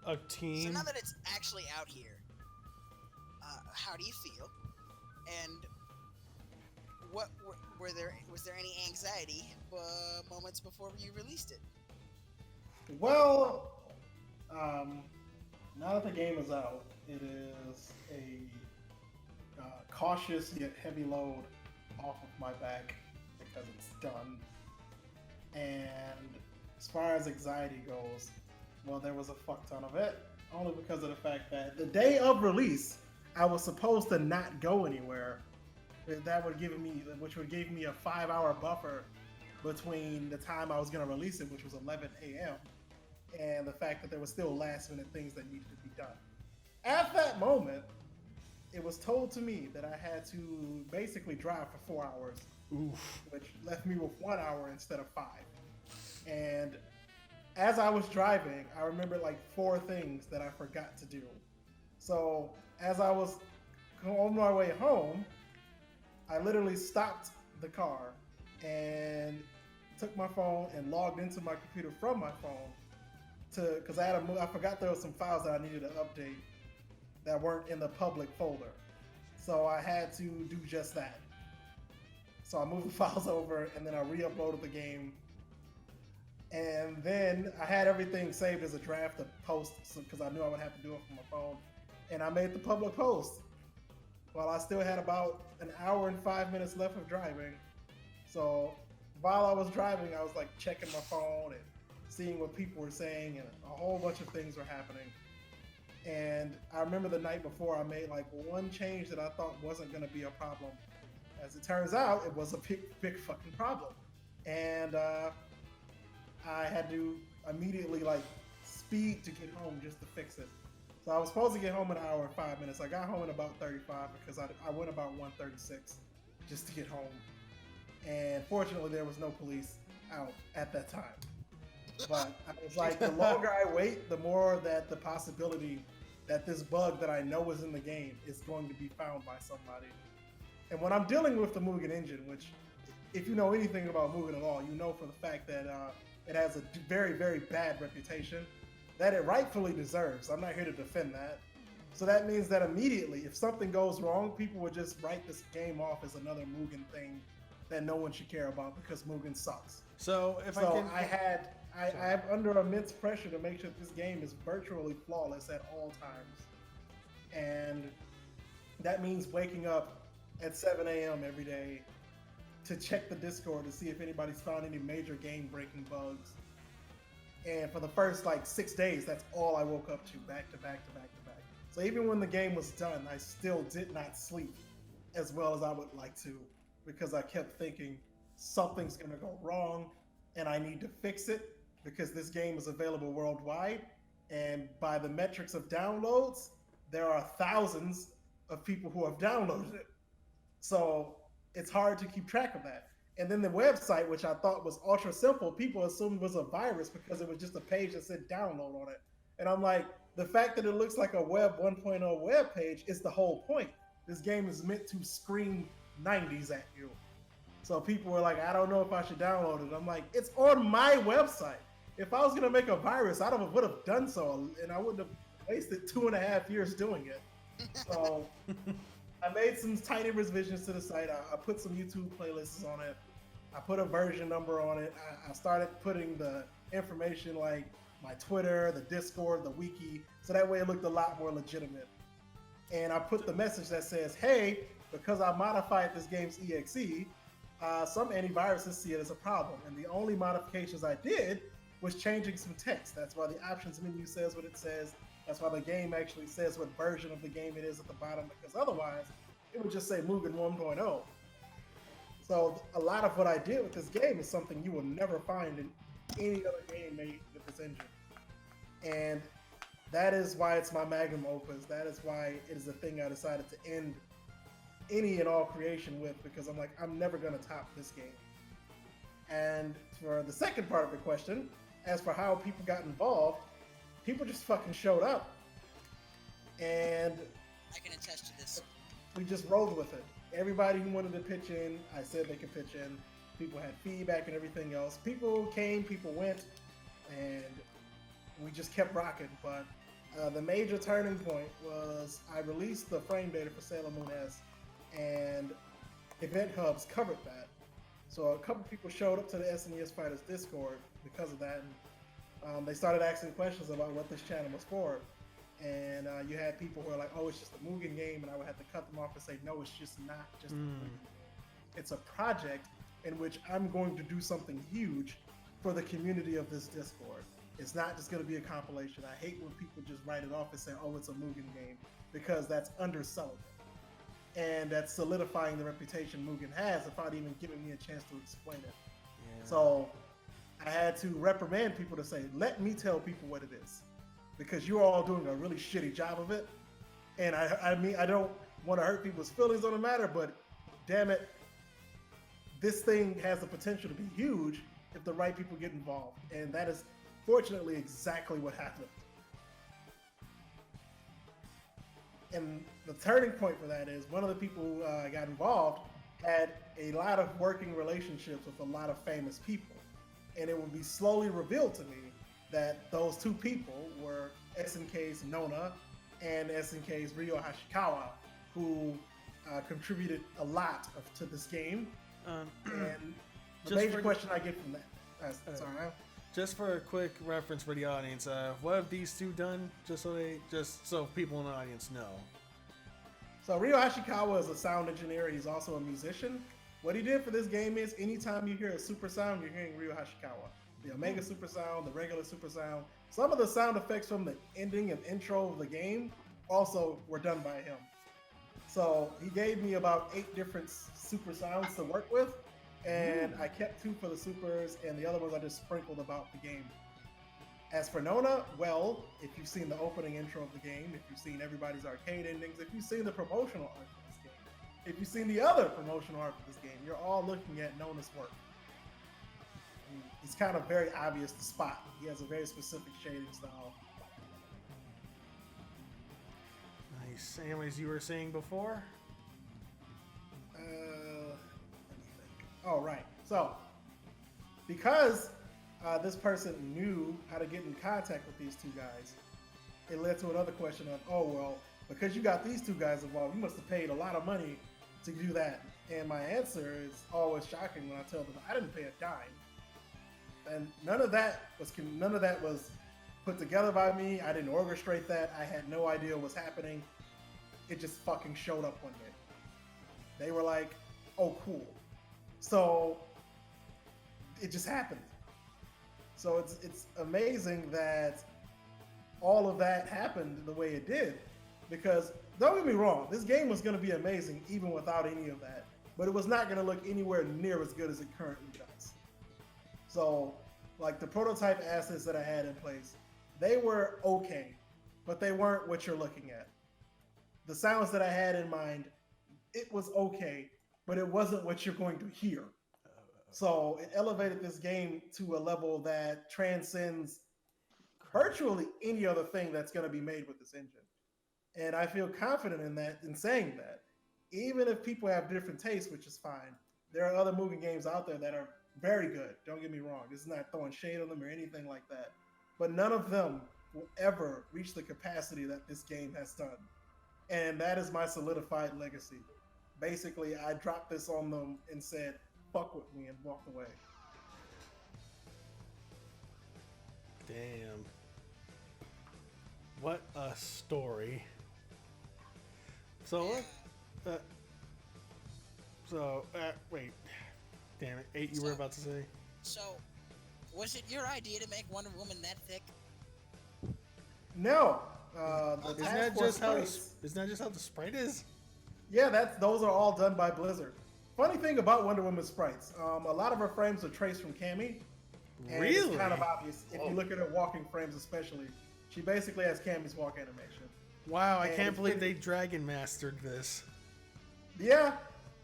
put it? A team? So now that it's actually out here, how do you feel? And what was there any anxiety moments before you released it? Well, now that the game is out, it is a cautious yet heavy load off of my back because it's done. And as far as anxiety goes, well, there was a fuck ton of it, only because of the fact that the day of release, I was supposed to not go anywhere. Which would give me a 5-hour buffer between the time I was going to release it, which was 11 a.m., and the fact that there were still last-minute things that needed to be done. At that moment, it was told to me that I had to basically drive for 4 hours, Oof. which left me with 1 hour instead of 5. And as I was driving, I remembered like 4 things that I forgot to do. So as I was on my way home, I literally stopped the car and took my phone and logged into my computer from my phone because I forgot there were some files that I needed to update that weren't in the public folder. So I had to do just that. So I moved the files over and then I re-uploaded the game. And then I had everything saved as a draft to post because I knew I would have to do it from my phone. And I made the public post while I still had about an hour and 5 minutes left of driving. So while I was driving, I was like checking my phone and seeing what people were saying, and a whole bunch of things were happening. And I remember the night before, I made like one change that I thought wasn't going to be a problem. As it turns out, it was a big fucking problem. And I had to immediately like speed to get home just to fix it. So I was supposed to get home in an hour and 5 minutes. I got home in about 35 because I went about 1:36 just to get home. And fortunately, there was no police out at that time. But I was like, the longer I wait, the more that the possibility that this bug that I know is in the game is going to be found by somebody. And when I'm dealing with the M.U.G.E.N engine, which if you know anything about M.U.G.E.N at all, you know for the fact that it has a very, very bad reputation that it rightfully deserves. I'm not here to defend that. So that means that immediately, if something goes wrong, people would just write this game off as another M.U.G.E.N thing that no one should care about because M.U.G.E.N sucks. So I'm under immense pressure to make sure this game is virtually flawless at all times. And that means waking up at 7 a.m. every day to check the Discord to see if anybody's found any major game-breaking bugs. And for the first like 6 days, that's all I woke up to, back to back to back to back. So even when the game was done, I still did not sleep as well as I would like to, because I kept thinking something's gonna go wrong and I need to fix it because this game is available worldwide. And by the metrics of downloads, there are thousands of people who have downloaded it. So it's hard to keep track of that. And then the website, which I thought was ultra simple, people assumed was a virus because it was just a page that said download on it. And I'm like, the fact that it looks like a Web 1.0 web page is the whole point. This game is meant to scream 90s at you. So people were like, I don't know if I should download it. I'm like, it's on my website. If I was gonna make a virus, I would have done so, and I wouldn't have wasted 2.5 years doing it. So I made some tiny revisions to the site. I put some YouTube playlists on it. I put a version number on it. I started putting the information like my Twitter, the Discord, the wiki, so that way it looked a lot more legitimate. And I put the message that says, hey, because I modified this game's EXE, some antiviruses see it as a problem. And the only modifications I did was changing some text. That's why the options menu says what it says. That's why the game actually says what version of the game it is at the bottom, because otherwise it would just say M.U.G.E.N 1.0. So a lot of what I did with this game is something you will never find in any other game made with this engine. And that is why it's my magnum opus. That is why it is the thing I decided to end any and all creation with, because I'm like, I'm never gonna top this game. And for the second part of the question, as for how people got involved, people just fucking showed up. And I can attest to this. We just rolled with it. Everybody who wanted to pitch in, I said they could pitch in. People had feedback and everything else. People came, people went, and we just kept rocking. But the major turning point was I released the frame data for Sailor Moon S, and Event Hubs covered that. So a couple people showed up to the SNES Fighters Discord because of that, and they started asking questions about what this channel was for. And you had people who were like, oh, it's just a M.U.G.E.N game, and I would have to cut them off and say, no, it's just not just a M.U.G.E.N game. It's a project in which I'm going to do something huge for the community of this Discord. It's not just going to be a compilation. I hate when people just write it off and say, oh, it's a M.U.G.E.N game, because that's underselling it. And that's solidifying the reputation M.U.G.E.N has without even giving me a chance to explain it. Yeah. So I had to reprimand people to say, let me tell people what it is, because you're all doing a really shitty job of it. And I mean, I don't want to hurt people's feelings on the matter, but damn it, this thing has the potential to be huge if the right people get involved. And that is unfortunately exactly what happened. And the turning point for that is one of the people who got involved had a lot of working relationships with a lot of famous people. And it would be slowly revealed to me that those two people were SNK's Nona and SNK's Ryo Hashikawa, who contributed a lot to this game. And the major question I get from that, sorry, just for a quick reference for the audience, what have these two done? Just so people in the audience know. So Ryo Hashikawa is a sound engineer. He's also a musician. What he did for this game is anytime you hear a super sound, you're hearing Ryo Hashikawa. The Omega super sound, the regular super sound. Some of the sound effects from the ending and intro of the game also were done by him. So he gave me about 8 different super sounds to work with, and I kept 2 for the supers, and the other ones I just sprinkled about the game. As for Nona, well, if you've seen the opening intro of the game, if you've seen everybody's arcade endings, if you've seen the promotional art for this game, if you've seen the other promotional art for this game, you're all looking at Nona's work. It's kind of very obvious to spot. He has a very specific shading style. Nice. Anyways, you were saying before? Let me think. Oh, right. So, because this person knew how to get in contact with these 2 guys, it led to another question of, oh, well, because you got these 2 guys involved, you must have paid a lot of money to do that. And my answer is always shocking when I tell them I didn't pay a dime. And none of that was put together by me. I didn't orchestrate that. I had no idea what was happening. It just fucking showed up one day. They were like, oh, cool. So it just happened. So it's amazing that all of that happened the way it did. Because don't get me wrong, this game was going to be amazing even without any of that. But it was not going to look anywhere near as good as it currently does. So, like the prototype assets that I had in place, they were okay, but they weren't what you're looking at. The sounds that I had in mind, it was okay, but it wasn't what you're going to hear. So it elevated this game to a level that transcends virtually any other thing that's going to be made with this engine. And I feel confident in that, in saying that. Even if people have different tastes, which is fine, there are other movie games out there that are very good. Don't get me wrong. This is not throwing shade on them or anything like that. But none of them will ever reach the capacity that this game has done. And that is my solidified legacy. Basically, I dropped this on them and said, fuck with me, and walked away. Damn. What a story. So, wait. Damn it. 8, you were about to say? So, was it your idea to make Wonder Woman that thick? No. Isn't that just how the sprite is? Yeah, those are all done by Blizzard. Funny thing about Wonder Woman's sprites, a lot of her frames are traced from Cammy. And really? It's kind of obvious if you look at her walking frames, especially. She basically has Cammy's walk animation. Wow, I can't believe they Dragon Mastered this. Yeah,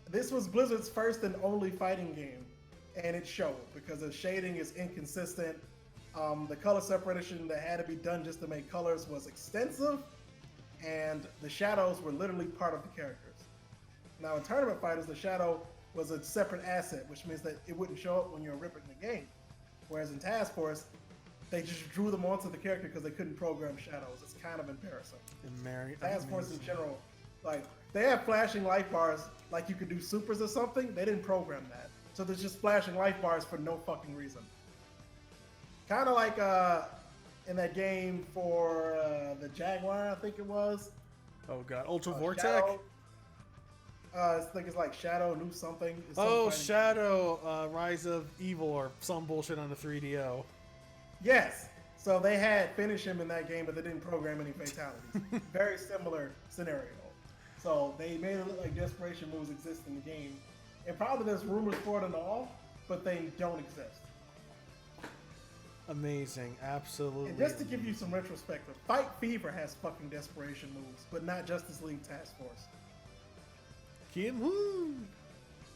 this was Blizzard's first and only fighting game, and it showed because the shading is inconsistent. The color separation that had to be done just to make colors was extensive, and the shadows were literally part of the characters. Now in Tournament Fighters, the shadow was a separate asset, which means that it wouldn't show up when you're ripping the game. Whereas in Task Force, they just drew them onto the character because they couldn't program shadows. It's kind of embarrassing. Task Force in general, like, they have flashing life bars like you could do supers or something. They didn't program that. So there's just flashing life bars for no fucking reason. Kind of like in that game for the Jaguar, I think it was. Oh god, Ultra Vortec? Shadow. I think it's like Shadow New something. Shadow, Rise of Evil or some bullshit on the 3DO. Yes. So they had finished him in that game, but they didn't program any fatalities. Very similar scenario. So they made it look like desperation moves exist in the game. And probably there's rumors for it and all, but they don't exist. Amazing. Absolutely. And just to give you some retrospective, Fight Fever has fucking desperation moves, but not Justice League Task Force. Kim Woo!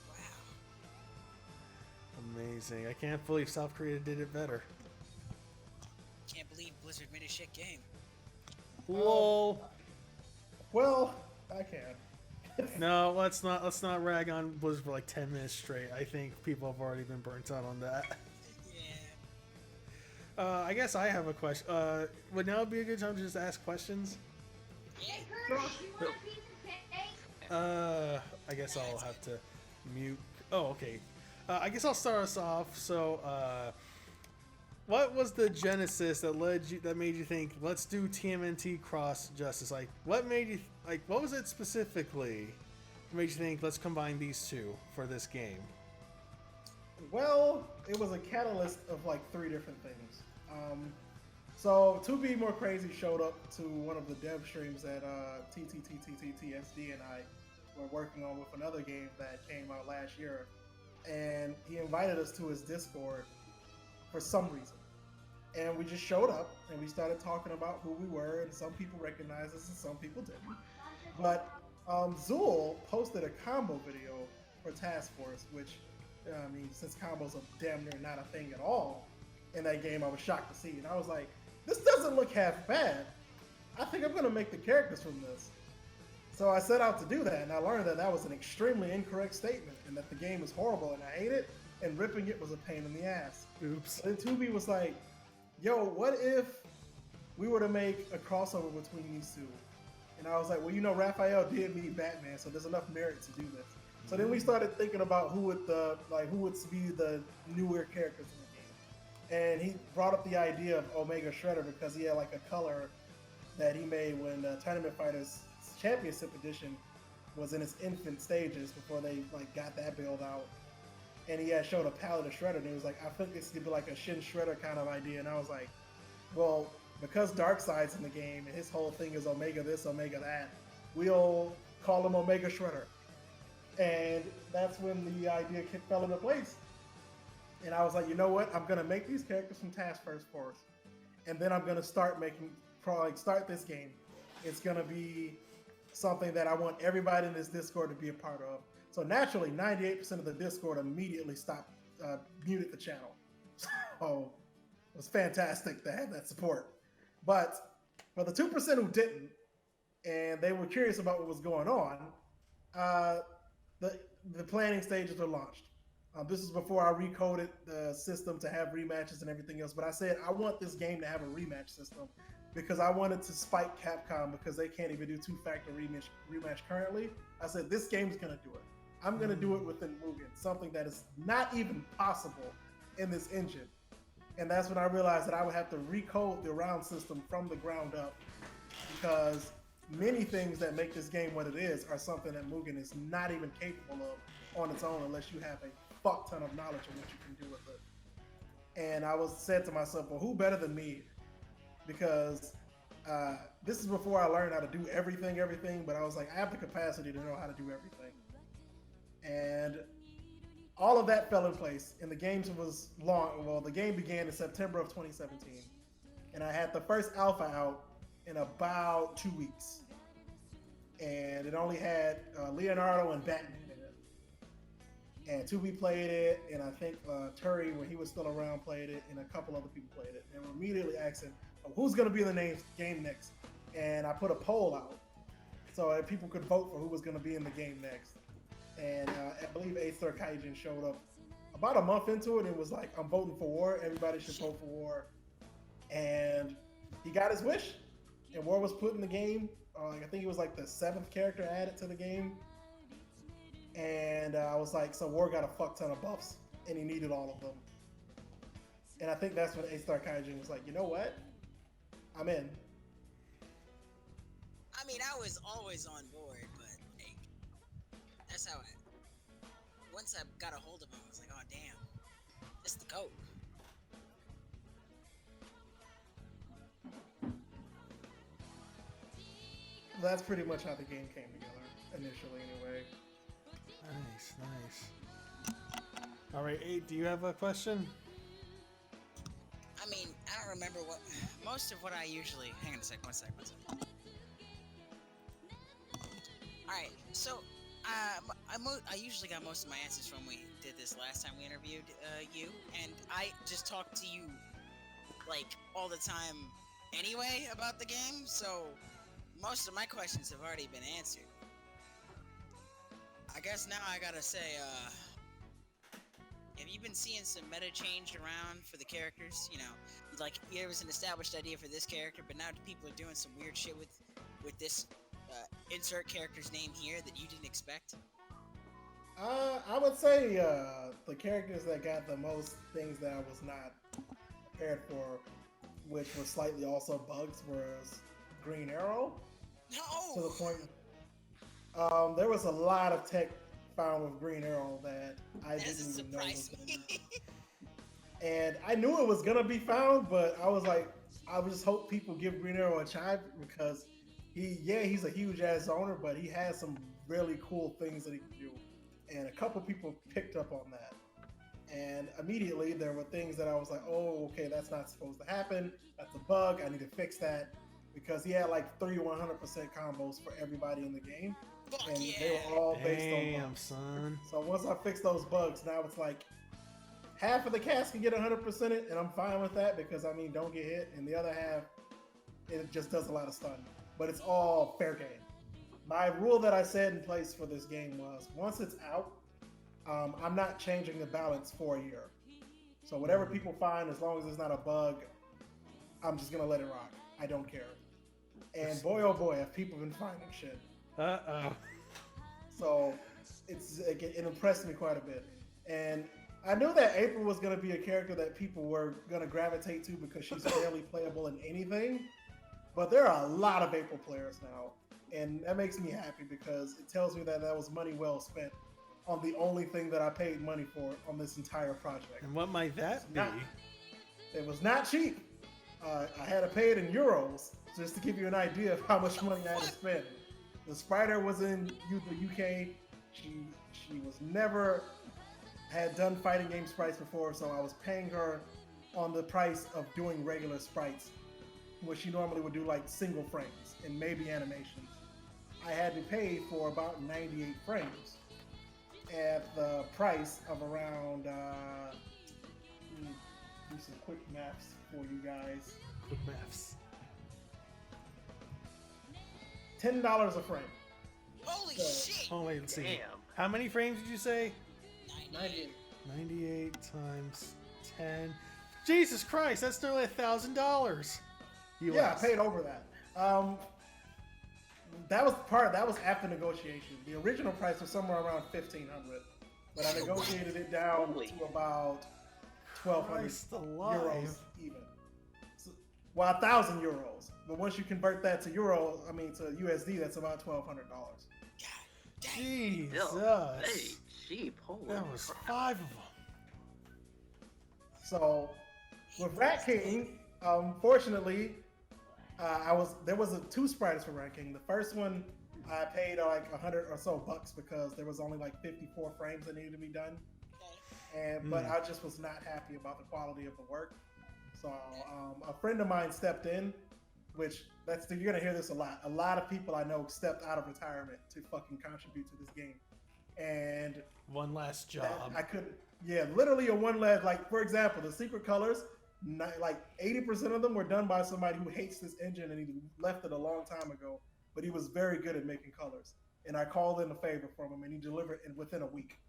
Wow. Amazing. I can't believe South Korea did it better. pretty shit game. Lol. Well, I can. No, let's not rag on Blizzard for like 10 minutes straight. I think people have already been burnt out on that. Yeah. I guess I have a question. Would now be a good time to just ask questions? Yeah. I guess I'll have to mute. Oh, okay. I guess I'll start us off. So, what was the genesis that made you think, let's do TMNT Cross Justice? Like, what made you what was it specifically that made you think, let's combine these two for this game? Well, it was a catalyst of like 3 different things. So to be more crazy showed up to one of the dev streams that TTTTTTSD and I were working on with another game that came out last year, and he invited us to his Discord for some reason. And we just showed up and we started talking about who we were, and some people recognized us and some people didn't. But Zool posted a combo video for Task Force, which, I mean, since combos are damn near not a thing at all in that game, I was shocked to see. And I was like, this doesn't look half bad. I think I'm going to make the characters from this. So I set out to do that, and I learned that that was an extremely incorrect statement, and that the game is horrible and I hate it, and ripping it was a pain in the ass. Oops. And then 2B was like, yo, what if we were to make a crossover between these two? And I was like, well, you know, Raphael did meet Batman, so there's enough merit to do this. So then we started thinking about who would be the newer characters in the game. And he brought up the idea of Omega Shredder because he had like a color that he made when Tournament Fighters Championship Edition was in its infant stages before they like got that build out. And he had showed a palette of Shredder, and he was like, I think this could be like a Shin Shredder kind of idea. And I was like, well, because Darkseid's in the game and his whole thing is Omega this, Omega that, we'll call him Omega Shredder. And that's when the idea fell into place. And I was like, you know what? I'm gonna make these characters from Task Force, and then I'm gonna start this game. It's gonna be something that I want everybody in this Discord to be a part of. So naturally, 98% of the Discord immediately stopped, muted the channel. So it was fantastic to have that support. But for the 2% who didn't, and they were curious about what was going on, the planning stages were launched. This is before I recoded the system to have rematches and everything else. But I said, I want this game to have a rematch system because I wanted to spike Capcom because they can't even do 2-factor rematch currently. I said, this game's going to do it. I'm going to do it within M.U.G.E.N, something that is not even possible in this engine. And that's when I realized that I would have to recode the round system from the ground up, because many things that make this game what it is are something that M.U.G.E.N is not even capable of on its own unless you have a fuck ton of knowledge of what you can do with it. And I said to myself, well, who better than me? Because this is before I learned how to do everything, but I was like, I have the capacity to know how to do everything. And all of that fell in place, and the game was long. Well, the game began in September of 2017, and I had the first alpha out in about 2 weeks, and it only had Leonardo and Batman in it. And 2B played it, and I think Turi, when he was still around, played it, and a couple other people played it. And we're immediately asking, oh, who's going to be in the game next? And I put a poll out so people could vote for who was going to be in the game next. And I believe EightStarKaijin showed up about a month into it and was like, I'm voting for War. Everybody should vote for War. And he got his wish. And War was put in the game. I think he was like the 7th character added to the game. And I was like, so War got a fuck ton of buffs. And he needed all of them. And I think that's when EightStarKaijin was like, you know what? I'm in. I mean, I was always on board, but like, that's how once I got a hold of him, I was like, oh damn, this is the goat. That's pretty much how the game came together, initially anyway. Nice. All right, 8, do you have a question? I mean, I don't remember most of what I usually. Hang on a sec. One sec. Alright, so I usually got most of my answers from we did this last time we interviewed you, and I just talked to you like all the time anyway about the game, so most of my questions have already been answered. I guess now I gotta say, have you been seeing some meta changed around for the characters? You know, like there was an established idea for this character, but now people are doing some weird shit with this insert character's name here that you didn't expect. I would say the characters that got the most things that I was not prepared for, which were slightly also bugs, was Green Arrow. No. To the point, there was a lot of tech found with Green Arrow that I didn't even know was going to be. And I knew it was gonna be found, but I was like, I would just hope people give Green Arrow a try because he's a huge ass owner, but he has some really cool things that he can do. And a couple people picked up on that. And immediately there were things that I was like, oh, okay, that's not supposed to happen. That's a bug. I need to fix that. Because he had like 3 100% combos for everybody in the game. Fuck And yeah. they were all based on bugs. Son. So once I fixed those bugs, now it's like half of the cast can get 100% it, and I'm fine with that because, I mean, don't get hit. And the other half, it just does a lot of stun. But it's all fair game. My rule that I set in place for this game was once it's out, I'm not changing the balance for a year. So whatever people find, as long as it's not a bug, I'm just going to let it rock. I don't care. And boy, oh boy, have people been finding shit. Uh-oh. So it impressed me quite a bit. And I knew that April was going to be a character that people were going to gravitate to because she's barely playable in anything. But there are a lot of April players now. And that makes me happy because it tells me that was money well spent on the only thing that I paid money for on this entire project. And what might that be? It was not cheap. I had to pay it in euros just to give you an idea of how much money I had to spend. The Spider was in the UK. She was never had done fighting game sprites before, so I was paying her on the price of doing regular sprites, where she normally would do like single frames and maybe animations. I had to pay for about 98 frames at the price of around, do some quick maths for you guys. Quick maths. $10 a frame. Holy So- shit! Oh, wait, let's see. Damn. How many frames did you say? 98. 98 times 10. Jesus Christ, that's nearly $1,000. Yeah, I paid over that. That was after negotiation. The original price was somewhere around $1,500, but I negotiated it down Holy. to about 1,200 Christ alive. euros even. So, well, 1,000 euros. But once you convert that to to USD, that's about $1,200. God dang. Jesus. Still, hey, cheap. Holy That was crap. 5 of them. So with Rat King, fortunately, there was 2 sprites for Rat King. The first one I paid like 100 or so bucks because there was only like 54 frames that needed to be done, but I just was not happy about the quality of the work. So a friend of mine stepped in, which you're gonna hear this a lot. A lot of people I know stepped out of retirement to fucking contribute to this game, and One last job. I couldn't. Yeah, literally a one last. Like for example, the secret colors. Like 80% of them were done by somebody who hates this engine and he left it a long time ago. But he was very good at making colors, and I called in a favor from him, and he delivered it within a week.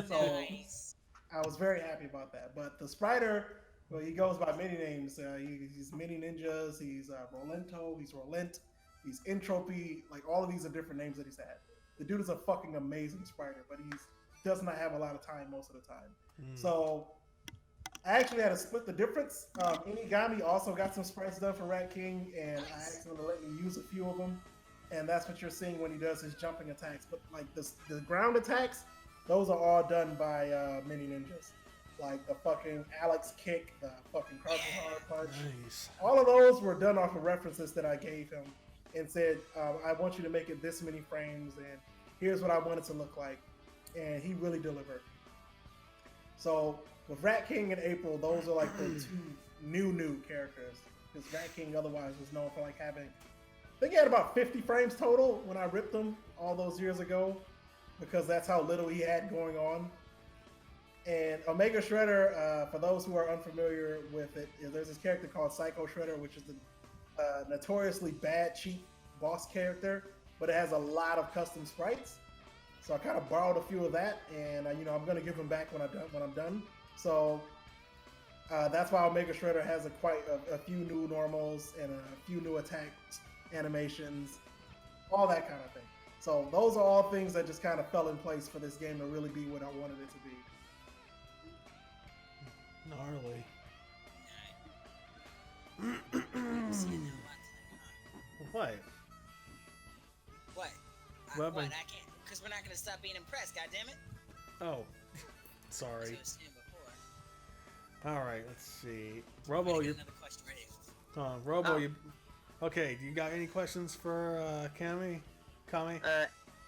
So Nice. I was very happy about that. But the Spriter, well, he goes by many names. He's Mini Ninjas. He's Rolento. He's Rolent. He's Entropy. Like all of these are different names that he's had. The dude is a fucking amazing Spriter, but he does not have a lot of time most of the time. So I actually had to split the difference. Inigami also got some sprites done for Rat King, and I asked him to let me use a few of them. And that's what you're seeing when he does his jumping attacks. But like the ground attacks, those are all done by Mini Ninjas. Like the fucking Alex kick, the fucking Crouching Hard punch. Nice. All of those were done off of references that I gave him and said, I want you to make it this many frames, and here's what I want it to look like. And he really delivered. So with Rat King and April, those are like the 2 new characters. Because Rat King otherwise was known for like having, I think he had about 50 frames total when I ripped him all those years ago, because that's how little he had going on. And Omega Shredder, for those who are unfamiliar with it, there's this character called Psycho Shredder, which is a notoriously bad, cheap boss character, but it has a lot of custom sprites. So I kind of borrowed a few of that, and I'm gonna give them back when I'm done. So that's why Omega Shredder has a few new normals and a few new attack animations, all that kind of thing. So those are all things that just kind of fell in place for this game to really be what I wanted it to be. Gnarly. What? What? What? What? I can't, because we're not gonna stop being impressed. God damn it! Oh, As sorry. I was saying before. All right, let's see. I'm Robo, gonna you. get another question ready. Robo, you. Okay, do you got any questions for Kami?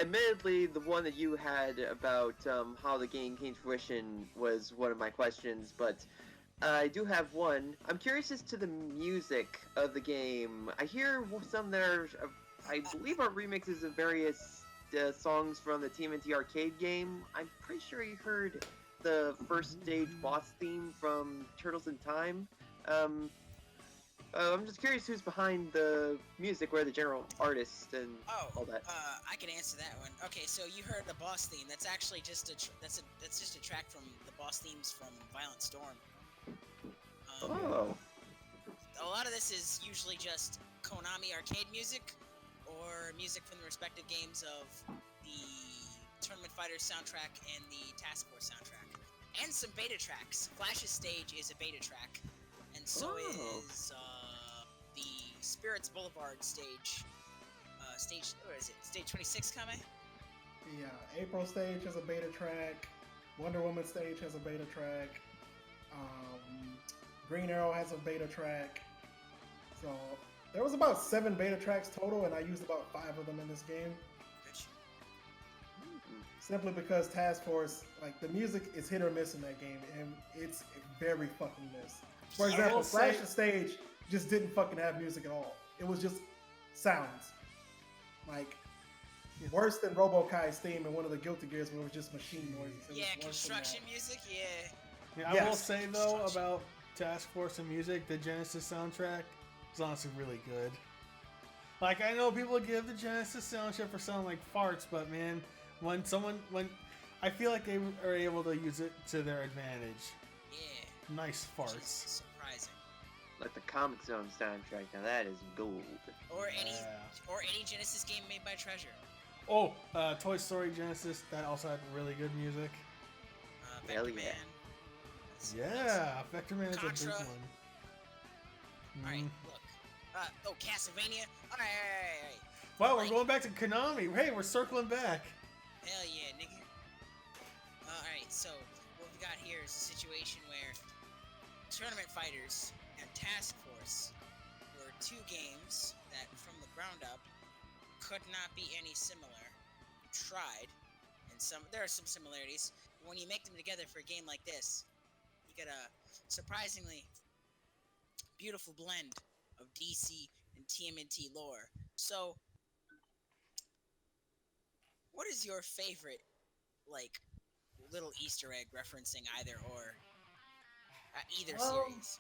Admittedly, the one that you had about how the game came to fruition was one of my questions, but I do have one. I'm curious as to the music of the game. I hear some that are, I believe, are remixes of various songs from the TMNT arcade game. I'm pretty sure you heard the first stage boss theme from Turtles in Time. I'm just curious who's behind the music, where the general artist and all that. I can answer that one. Okay, so you heard the boss theme. That's actually just that's just a track from the boss themes from Violent Storm. Oh. A lot of this is usually just Konami arcade music, or music from the respective games of the Tournament Fighters soundtrack and the Task Force soundtrack, and some beta tracks. Flash's stage is a beta track, and so is the Spirits Boulevard stage. What is it? Stage 26, Kame? Yeah, April stage has a beta track. Wonder Woman stage has a beta track. Green Arrow has a beta track. So there was about 7 beta tracks total, and I used about 5 of them in this game. Simply because Task Force, like, the music is hit or miss in that game, and it's very fucking miss. For example, Flash's stage just didn't fucking have music at all. It was just sounds. Like, worse than RoboKai's theme in one of the Guilty Gears, where it was just machine noises. Yeah, construction music, Yeah, I will say, though, about Task Force and music, the Genesis soundtrack is honestly really good. Like, I know people give the Genesis soundtrack for sounding like farts, but man, when I feel like they are able to use it to their advantage. Yeah. Nice farts. Surprising. Like the Comic Zone soundtrack, now that is gold. Or any Genesis game made by Treasure. Oh, Toy Story Genesis, that also had really good music. Vector Man. Yeah, Vector Man is a big one. Alright, look. Castlevania. Alright. Wow, we're going back to Konami. Hey, we're circling back. Hell yeah, nigga. Alright, so what we got here is a situation where Tournament Fighters and Task Force were 2 games that, from the ground up, could not be any similar. Tried, and there are some similarities. But when you make them together for a game like this, you get a surprisingly beautiful blend of DC and TMNT lore. So, what is your favorite, like, little Easter egg referencing either series?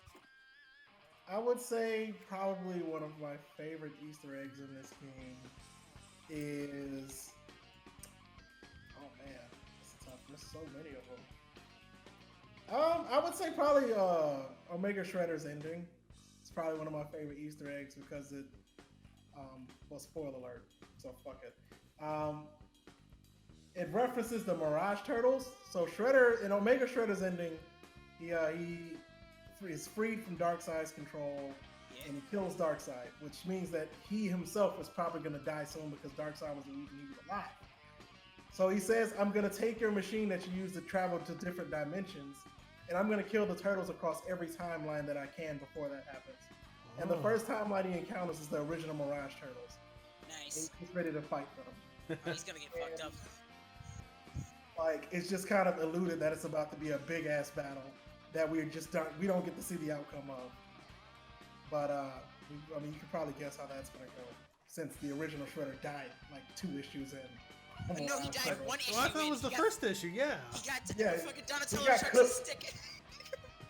I would say probably one of my favorite Easter eggs in this game is... Oh man, that's tough. There's so many of them. I would say probably Omega Shredder's ending. It's probably one of my favorite Easter eggs because it... well, spoiler alert, so fuck it. It references the Mirage Turtles. So Shredder, in Omega Shredder's ending, he is freed from Darkseid's control, and he kills Darkseid, which means that he himself was probably going to die soon because Darkseid was the reason he was alive. So he says, I'm going to take your machine that you use to travel to different dimensions, and I'm going to kill the turtles across every timeline that I can before that happens. And the first timeline he encounters is the original Mirage Turtles. Nice. And he's ready to fight them. Oh, he's going to get fucked up. Like, it's just kind of alluded that it's about to be a big ass battle that we don't get to see the outcome of. But I mean, you can probably guess how that's gonna go, since the original Shredder died like 2 issues in. No, he died one issue. Well, I thought it was the first issue. Yeah. He got Yeah, fucking Donatello got chucks cooked. his stick.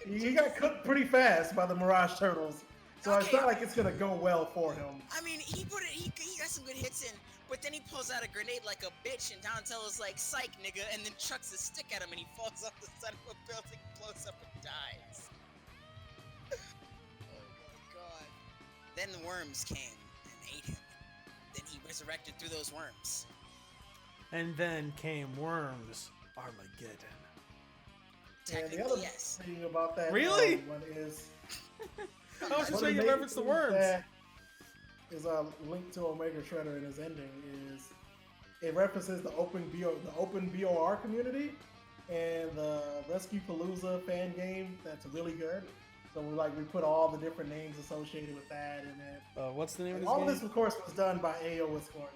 He got cooked pretty fast by the Mirage Turtles, so it's Okay. not like it's gonna go well for him. I mean, he got some good hits in, but then he pulls out a grenade like a bitch, and Donatello's like, "Psych, nigga," and then chucks a stick at him, and he falls off the side of a building, blows up, and dies. Oh my god. Then the worms came and ate him. Then he resurrected through those worms. And then came Worms Armageddon. And the Technically, other yes. thing about that Really? one is I was just one of making the reference to things Worms. that is a link to Omega Shredder in his ending is it references the open BOR community and the Rescue Palooza fan game that's really good. So we put all the different names associated with that, and then What's the name of this all game? of this, of course, was done by AO. What's going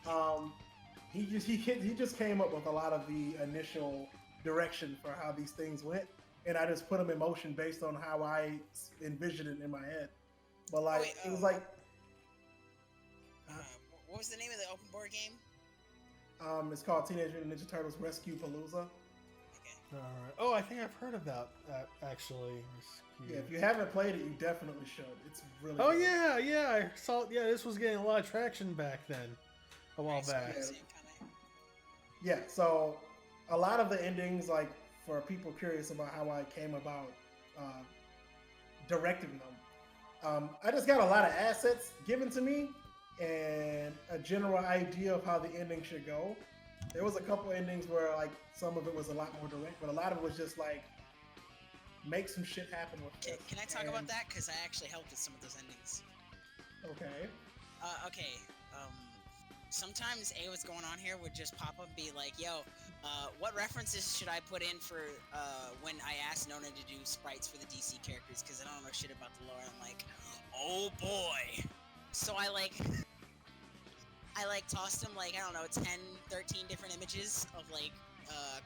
on? He just came up with a lot of the initial direction for how these things went, and I just put them in motion based on how I envisioned it in my head. But like wait, it was like what was the name of the open board game? it's called Teenage Mutant Ninja Turtles Rescue Palooza. Okay. Alright. Oh, I think I've heard about that actually. Yeah, if you haven't played it, you definitely should. It's really Oh good. yeah, I saw. Yeah, this was getting a lot of traction back then, a while back. Same kinda. Yeah, so a lot of the endings, like for people curious about how I came about directing them, I just got a lot of assets given to me and a general idea of how the ending should go. There was a couple endings where like some of it was a lot more direct, but a lot of it was just like make some shit happen with this. Can I talk And- about that? Because I actually helped with some of those endings. Okay. Okay. Sometimes what's going on here would just pop up and be like, yo, what references should I put in for when I asked Nona to do sprites for the DC characters? Because I don't know shit about the lore. I'm like, oh boy. So I tossed him like, I don't know, 10, 13 different images of like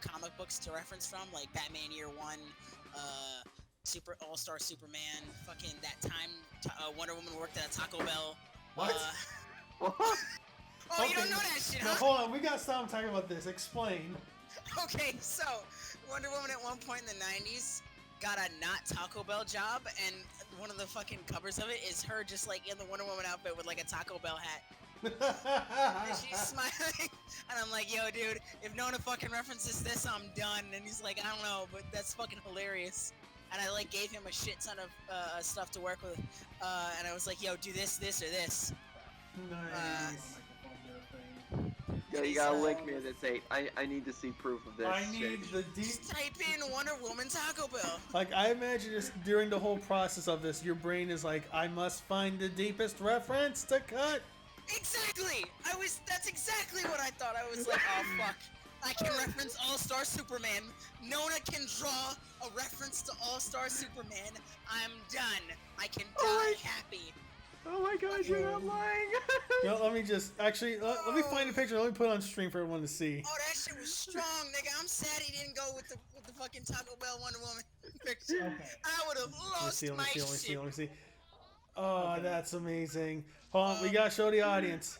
comic books to reference from, like Batman Year One, Super All-Star Superman, fucking that time Wonder Woman worked at a Taco Bell. What? What? Oh, you don't know that shit, Now huh? hold on, we gotta stop talking about this. Explain. Okay, so Wonder Woman at one point in the 90s got a not Taco Bell job, and one of the fucking covers of it is her just like in the Wonder Woman outfit with like a Taco Bell hat. And she's smiling, and I'm like, yo, dude, if Nona fucking references this, I'm done. And he's like, I don't know, but that's fucking hilarious. And I like gave him a shit ton of stuff to work with, and I was like, yo, do this, this, or this. Nice. Yo, you gotta link me to this 8. I need to see proof of this. I need shit. the deep. Just type in Wonder Woman Taco Bell. Like, I imagine just during the whole process of this, your brain is like, I must find the deepest reference to cut. Exactly! That's exactly what I thought. I was like, oh fuck. I can reference All-Star Superman. Nona can draw a reference to All-Star Superman. I'm done. I can die happy. Oh my god, you're not lying. Let me just, actually, let me find a picture. Let me put it on stream for everyone to see. Oh, that shit was strong, nigga. I'm sad he didn't go with the fucking Taco Bell Wonder Woman picture. Okay. I would have lost my shit. Let me see. Oh, Okay. that's amazing. Hold on, we gotta show the audience.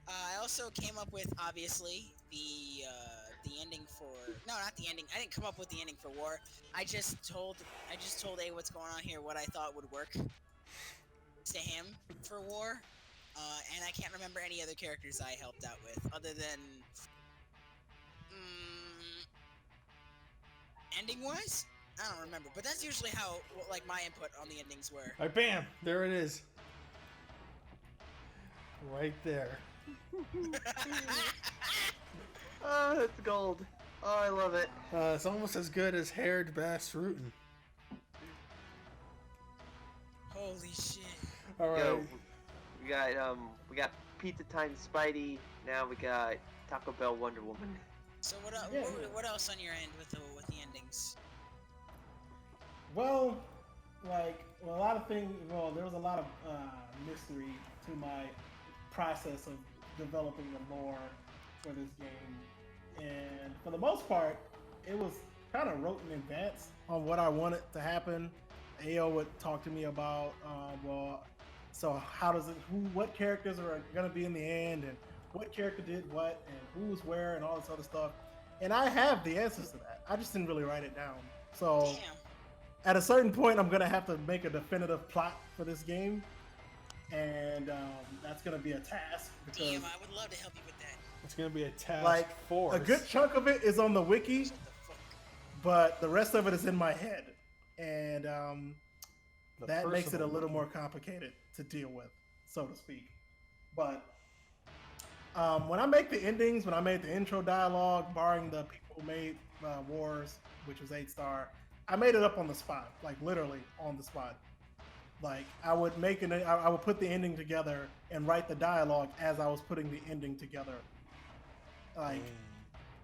I also came up with, obviously, the ending for, no, not the ending. I didn't come up with the ending for War. I just told what's going on here, what I thought would work to him for War. And I can't remember any other characters I helped out with, other than, ending-wise? I don't remember, but that's usually how, like, my input on the endings were. Alright, bam! There it is. Right there. Oh, it's gold. Oh, I love it. It's almost as good as haired Bass Rootin'. Holy shit. Alright. Yo, we got Pizza Time Spidey. Now we got Taco Bell Wonder Woman. So Yeah. what else on your end with the endings? Well, a lot of things. Well, there was a lot of mystery to my process of developing the lore for this game, and for the most part, it was kind of wrote in advance on what I wanted to happen. AO would talk to me about, So how does it? What characters are gonna be in the end, and what character did what, and who's where, and all this other stuff. And I have the answers to that. I just didn't really write it down. So Damn. at a certain point, I'm gonna have to make a definitive plot for this game, and that's gonna be a task because Damn, I would love to help you with that. It's gonna be a task like force. a good chunk of it is on the wiki, What the fuck? but the rest of it is in my head, and The that makes it a personal little wiki. more complicated to deal with, so to speak. But when I make the endings, when I made the intro dialogue, barring the people who made Wars, which was 8-star, I made it up on the spot, like literally on the spot. Like I would I would put the ending together and write the dialogue as I was putting the ending together. Like,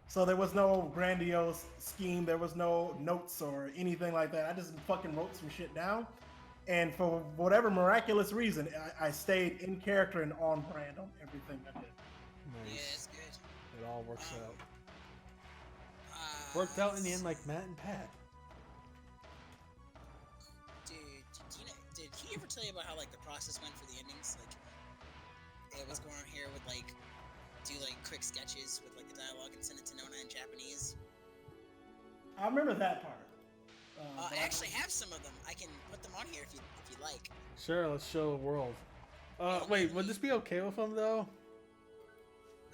so there was no grandiose scheme, there was no notes or anything like that. I just fucking wrote some shit down, and for whatever miraculous reason, I stayed in character and on brand on everything I did. Yeah, Nice. it's good. It all works out. Uh, Worked out in the end, like Matt and Pat. Dude, did he ever tell you about how like the process went for the endings? Like, hey, what's going on here with like, do like quick sketches with like the dialogue and send it to Nona in Japanese? I remember that part. I actually have some of them. I can put them on here if you like. Sure, let's show the world. Wait, would this be okay with him though?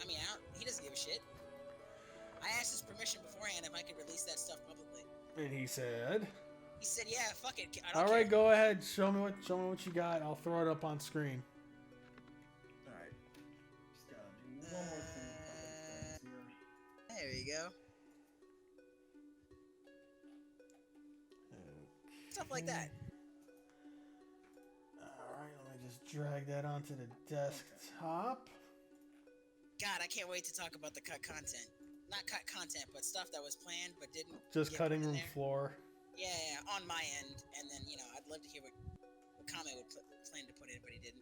I mean, he doesn't give a shit. I asked his permission beforehand if I could release that stuff publicly. And he said, He said, "Yeah, fuck it. I don't "All care." right, go ahead. Show me what you got. I'll throw it up on screen." All right. Just gotta do one more thing. There we go. Stuff like that. All right, let me just drag that onto the desktop. God, I can't wait to talk about the cut content. Not cut content, but stuff that was planned but didn't. Just get cutting put in room there. floor. Yeah, on my end, and then I'd love to hear what Kame would plan to put in, but he didn't.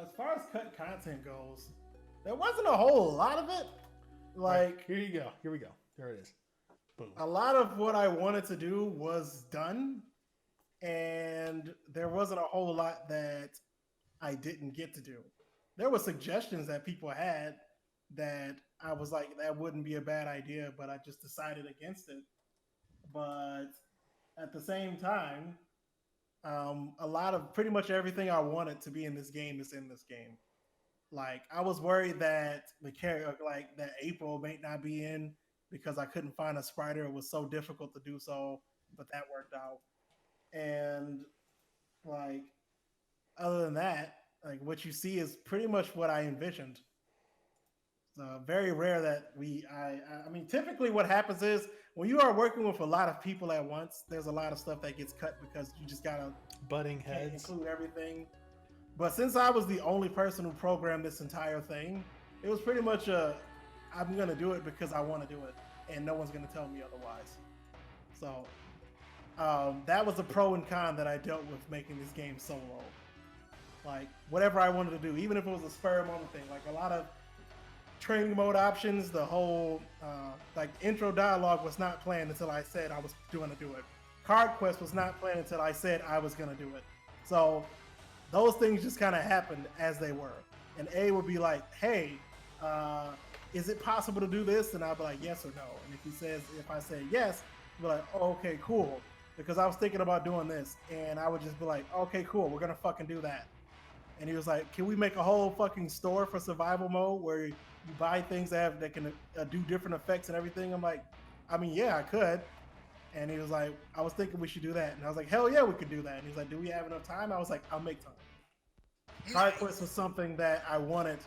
As far as cut content goes, there wasn't a whole lot of it. Like, Right, here you go. Here we go. There it is. Boom. a lot of what I wanted to do was done, and there wasn't a whole lot that I didn't get to do. There were suggestions that people had that I was like, that wouldn't be a bad idea, but I just decided against it. But at the same time, a lot of pretty much everything I wanted to be in this game is in this game. Like, I was worried that the character, like that April may not be in because I couldn't find a spider. It was so difficult to do so, but that worked out. And like, other than that, like what you see is pretty much what I envisioned. It's very rare that I mean, typically what happens is when you are working with a lot of people at once, there's a lot of stuff that gets cut because you just gotta Butting can't heads. include everything. But since I was the only person who programmed this entire thing, it was pretty much I'm gonna do it because I want to do it, and no one's gonna tell me otherwise. So that was a pro and con that I dealt with making this game solo. Like whatever I wanted to do, even if it was a spur moment thing, like a lot of training mode options, the whole like intro dialogue was not planned until I said I was going to do it. Card quest was not planned until I said I was going to do it. So those things just kind of happened as they were. And A would be like, "Hey, is it possible to do this?" And I'll be like, "Yes or no." And if I say yes, I'll be like, "Oh, okay, cool," because I was thinking about doing this, and I would just be like, "Okay, cool, we're gonna fucking do that." And he was like, "Can we make a whole fucking store for survival mode where you buy things that can do different effects and everything?" I'm like, "I mean, yeah, I could." And he was like, "I was thinking we should do that." And I was like, "Hell yeah, we could do that." And he's like, "Do we have enough time?" I was like, "I'll make time." Card Quest was something that I wanted.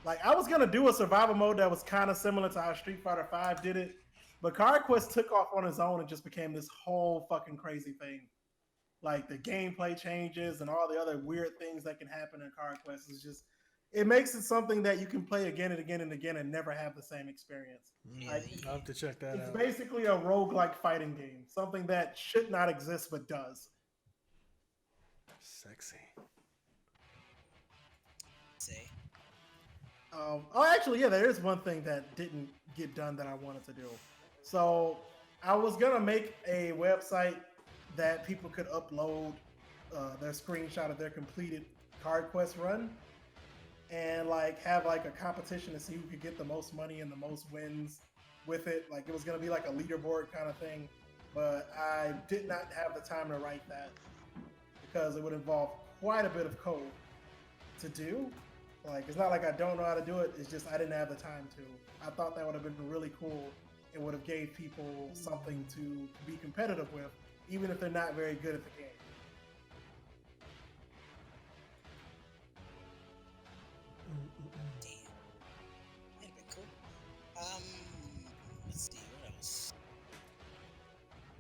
Like, I was gonna do a survival mode that was kind of similar to how Street Fighter V did it, but Card Quest took off on its own and just became this whole fucking crazy thing. Like the gameplay changes and all the other weird things that can happen in Card Quest is just, it makes it something that you can play again and again and again and never have the same experience. I'll have to check that It's out. basically a roguelike fighting game, something that should not exist but does. Sexy. Say. Actually, yeah, there is one thing that didn't get done that I wanted to do. So I was gonna make a website that people could upload their screenshot of their completed card quest run, and like have like a competition to see who could get the most money and the most wins with it. Like it was gonna be like a leaderboard kind of thing, but I did not have the time to write that because it would involve quite a bit of code to do. Like it's not like I don't know how to do it. It's just I didn't have the time to. I thought that would have been really cool. It would have gave people something to be competitive with, even if they're not very good at the game. Damn. That'd have been cool. Let's see, what else?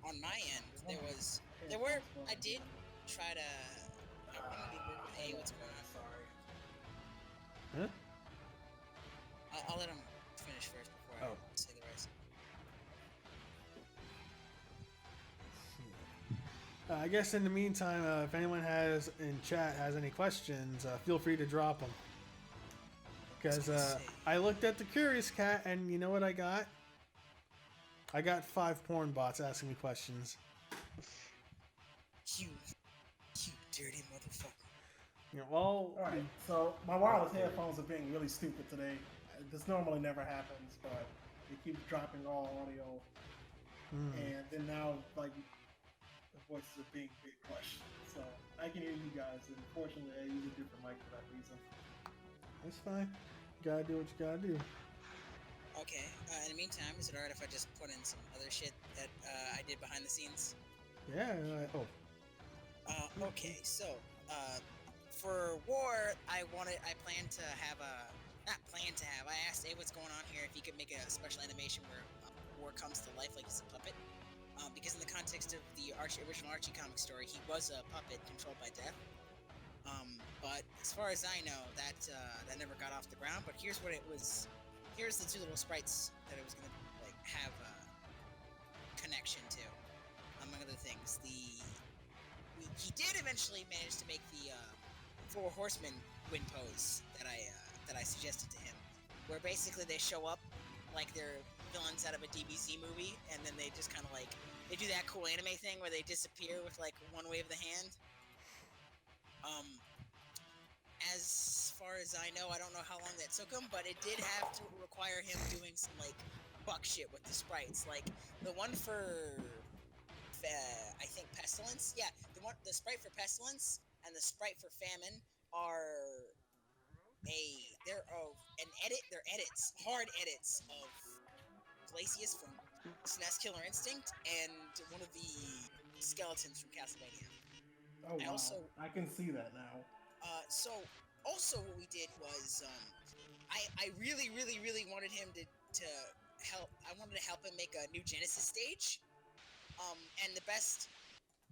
On my end, I did try to, I wanted to work with, hey, what's going on? Sorry. Huh? I'll let him finish first before I say the rest. I guess in the meantime, if anyone in chat has any questions, feel free to drop them. Because I looked at the Curious Cat, and you know what I got? I got 5 porn bots asking me questions. You dirty motherfucker. You know, all right, so my wireless headphones are being really stupid today. This normally never happens, but it keeps dropping all audio. And then now, like, the voices are being big questions. So I can hear you guys, and unfortunately, I use a different mic for that reason. That's fine. You gotta do what you gotta do. Okay, in the meantime, is it alright if I just put in some other shit that I did behind the scenes? Yeah, Okay, so, for War, I asked A what's going on here, if he could make a special animation where War comes to life like he's a puppet. Because in the context of the original Archie comic story, he was a puppet controlled by death. But as far as I know, that never got off the ground, but here's what it was. Here's the 2 little sprites that it was gonna, like, have a connection to, among other things. He did eventually manage to make the 4 Horsemen win pose that I suggested to him, where basically they show up like they're villains out of a DBZ movie, and then they just kind of like they do that cool anime thing where they disappear with like one wave of the hand. As far as I know, I don't know how long that took him, but it did have to require him doing some like fuck shit with the sprites, like the one for I think Pestilence. Yeah, the sprite for Pestilence and the sprite for Famine are they're edits, hard edits of Glacius from SNES Killer Instinct and one of the skeletons from Castlevania. Oh wow! I can see that now. So also what we did was I really wanted him to help. I wanted to help him make a new Genesis stage. And the best,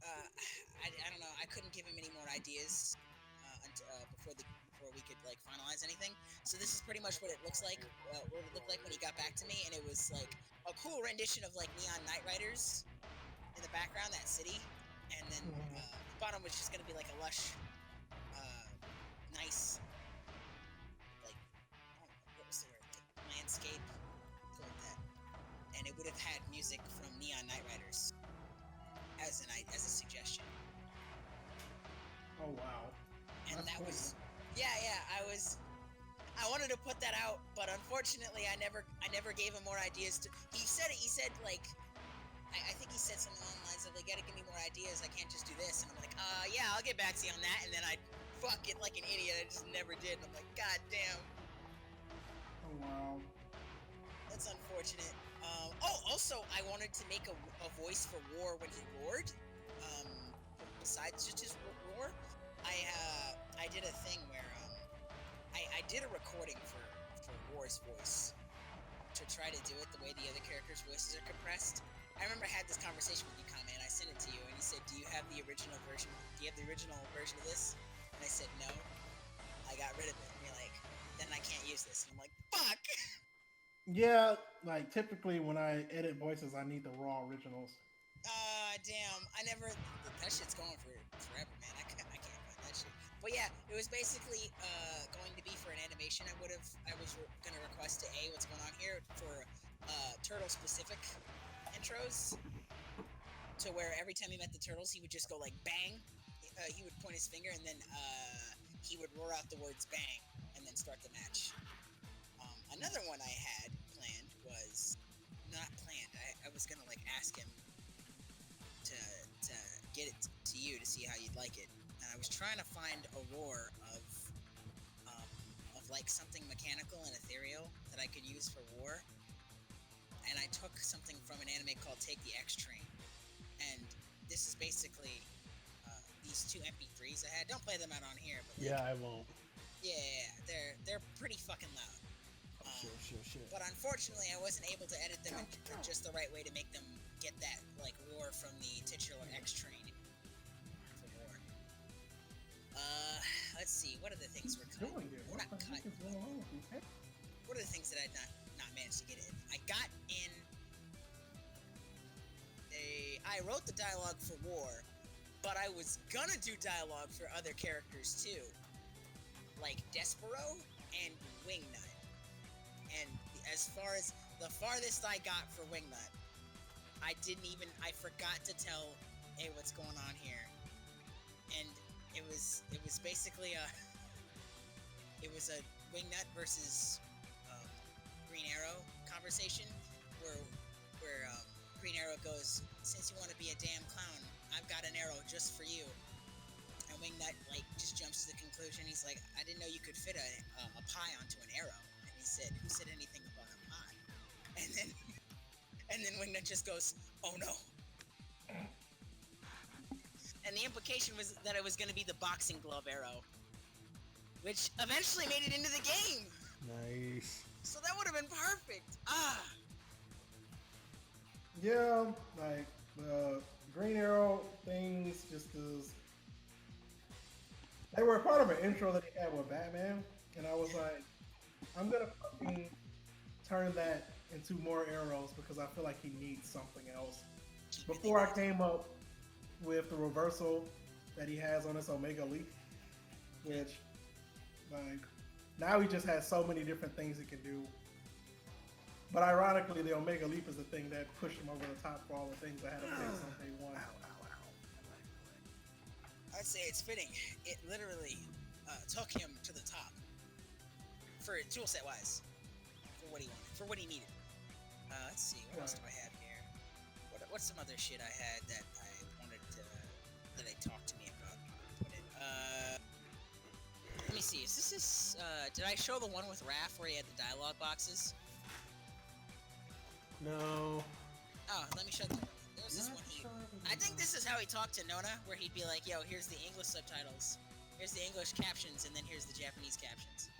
I don't know. I couldn't give him any more ideas before we could like finalize anything. So this is pretty much what it looks like. What it looked like when he got back to me, and it was like a cool rendition of like Neon Knight Riders in the background, that city, and then the bottom was just gonna be like a lush, nice, like what was the word? Like landscape, like that, and it would have had music from Neon Knight Riders as a suggestion. Oh wow! And that's that cool. was, yeah. I wanted to put that out, but unfortunately, I never gave him more ideas. He said like, I think he said something along the lines of, like, gotta give me more ideas. I can't just do this. And I'm like, yeah, I'll get back to you on that. And then I fuck it like an idiot. I just never did. And I'm like, god damn. Oh wow. That's unfortunate. Also, I wanted to make a voice for War when he roared. Besides just his roar, I did a thing where I did a recording for War's voice to try to do it the way the other characters' voices are compressed. I remember I had this conversation with you, Kame, and I sent it to you, and you said, "Do you have the original version? Do you have the original version of this?" And I said, "No, I got rid of it." And you're like, "Then I can't use this." And I'm like, "Fuck." Yeah, like typically when I edit voices, I need the raw originals. Damn. That shit's going for forever, man. I can't find that shit. But yeah, it was basically going to be for an animation. I was gonna request to A what's going on here for turtle specific intros, to where every time he met the turtles, he would just go like bang, he would point his finger, and then he would roar out the words "bang," and then start the match. Another one I had planned was not planned. I was gonna like ask him to get it to you to see how you'd like it, and I was trying to find a roar of like something mechanical and ethereal that I could use for war. And I took something from an anime called Take the X Train, and this is basically these two MP3s I had. Don't play them out on here, but like, Yeah, I won't. yeah, they're pretty fucking loud. Sure. But unfortunately, I wasn't able to edit them in just the right way to make them get that like roar from the titular X Train for war. Let's see. What are the things we're cutting? Doing it. We're What not the heck cutting. is going on with you? Hey? What are the things that I not managed to get in? I wrote the dialogue for War, but I was gonna do dialogue for other characters too, like Despero and Wingnut. And as far as the farthest I got for Wingnut, I forgot to tell, hey, what's going on here? And it was basically a Wingnut versus Green Arrow conversation where Green Arrow goes, since you want to be a damn clown, I've got an arrow just for you. And Wingnut like just jumps to the conclusion. He's like, I didn't know you could fit a pie onto an arrow. And he said, who said anything about a pie? And then Wingnut just goes, oh no. And the implication was that it was going to be the boxing glove arrow, which eventually made it into the game. Nice. So that would have been perfect. Yeah, like the Green Arrow things just as they were part of an intro that he had with Batman, and I was like, I'm gonna fucking turn that into more arrows because I feel like he needs something else. Before I came up with the reversal that he has on his Omega Leap, which like now he just has so many different things he can do. But ironically, the Omega Leap is the thing that pushed him over the top for all the things I had to fix on day one. I'd say it's fitting. It literally took him to the top for tool set wise, for what he wanted, for what he needed. Let's see, what else do I have here? What's some other shit I had that I wanted to that they talked to me about? Put in. Let me see. Is this? Did I show the one with Raph where he had the dialogue boxes? No. Oh, let me show them. There was this one. I think this is how he talked to Nona, where he'd be like, "Yo, here's the English subtitles, here's the English captions, and then here's the Japanese captions."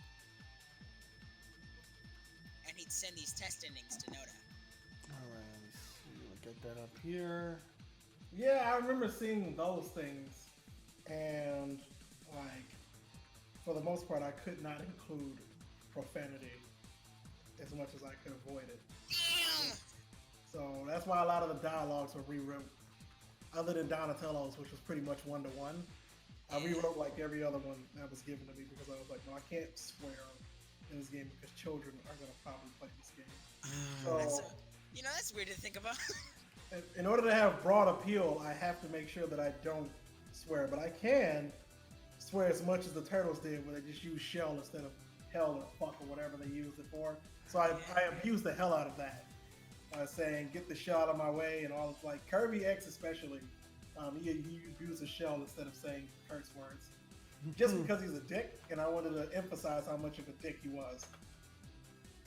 And he'd send these test endings to Nona. Alright, let me see. We'll get that up here. Yeah, I remember seeing those things, and like for the most part, I could not include profanity as much as I could avoid it. Damn! So that's why a lot of the dialogues were rewrote. Other than Donatello's, which was pretty much one-to-one, I rewrote like every other one that was given to me because I was like, well, I can't swear in this game because children are going to probably play this game. So, That's weird to think about. in order to have broad appeal, I have to make sure that I don't swear, but I can swear as much as the Turtles did, where they just use shell instead of hell or fuck or whatever they used it for. So I abused the hell out of that. Saying get the shell out of my way and all like Kirby X especially, he abused the shell instead of saying curse words, just because he's a dick, and I wanted to emphasize how much of a dick he was.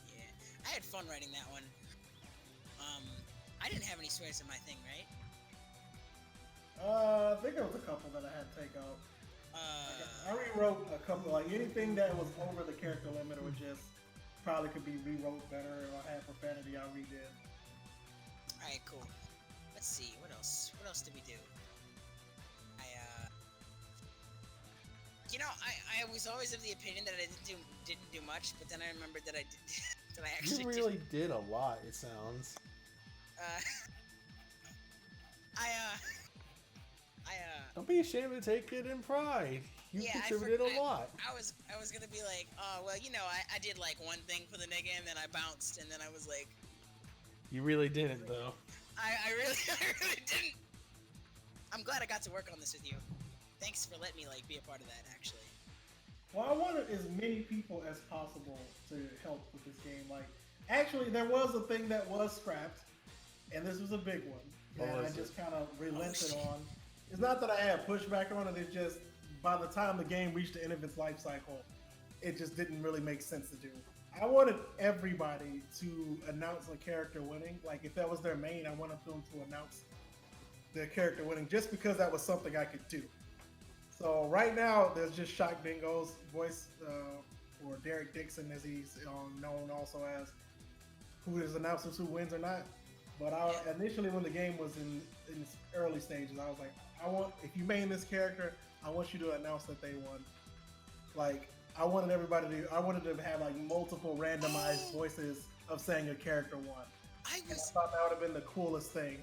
Yeah, I had fun writing that one. I didn't have any swears in my thing, right? I think there was a couple that I had to take out. I rewrote a couple, like anything that was over the character limit or just probably could be rewrote better. If I had profanity, I redid. Alright, cool. Let's see, what else? What else did we do? I was always of the opinion that I didn't do much, but then I remembered that I did. That I actually You really did a lot. It sounds. Don't be ashamed to take it in pride. You contributed a lot. I was gonna be like, oh well, I did like one thing for the nigga, and then I bounced, and then I was like, You really didn't, though. I really didn't. I'm glad I got to work on this with you. thanks for letting me like be a part of that. Actually, Well, I wanted as many people as possible to help with this game. Like, actually, there was a thing that was scrapped, and this was a big one What that I was just it? kind of relented shit. on. It's not that I had pushback on it. It's just by the time the game reached the end of its life cycle, it just didn't really make sense to do. I wanted everybody to announce a character winning. Like, if that was their main, I wanted them to announce their character winning just because that was something I could do. So right now, there's just Shock Dingo's voice, or Derek Dixon, as he's known also as, who is announces who wins or not. But Yeah. initially, when the game was in its early stages, I was like, I want, if you main this character, I want you to announce that they won. Like, I wanted to have like multiple randomized Oh, voices of saying a character won, I and I was, thought that would have been the coolest thing.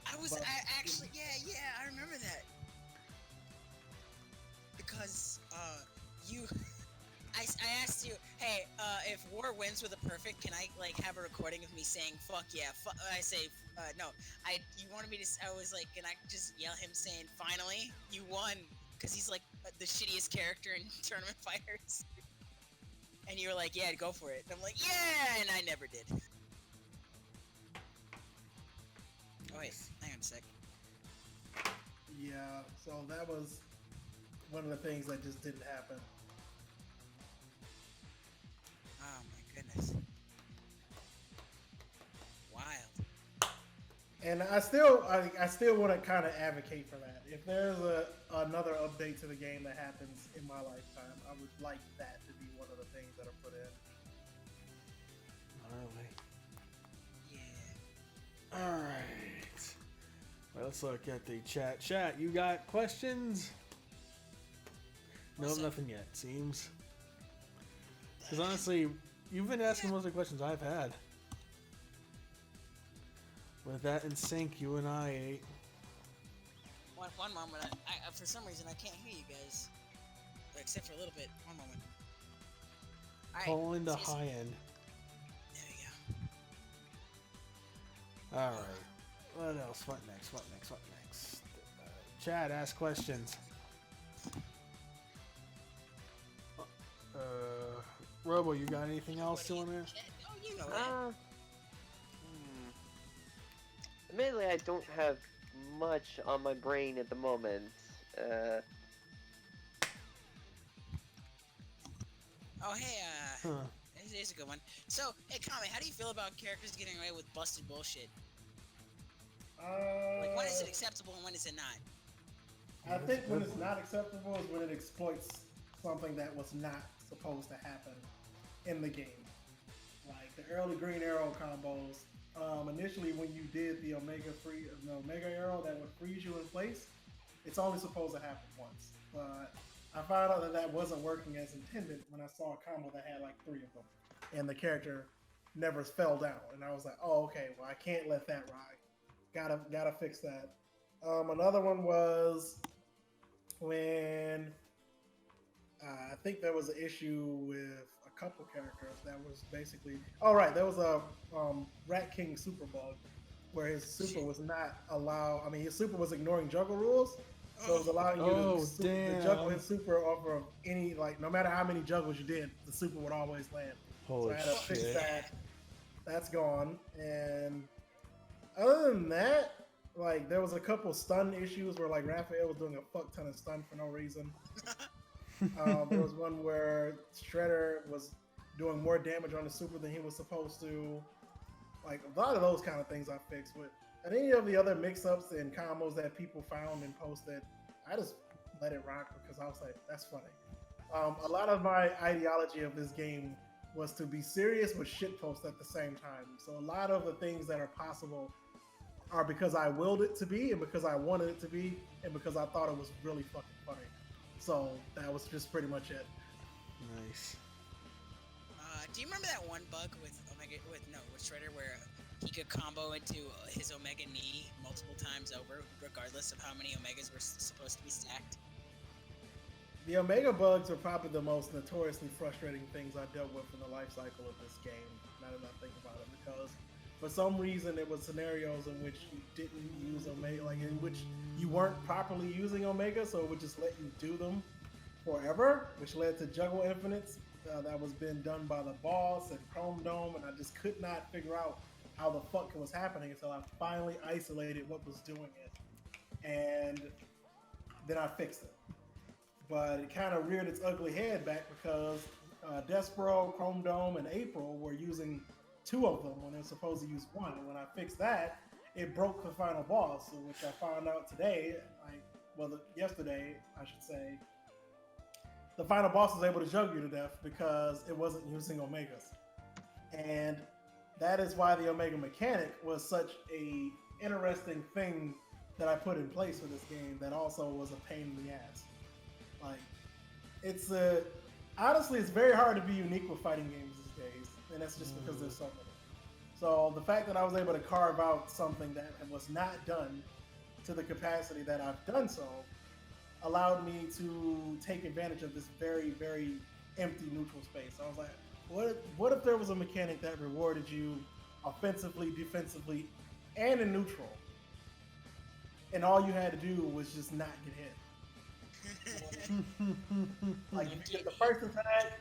But I actually, yeah, I remember that because you. I asked you, hey, if War wins with a perfect, can I like have a recording of me saying "fuck yeah"? I say, no. You wanted me to. I was like, can I just yell him saying, "Finally, you won"? Because he's like the shittiest character in Tournament Fighters. And you were like, yeah, go for it. And I'm like, yeah, and I never did. Oh wait, hang on a sec. yeah, so that was one of the things that just didn't happen. Oh my goodness. Wild. And I still want to kind of advocate for that. If there's another update to the game that happens in my lifetime, I would like that to be one of the things that are put in. Alright. Yeah. Alright. Well, let's look at the chat. Chat, you got questions? No, What's up? nothing yet, seems. Because honestly, you've been asking most of the questions I've had. With that in sync, you and I ate. One moment. I for some reason I can't hear you guys, except for a little bit. One moment. All right. Pulling the see you soon. high end. There we go. Alright. What else? What next? Chad, ask questions. Robo, you got anything else to in there? Oh, you know that. Admittedly, I don't have much on my brain at the moment. Oh, hey, Huh. here's a good one. So, hey, Kame, how do you feel about characters getting away with busted bullshit? Like, when is it acceptable and when is it not? I think when it's not acceptable is when it exploits something that was not supposed to happen in the game. Like the early Green Arrow combos. Initially, when you did the Omega Arrow that would freeze you in place, it's only supposed to happen once. But I found out that that wasn't working as intended when I saw a combo that had like 3 of them, and the character never fell down. And I was like, oh, okay, well I can't let that ride. Gotta fix that. Another one was when I think there was an issue with a couple characters that was basically. Oh right, there was a Rat King super bug where his super was not allow. I mean, his super was ignoring juggle rules, so it was allowing you to juggle his super off of any, like, no matter how many juggles you did, the super would always land. Holy So I had to fix shit. that. That's gone. And other than that, like there was a couple stun issues where like Raphael was doing a fuck ton of stun for no reason. There was one where Shredder was doing more damage on the super than he was supposed to. Like a lot of those kind of things I fixed. But at any of the other mix-ups and combos that people found and posted, I just let it rock because I was like, that's funny. A lot of my ideology of this game was to be serious but shitpost at the same time. So a lot of the things that are possible are because I willed it to be, and because I wanted it to be, and because I thought it was really fucking funny. So that was just pretty much it. Nice. Do you remember that one bug with Shredder where he could combo into his Omega knee multiple times over, regardless of how many Omegas were supposed to be stacked? The Omega bugs are probably the most notoriously frustrating things I dealt with in the life cycle of this game, now that I think about it, because For some reason, there was scenarios in which you didn't use Omega, like in which you weren't properly using Omega, so it would just let you do them forever, which led to Juggle Infinites that was being done by the boss and Chrome Dome, and I just could not figure out how the fuck it was happening until I finally isolated what was doing it, and then I fixed it. But it kind of reared its ugly head back because Despero, Chrome Dome, and April were using 2 of them when they're supposed to use 1. And when I fixed that, it broke the final boss, which I found out today, yesterday, I should say. The final boss was able to jug you to death because it wasn't using Omegas. And that is why the Omega mechanic was such a interesting thing that I put in place for this game that also was a pain in the ass. Like, honestly, it's very hard to be unique with fighting games these days, and that's just because there's so many. So the fact that I was able to carve out something that was not done to the capacity that I've done so allowed me to take advantage of this very, very empty neutral space. So I was like, what if there was a mechanic that rewarded you offensively, defensively, and in neutral, and all you had to do was just not get hit? Like, if you get the first attack,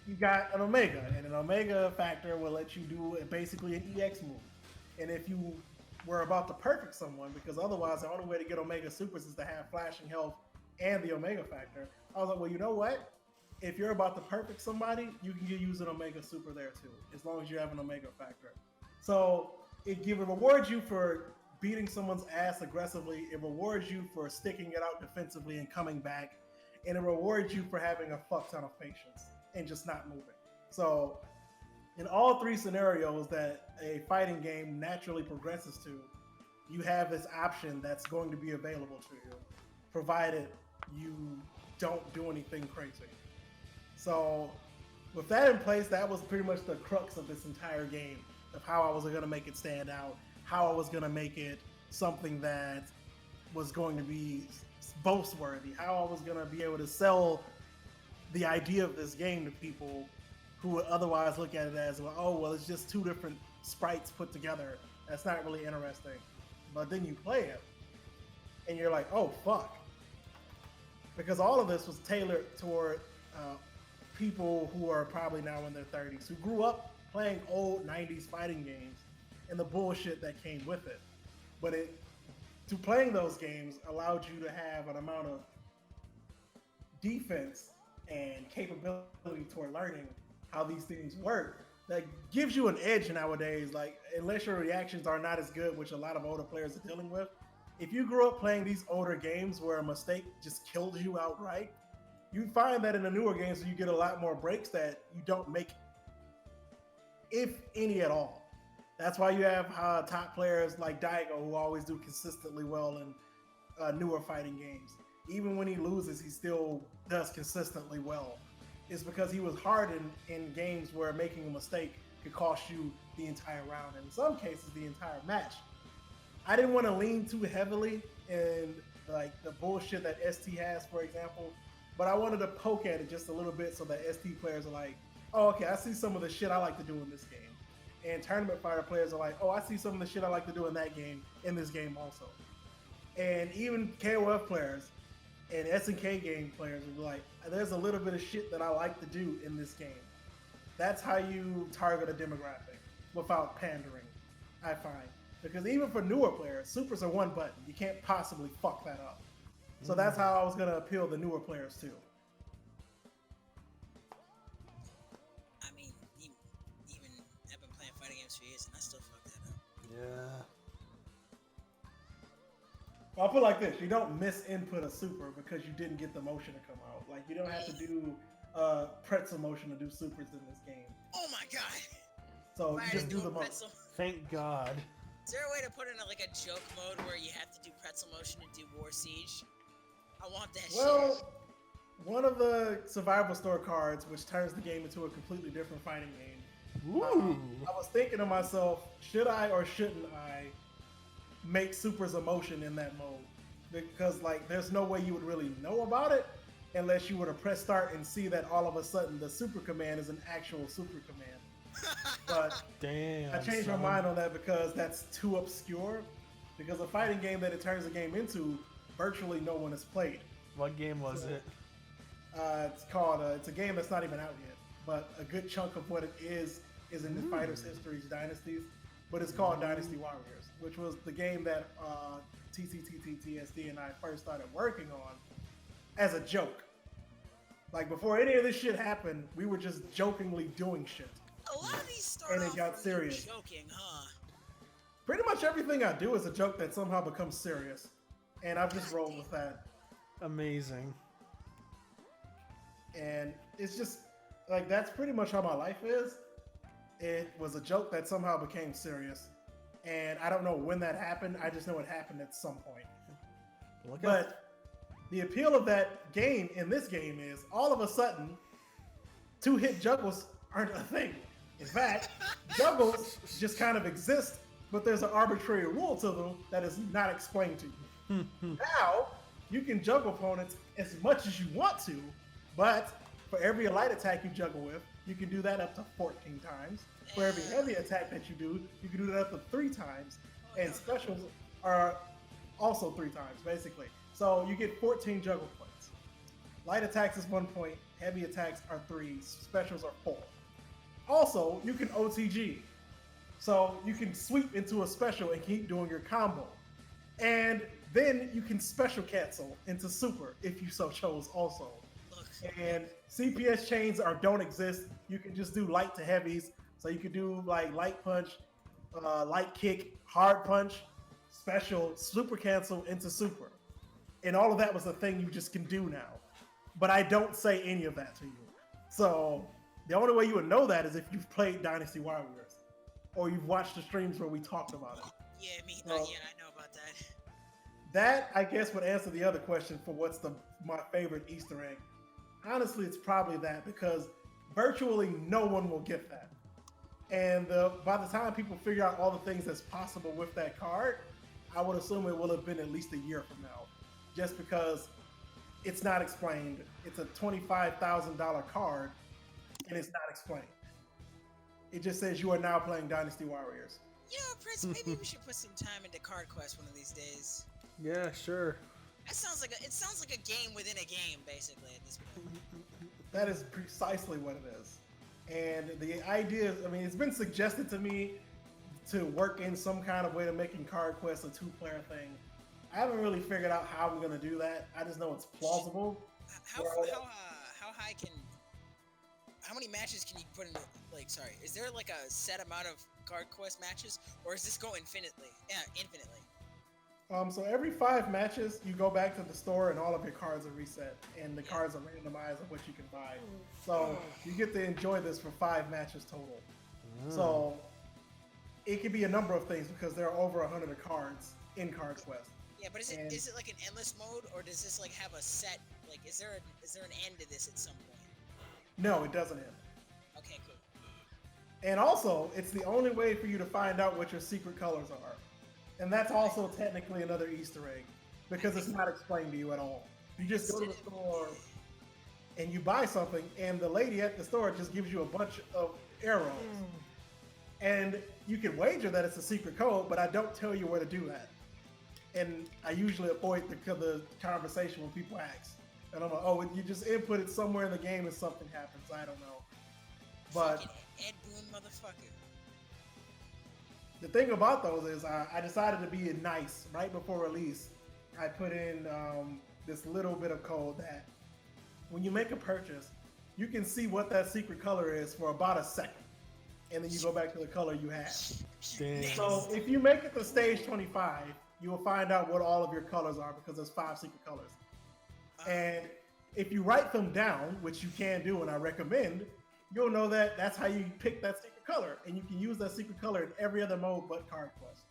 you got an Omega, and an Omega factor will let you do basically an EX move. And if you were about to perfect someone, because otherwise the only way to get Omega Supers is to have flashing health and the Omega factor, I was like, well, you know what? If you're about to perfect somebody, you can use an Omega Super there too, as long as you have an Omega factor. So it rewards you for beating someone's ass aggressively. It rewards you for sticking it out defensively and coming back. And it rewards you for having a fuck ton of patience and just not moving. So in all 3 scenarios that a fighting game naturally progresses to, you have this option that's going to be available to you, provided you don't do anything crazy. So with that in place, that was pretty much the crux of this entire game, of how I was going to make it stand out, how I was going to make it something that was going to be boast worthy, how I was going to be able to sell the idea of this game to people who would otherwise look at it as, well, oh, well, it's just 2 different sprites put together. That's not really interesting. But then you play it, and you're like, oh, fuck. Because all of this was tailored toward people who are probably now in their 30s, who grew up playing old 90s fighting games and the bullshit that came with it. But playing those games allowed you to have an amount of defense and capability toward learning how these things work that gives you an edge nowadays. Like, unless your reactions are not as good, which a lot of older players are dealing with, if you grew up playing these older games where a mistake just kills you outright, you find that in the newer games you get a lot more breaks that you don't make, if any at all. That's why you have top players like Daigo, who always do consistently well in newer fighting games. Even when he loses, he still does consistently well. It's because he was hardened in games where making a mistake could cost you the entire round, and in some cases, the entire match. I didn't want to lean too heavily in like the bullshit that ST has, for example, but I wanted to poke at it just a little bit so that ST players are like, oh, okay, I see some of the shit I like to do in this game. And Tournament Fighter players are like, oh, I see some of the shit I like to do in that game, in this game also. And even KOF players and SNK game players will be like, there's a little bit of shit that I like to do in this game. That's how you target a demographic without pandering, I find. Because even for newer players, supers are 1 button. You can't possibly fuck that up. So that's how I was going to appeal to newer players too. I mean, even I've been playing fighting games for years and I still fuck that up. Yeah. I'll put it like this: you don't misinput a super because you didn't get the motion to come out. Like, you don't have to do pretzel motion to do supers in this game. Oh my god! So you just do the motion. Thank God. Is there a way to put in a joke mode where you have to do pretzel motion to do War Siege? I want that shit. Well, one of the survival store cards, which turns the game into a completely different fighting game. Ooh. I was thinking to myself, should I or shouldn't I make supers a motion in that mode? Because there's no way you would really know about it unless you were to press start and see that all of a sudden the super command is an actual super command. But Damn. I changed my son. mind on that because that's too obscure. Because a fighting game that it turns the game into, virtually no one has played. What game was it? It's called. It's a game that's not even out yet, but a good chunk of what it is in the fighters' histories, dynasties. But it's called Dynasty Warriors, which was the game that TCTTTSD and I first started working on as a joke. Like before any of this shit happened, we were just jokingly doing shit. A lot of these start And it off got really serious. joking, huh? Pretty much everything I do is a joke that somehow becomes serious, and I've just rolled with that. Amazing. And it's just like that's pretty much how my life is. It was a joke that somehow became serious, and I don't know when that happened. I just know it happened at some point. Look at But the appeal of that game in this game is all of a sudden, two-hit juggles aren't a thing. In fact, juggles just kind of exist, but there's an arbitrary rule to them that is not explained to you. Now, you can juggle opponents as much as you want to, but for every light attack you juggle with, you can do that up to 14 times. For every heavy attack that you do, you can do that up to 3 times. And specials are also 3 times, basically. So you get 14 juggle points. Light attacks is 1 point, heavy attacks are 3, specials are 4. Also, you can OTG. So you can sweep into a special and keep doing your combo. And then you can special cancel into super if you so chose also. And CPS chains don't exist. You can just do light to heavies. So you could do like light punch, light kick, hard punch, special, super cancel into super. And all of that was a thing you just can do now. But I don't say any of that to you. So the only way you would know that is if you've played Dynasty Warriors or you've watched the streams where we talked about it. Yeah, So, I know about that. That, I guess, would answer the other question for what's my favorite Easter egg. Honestly, it's probably that because virtually no one will get that. And by the time people figure out all the things that's possible with that card, I would assume it will have been at least a year from now. Just because it's not explained. It's a $25,000 card, and it's not explained. It just says you are now playing Dynasty Warriors. You know, Prince, maybe we should put some time into Card Quest one of these days. Yeah, sure. That sounds like it sounds like a game within a game, basically, at this point. That is precisely what it is. And the idea, I mean, it's been suggested to me to work in some kind of way to making Card Quest a 2-player thing. I haven't really figured out how I'm going to do that. I just know it's plausible. How high how many matches can you put into, is there like a set amount of Card Quest matches, or does this go infinitely? Yeah, infinitely. So every 5 matches, you go back to the store and all of your cards are reset, and the cards are randomized of what you can buy. So you get to enjoy this for 5 matches total. So it could be a number of things because there are over 100 cards in Card Quest. Yeah, but is it like an endless mode, or does this like have a set? Like, is there an end to this at some point? No, it doesn't end. Okay, cool. And also, it's the only way for you to find out what your secret colors are. And that's also technically another Easter egg, because it's not explained to you at all. You just go to the store and you buy something, and the lady at the store just gives you a bunch of arrows. And you can wager that it's a secret code, but I don't tell you where to do that. And I usually avoid the conversation when people ask. And I'm like, oh, you just input it somewhere in the game and something happens. I don't know. But fucking Ed Boon motherfucker. The thing about those is I decided to be nice right before release. I put in this little bit of code that when you make a purchase, you can see what that secret color is for about a second. And then you go back to the color you have. Damn. So if you make it to stage 25, you will find out what all of your colors are because there's 5 secret colors. And if you write them down, which you can do and I recommend, you'll know that that's how you pick that secret color. And you can use that secret color in every other mode but Card Quest.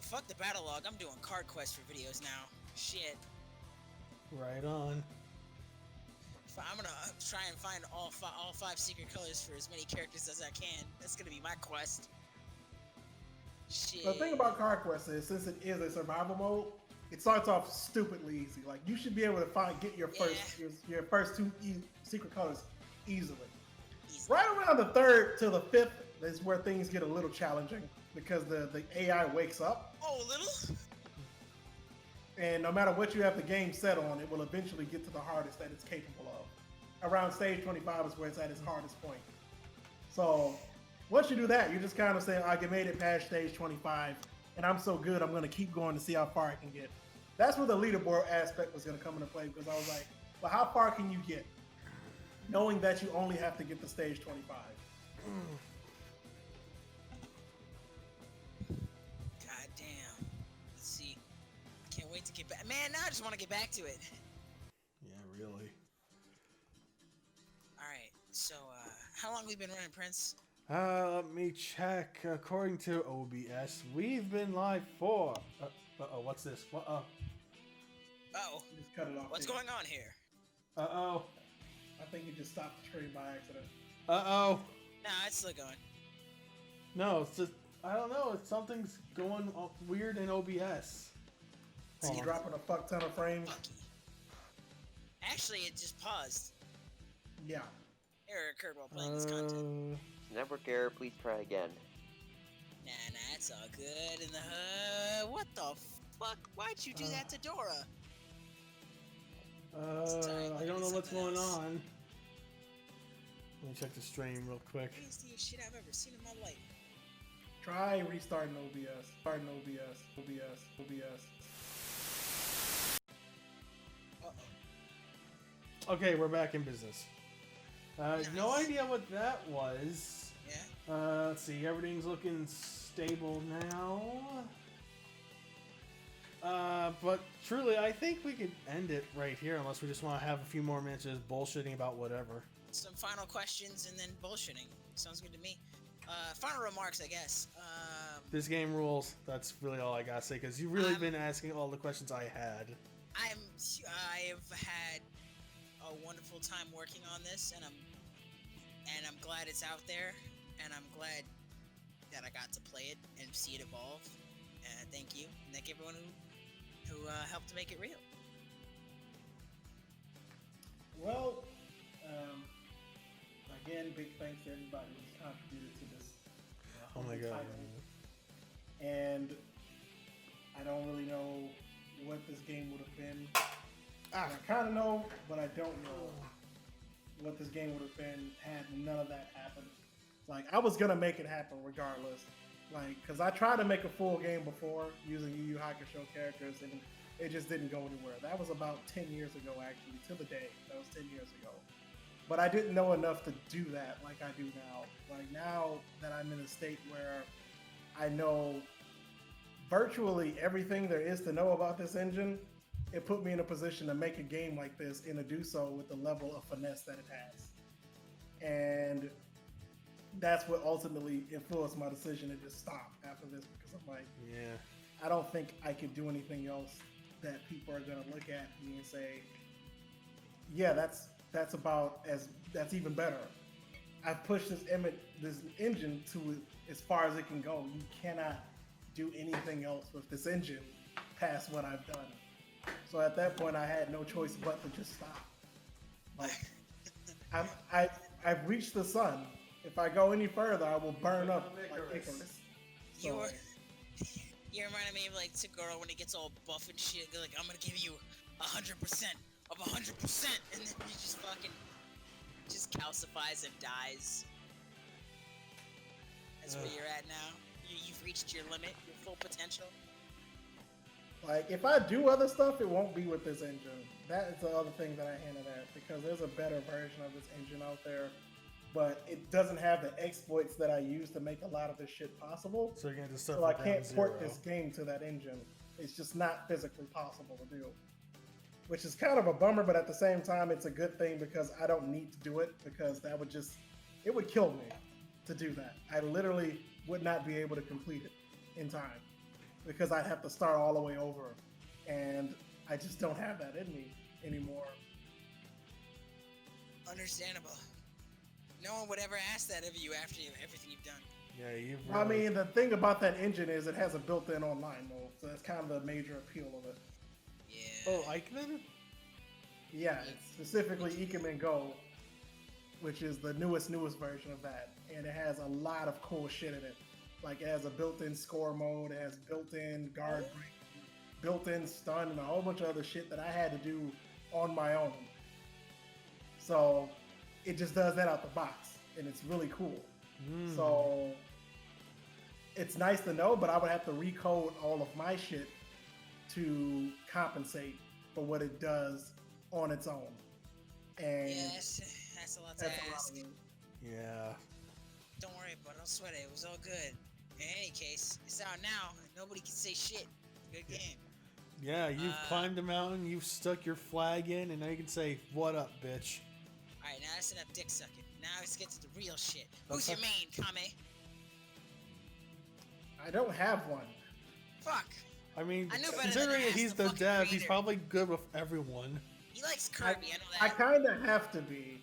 Fuck the battle log. I'm doing Card Quest for videos now. Shit. Right on. I'm gonna try and find all 5 secret colors for as many characters as I can. That's gonna be my quest. Shit. The thing about Card Quest is, since it is a survival mode, it starts off stupidly easy. Like you should be able to get your first 2 secret colors easily. right around the 3rd to the 5th is where things get a little challenging because the AI wakes up, Oh, a little? and no matter what you have the game set on, it will eventually get to the hardest that it's capable of. Around stage 25 is where it's at its hardest point. So once you do that, you're just kind of saying, I made it past stage 25, and I'm so good, I'm going to keep going to see how far I can get. That's where the leaderboard aspect was going to come into play, because I was like, well, how far can you get? Knowing that you only have to get to stage 25. God damn. Let's see. I can't wait to get back. Man, now I just want to get back to it. Yeah, really. Alright, so, how long have we been running, Prince? Let me check. According to OBS, we've been live for. Uh-oh, what's this? Oh, Just cut it off. what's going on here? Uh-oh. I think you just stopped the stream by accident. Uh-oh. Nah, it's still going. No, it's just, I don't know. Something's going weird in OBS. It's dropping a fuck ton of frames. Lucky. Actually, it just paused. Yeah. Error occurred while playing this content. Network error, please try again. Nah, it's all good in the hood. What the fuck? Why'd you do that to Dora? I don't know what's going else. on. Let me check the stream real quick. Craziest shit I've ever seen in my life. Try restarting OBS. Starting OBS. Uh-oh. Okay, we're back in business. No Nice. idea what that was. Yeah? Let's see, everything's looking stable now. But truly, I think we could end it right here unless we just want to have a few more minutes just bullshitting about whatever. Some final questions and then bullshitting. Sounds good to me. Final remarks, I guess. This game rules. That's really all I gotta say, because you've really been asking all the questions I had. I have had a wonderful time working on this, and I'm glad it's out there, and I'm glad that I got to play it and see it evolve. And thank you, and thank everyone who helped to make it real. Well, again, big thanks to everybody who's contributed to this. Oh my god. title. And I don't really know what this game would have been. I kind of know, but I don't know what this game would have been had none of that happened. Like, I was gonna make it happen regardless. Like, cause I tried to make a full game before using Yu Yu Hakusho characters, and it just didn't go anywhere. That was about 10 years ago, actually, to the day. That was 10 years ago. But I didn't know enough to do that like I do now. Like, now that I'm in a state where I know virtually everything there is to know about this engine, it put me in a position to make a game like this and to do so with the level of finesse that it has. And that's what ultimately influenced my decision to just stop after this, because I'm like, Yeah. I don't think I could do anything else that people are gonna look at me and say, yeah, that's even better. I've pushed this engine to as far as it can go. You cannot do anything else with this engine past what I've done. So at that point, I had no choice but to just stop. Like, I've reached the sun. If I go any further, I will burn up like Icarus. So, You reminded me of like Tagoro when he gets all buff and shit. They're like, I'm gonna give you 100% of 100%, and then he just fucking calcifies and dies. That's where you're at now. You've reached your limit, your full potential. like, if I do other stuff, it won't be with this engine. That is the other thing that I hinted at, because there's a better version of this engine out there, but it doesn't have the exploits that I use to make a lot of this shit possible. So you're gonna just start So I from can't ground port zero. this game to that engine. It's just not physically possible to do. Which is kind of a bummer, but at the same time, it's a good thing because I don't need to do it, because that would it would kill me to do that. I literally would not be able to complete it in time because I'd have to start all the way over. And I just don't have that in me anymore. Understandable. No one would ever ask that of you after everything you've done. Yeah, you've I really- mean, the thing about that engine is it has a built-in online mode, so that's kind of the major appeal of it. Yeah. Oh, Eichmann? Yeah, it's specifically E.G.E.N Go. which is the newest version of that, and it has a lot of cool shit in it. Like it has a built-in score mode, it has built-in guard break, built-in stun, and a whole bunch of other shit that I had to do on my own. So it just does that out the box, and it's really cool. So it's nice to know, but I would have to recode all of my shit to compensate for what it does on its own. And Yeah, that's a lot to ask. Yeah. Don't worry, but don't sweat it. It was all good. In any case, it's out now. Nobody can say shit. Good game. Yeah, you've climbed the mountain, you've stuck your flag in, and now you can say, "What up, bitch?" Alright, now that's enough dick sucking. Now let's get to the real shit. Who's your main, Kame? I don't have one. Fuck. I mean, I knew better considering than to he's ask the the fucking dev, he's creator. probably good with everyone. He likes Kirby, I know I that. kind of have to be.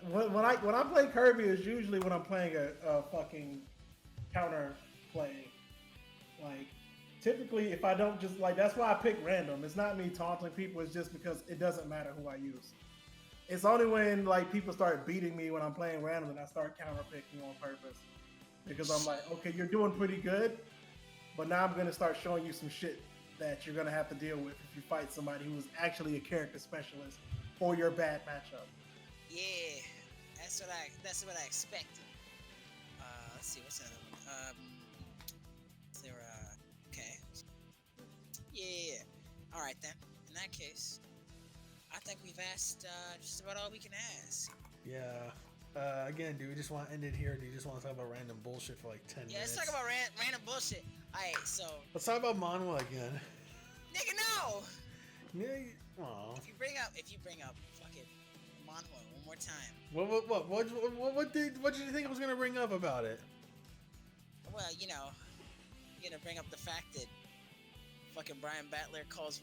When I play Kirby, is usually when I'm playing a fucking counter play. Like, typically, if I don't just like, that's why I pick random. It's not me taunting people. It's just because it doesn't matter who I use. It's only when like people start beating me when I'm playing random that I start counter picking on purpose. Because I'm like, okay, you're doing pretty good, but now I'm gonna start showing you some shit that you're gonna have to deal with if you fight somebody who is actually a character specialist for your bad matchup. Yeah, that's what I expected. Let's see, what's another one? There, okay. Yeah. Alright then. In that case, I think we've asked just about all we can ask. Yeah. Again, do we just want to end it here, or do you just want to talk about random bullshit for like 10 Yeah, minutes? let's talk about random bullshit. Alright, so. Let's talk about Manhwa again. Nigga, no! Yeah. Aw. If you bring up fucking Manhwa one more time. What did you think I was gonna bring up about it? Well, you know, you're gonna bring up the fact that fucking Brian Battler calls.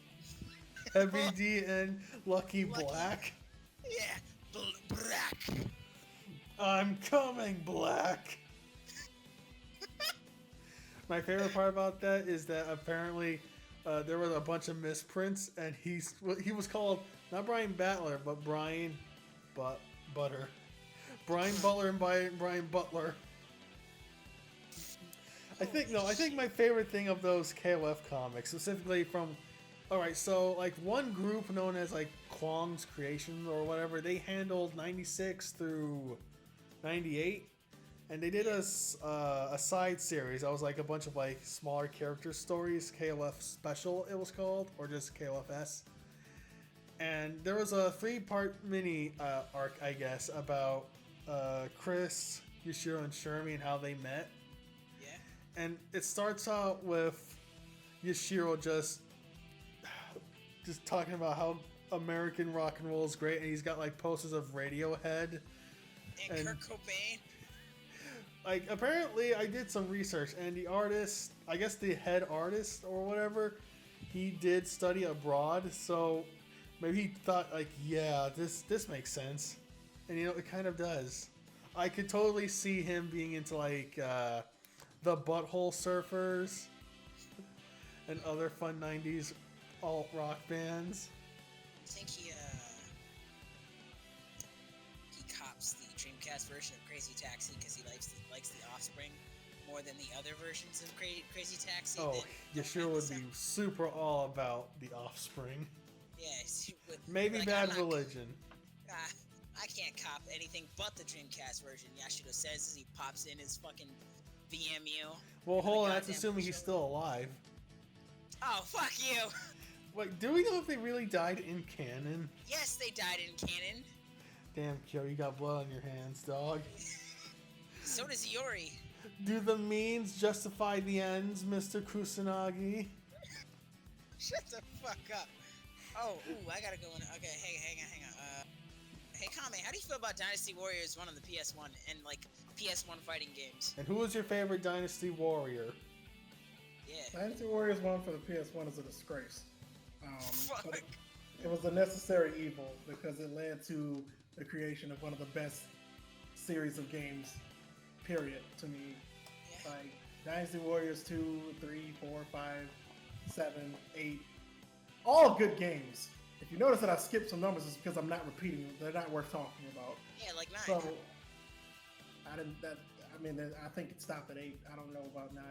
Heavy D and Lucky Black. Yeah, Black. I'm coming, Black. My favorite part about that is that apparently there were a bunch of misprints, and he was called not Brian Battler, but Brian Butter. Brian Butler and Brian Butler. I think my favorite thing of those KOF comics, specifically from, alright, so like one group known as like Kwong's Creations or whatever, they handled 96 through 98, and they did a side series. That was like a bunch of like smaller character stories, KOF Special it was called, or just KOFS. And there was a 3-part mini arc, I guess, about Chris, Yushiro, and Shermie and how they met. Yeah. And it starts out with Yushiro just talking about how American rock and roll is great, and he's got like posters of Radiohead And Kurt Cobain. Like, apparently I did some research, and the artist, I guess the head artist or whatever, he did study abroad, so maybe he thought like, yeah, this makes sense. And you know, it kind of does. I could totally see him being into like the Butthole Surfers and other fun 90s alt rock bands. I think he cops the Dreamcast version of Crazy Taxi because he likes the Offspring more than the other versions of Crazy Taxi. Oh, Yashiro would be super all about the Offspring. Yeah, he would, Maybe like, Bad Religion. I can't cop anything but the Dreamcast version. Yashiro says as he pops in his fucking VMU. Well, hold on, that's goddamn assuming he's controller. still alive. Oh, fuck you! Wait, do we know if they really died in canon? Yes, they died in canon. Damn, Kyo, you got blood on your hands, dog. So does Iori. Do the means justify the ends, Mr. Kusanagi? Shut the fuck up. Oh, ooh, I gotta go in. Okay, hang on. Hey, Kame, how do you feel about Dynasty Warriors 1 on the PS1 and, like, PS1 fighting games? And who was your favorite Dynasty Warrior? Yeah. Dynasty Warriors 1 for the PS1 is a disgrace. Fuck. But it was a necessary evil because it led to the creation of one of the best series of games, period, to me. Yeah. Like, Dynasty Warriors 2, 3, 4, 5, 7, 8. All good games. if you notice that I skipped some numbers, it's because I'm not repeating them. They're not worth talking about. Yeah, like 9. So I didn't. I think it stopped at 8. I don't know about 9.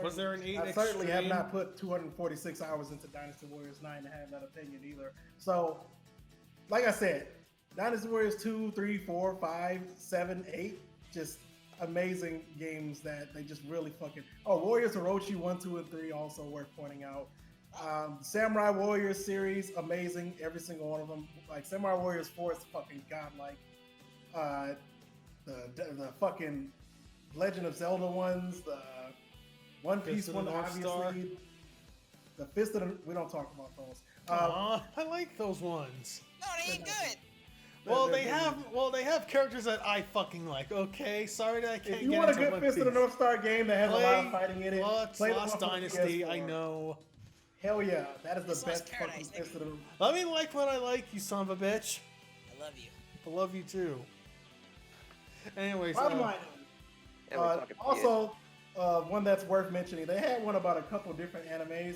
Was there an 8 I certainly have extreme? not put 246 hours into Dynasty Warriors 9 to have that opinion either. So, like I said, Dynasty Warriors 2, 3, 4, 5, 7, 8, just amazing games that they just really fucking. Oh, Warriors Orochi 1, 2, and 3 also worth pointing out. Samurai Warriors series, amazing, every single one of them. Like Samurai Warriors 4 is fucking godlike. The fucking Legend of Zelda ones, the One Piece Fist of the one, North Star. obviously. The Fist of the, we don't talk about those. Aw, I like those ones. No, they ain't good. Well, they have characters that I fucking like. Okay, sorry that I can't If you get want a into good One Fist of the Piece. North Star game that has a lot of fighting in it, play the Lost one from Dynasty. I PS4. know. Hell yeah, that is the It's Lost best Paradise, fucking Fist of the. Let me like what I like, you son of a bitch. I love you. I love you too. Anyways, Bottom line. And we're talking Also, one that's worth mentioning, they had one about a couple different animes.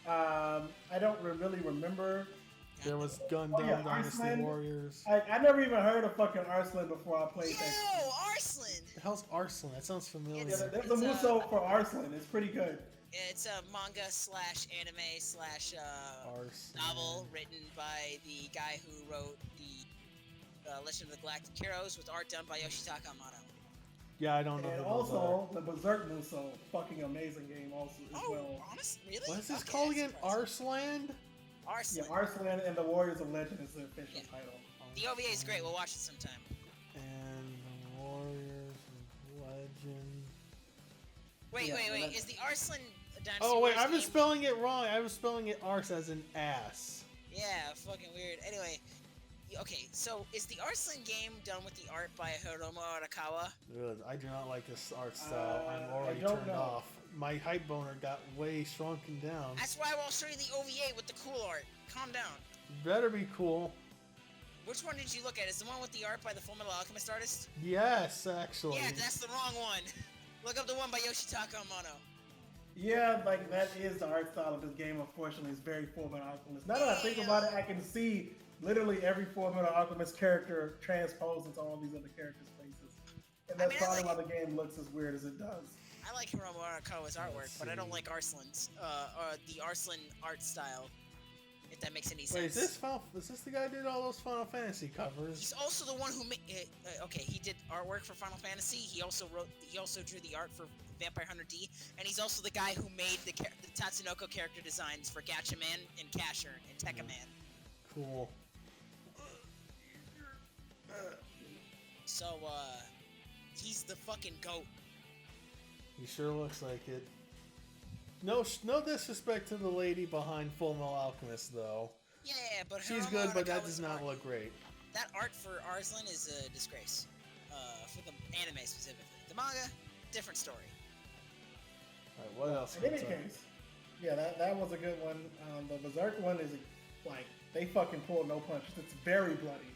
I don't really remember. there was Gundam yeah, Dynasty Iceland. Warriors. I never even heard of fucking Arslan before I played that. Yo, Arslan! The hell's Arslan? That sounds familiar. Yeah, there's a It's, Muso for Arslan. It's pretty good. It's a manga slash anime slash Arslan. novel written by the guy who wrote the Legend of the Galactic Heroes with art done by Yoshitaka Amano. Yeah, I don't know. And who those also the Berserk Muso, fucking amazing game also as Oh, well. honest? Really? are. What is this Okay, called that's again? surprising. Arsland? Yeah, Arslan. Arslan and the Warriors of Legend is the official Yeah. title. The OVA is great. We'll watch it sometime. And the Warriors of Legend. Wait, Yeah, wait. that's- Is the Arslan Dynasty Oh wait, Warriors I was game- spelling it wrong. I was spelling it arse as an ass. Yeah, fucking weird. Anyway, okay, so is the Arslan game done with the art by Hiromu Arakawa? Ugh, I do not like this art style. I'm I already don't turned know. off. My hype boner got way shrunken down. That's why I'll show you the OVA with the cool art. Calm down. Better be cool. Which one did you look at? Is the one with the art by the Full Metal Alchemist artist? Yes, actually. Yeah, that's the wrong one. Look up the one by Yoshitaka Amano. Yeah, like that is the art style of this game. Unfortunately, it's very Fullmetal Alchemist. Now that I think about it, I can see literally every Fullmetal Alchemist character transposed into all these other characters' faces, and that's I probably like- why the game looks as weird as it does. I like Hiromu Arakawa's artwork, but I don't see. like Arslan's, the Arslan art style. If that makes any sense. Wait, is this the guy who did all those Final Fantasy covers? He's also the one who made. Okay, he did artwork for Final Fantasy. He also drew the art for Vampire Hunter D, and he's also the guy who made the Tatsunoko character designs for Gatchaman and Casher and Tekkaman. Cool. So, he's the fucking goat. He sure looks like it. No disrespect to the lady behind Full Metal Alchemist, though. Yeah, but She's Hiromu good, but that Arakawa's does not art- look great. That art for Arslan is a disgrace. For the anime specifically. The manga, different story. Alright, what else? In any What's up? case, yeah, that was a good one. The Berserk one is like they fucking pulled no punches. It's very bloody.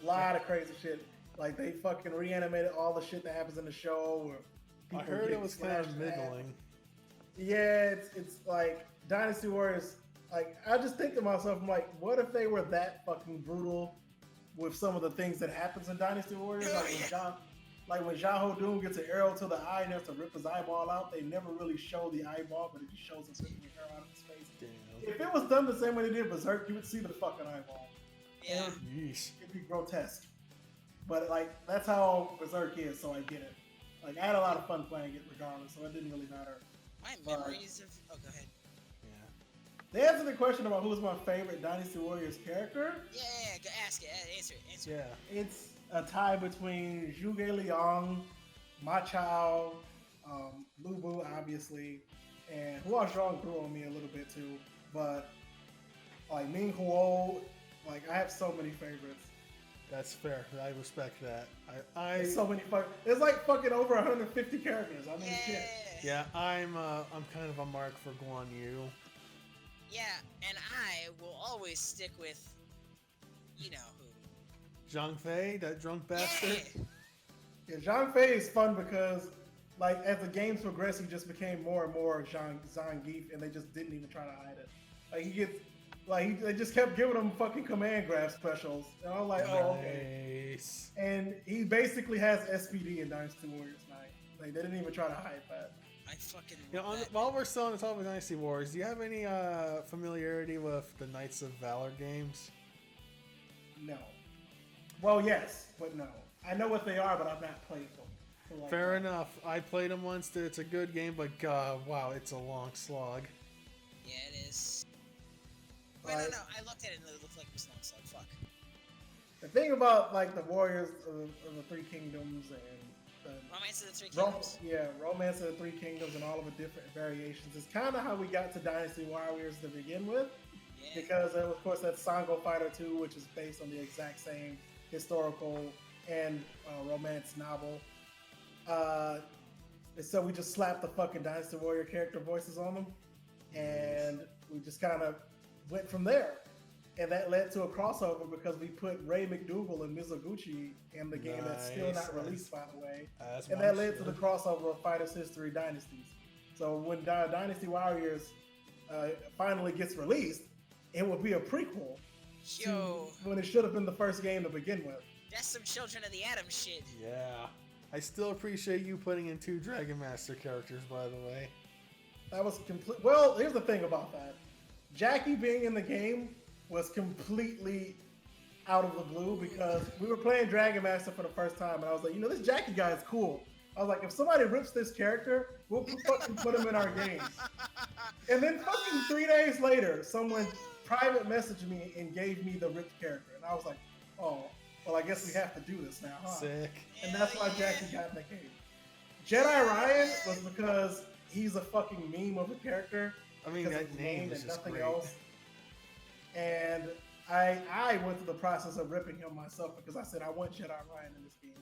A lot of crazy shit. Like they fucking reanimated all the shit that happens in the show. Where I people heard get it was kind of slashed in half. middling. Yeah, it's like Dynasty Warriors. Like I just think to myself, I'm like, what if they were that fucking brutal with some of the things that happens in Dynasty Warriors? Like when Jaho Doom gets an arrow to the eye and has to rip his eyeball out, they never really show the eyeball, but it just shows him ripping the arrow out of his face. Damn. If it was done the same way they did Berserk, you would see the fucking eyeball. Yeah. Yeesh. It'd be grotesque. But like that's how Berserk is, so I get it. Like I had a lot of fun playing it regardless, so it didn't really matter. My memories of. Oh, go ahead. Yeah. They answered the question about who's my favorite Dynasty Warriors character. Yeah, go ask it. Answer it. Answer it. Yeah. It's a tie between Zhuge Liang, Ma Chao, Lubu, obviously, and Hua Zhong grew on me a little bit too. But like Ming Huo, like I have so many favorites. That's fair. I respect that. There's so many there's like fucking over 150 characters. I mean, shit. Yeah, I'm kind of a mark for Guan Yu. Yeah, and I will always stick with, you know who. Zhang Fei, that drunk bastard. Yeah. Yeah, Zhang Fei is fun because, like, as the games progress, he just became more and more Zangief, and they just didn't even try to hide it. Like, he gets, Like they just kept giving him fucking command grab specials, and I was like, oh okay. Nice. And he basically has SPD in Dynasty Warriors 9. Like they didn't even try to hide that. I fucking You know, love that. while we're still on the topic of Dynasty Wars, do you have any familiarity with the Knights of Valor games? No. Well, yes, but no. I know what they are, but I've not played them. So, like, Fair enough. I played them once. It's a good game, but God, wow, it's a long slog. Yeah, it is. Wait, Right. no, I looked at it and it looked like it was long, so fuck. The thing about like the Warriors of the Three Kingdoms and the Romance of the Three Kingdoms. Romance of the Three Kingdoms and all of the different variations is kind of how we got to Dynasty Warriors to begin with. Yeah. Because of course that's Sango Fighter 2, which is based on the exact same historical and romance novel. And so we just slapped the fucking Dynasty Warrior character voices on them, and we just kind of went from there. And that led to a crossover because we put Ray McDougal and Mizoguchi in the game that's still not released, by the way. And that led to the crossover of Fighters History Dynasties. So when Dynasty Warriors finally gets released, it will be a prequel to when it should have been the first game to begin with. That's some Children of the Atom shit. Yeah. I still appreciate you putting in 2 Dragon Master characters, by the way. That was complete. Well, here's the thing about that. Jackie being in the game was completely out of the blue because we were playing Dragon Master for the first time, and I was like, you know, this Jackie guy is cool. I was like, if somebody rips this character, we'll fucking put him in our games. And then fucking 3 days later, someone private messaged me and gave me the ripped character, and I was like, oh, well, I guess we have to do this now, huh? Sick. And that's why Jackie got in the game. Jedi Ryan was because he's a fucking meme of a character. I mean, because that of his name name is and just nothing great. else. And I went through the process of ripping him myself because I said I want Jedi Ryan in this game.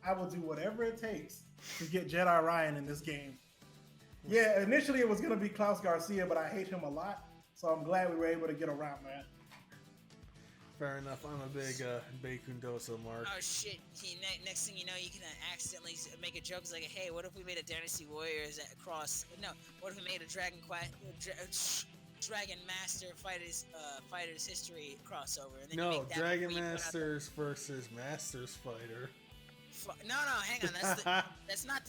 I will do whatever it takes to get Jedi Ryan in this game. Yeah, initially it was going to be Klaus Garcia, but I hate him a lot. So I'm glad we were able to get around that. Fair enough. I'm a big Bakundoso mark. Oh shit! Next thing you know, you can accidentally make a joke. It's like, hey, what if we made a Dynasty Warriors No, what if we made a Dragon Master Fighters History crossover? And then you No, make that Dragon before you put out Masters versus Masters Fighter. No, hang on. That's not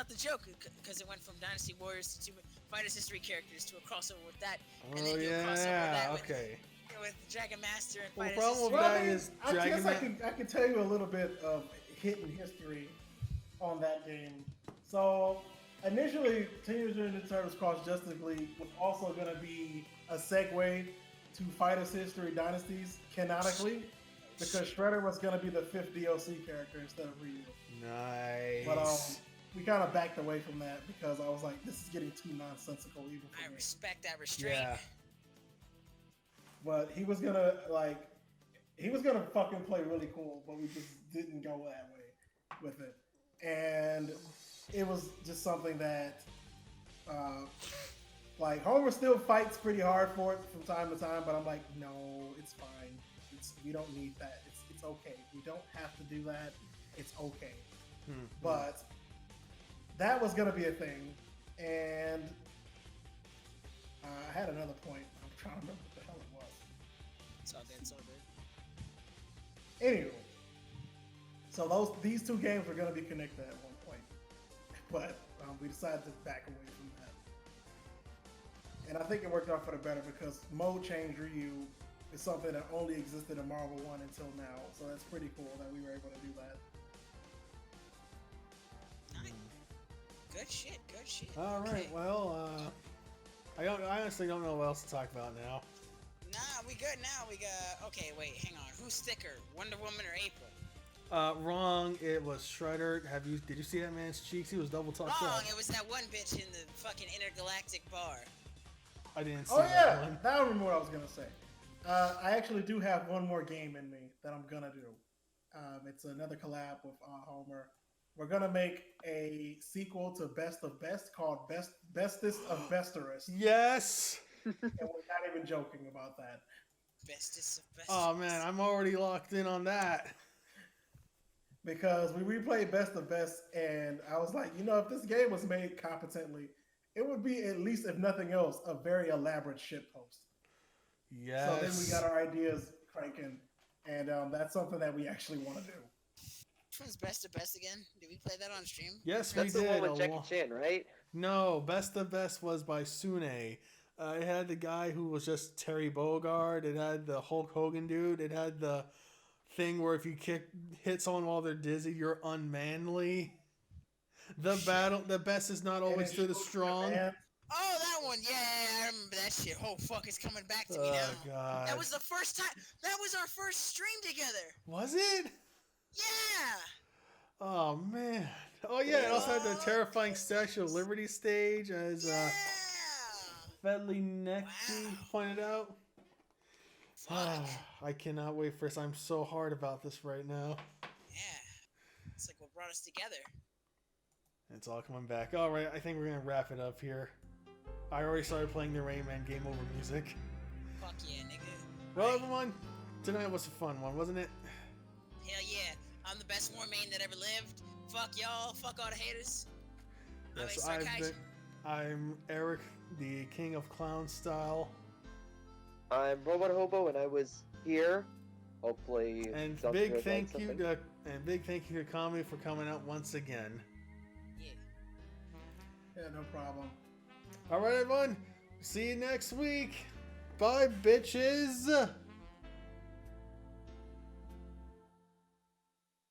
the joke. Because it went from Dynasty Warriors to Fighters History characters to a crossover with that, and then do a crossover with that with Dragon Master and Well, the Fighters problem with History. that is I Dragon guess I can tell you a little bit of hidden history on that game. So initially, Teenage Mutant Ninja Turtles Cross Justice League was also going to be a segue to Fighters History Dynasties canonically, because Shredder was going to be the 5th DLC character instead of Ryu. Nice. But we kind of backed away from that because I was like, this is getting too nonsensical even for I me. respect that restraint. Yeah. But he was gonna fucking play really cool, but we just didn't go that way with it. And it was just something that, like, Homer still fights pretty hard for it from time to time, but I'm like, no, it's fine. We don't need that. It's okay. We don't have to do that. It's okay. But that was gonna be a thing, and I had another point. I'm trying to remember what the hell it was. It's all good. It's all good. Anywho, so these 2 games were going to be connected at one point, but we decided to back away from that. And I think it worked out for the better because Mode Change Ryu is something that only existed in Marvel 1 until now, so that's pretty cool that we were able to do that. Nice. Good shit. Good shit. All right. Okay. Well, I honestly don't know what else to talk about now. Nah, we good now. We got. Okay, wait, hang on. Who's thicker, Wonder Woman or April? Wrong. It was Shredder. Did you see that man's cheeks? He was double tucked Wrong. up. It was that one bitch in the fucking intergalactic bar. I didn't see Oh that yeah, one. now I remember what I was going to say. I actually do have one more game in me that I'm going to do. It's another collab with Homer. We're going to make a sequel to Best of Best called Bestest of Besterest. Yes. And we're not even joking about that. Bestest of best. Oh man, I'm already locked in on that. Because we replayed Best of Best, and I was like, you know, if this game was made competently, it would be, at least if nothing else, a very elaborate shitpost. Yes. So then we got our ideas cranking, and that's something that we actually want to do. Which one's best of best again? Did we play that on stream? Yes, we That's the did. one with Jackie Chan, right? No, Best of Best was by Sune. It had the guy who was just Terry Bogard. It had the Hulk Hogan dude. It had the thing where if you hit someone while they're dizzy, you're unmanly. The best is not always to the strong. Oh, that one. Yeah, I remember that shit. Oh, fuck, it's coming back to me now. Oh, God. That was the first time. That was our first stream together. Was it? Yeah. Oh, man. Oh, yeah. It also had the terrifying Statue of Liberty stage, as Fedley Necky pointed out. I cannot wait for this. I'm so hard about this right now. Yeah. It's like what brought us together. It's all coming back. All right, I think we're going to wrap it up here. I already started playing the Rayman Game Over music. Fuck yeah, nigga. Well, everyone, tonight was a fun one, wasn't it? Hell yeah. I'm the best war main that ever lived. Fuck y'all. Fuck all the haters. Yes, I'm EightStarKaijin. I'm Eric, the King of Clown Style. I'm Robot Hobo, and I was here. Hopefully, And Dumpster big has thank something. you to Kami for coming out once again. Yeah. Yeah, no problem. All right, everyone. See you next week. Bye, bitches.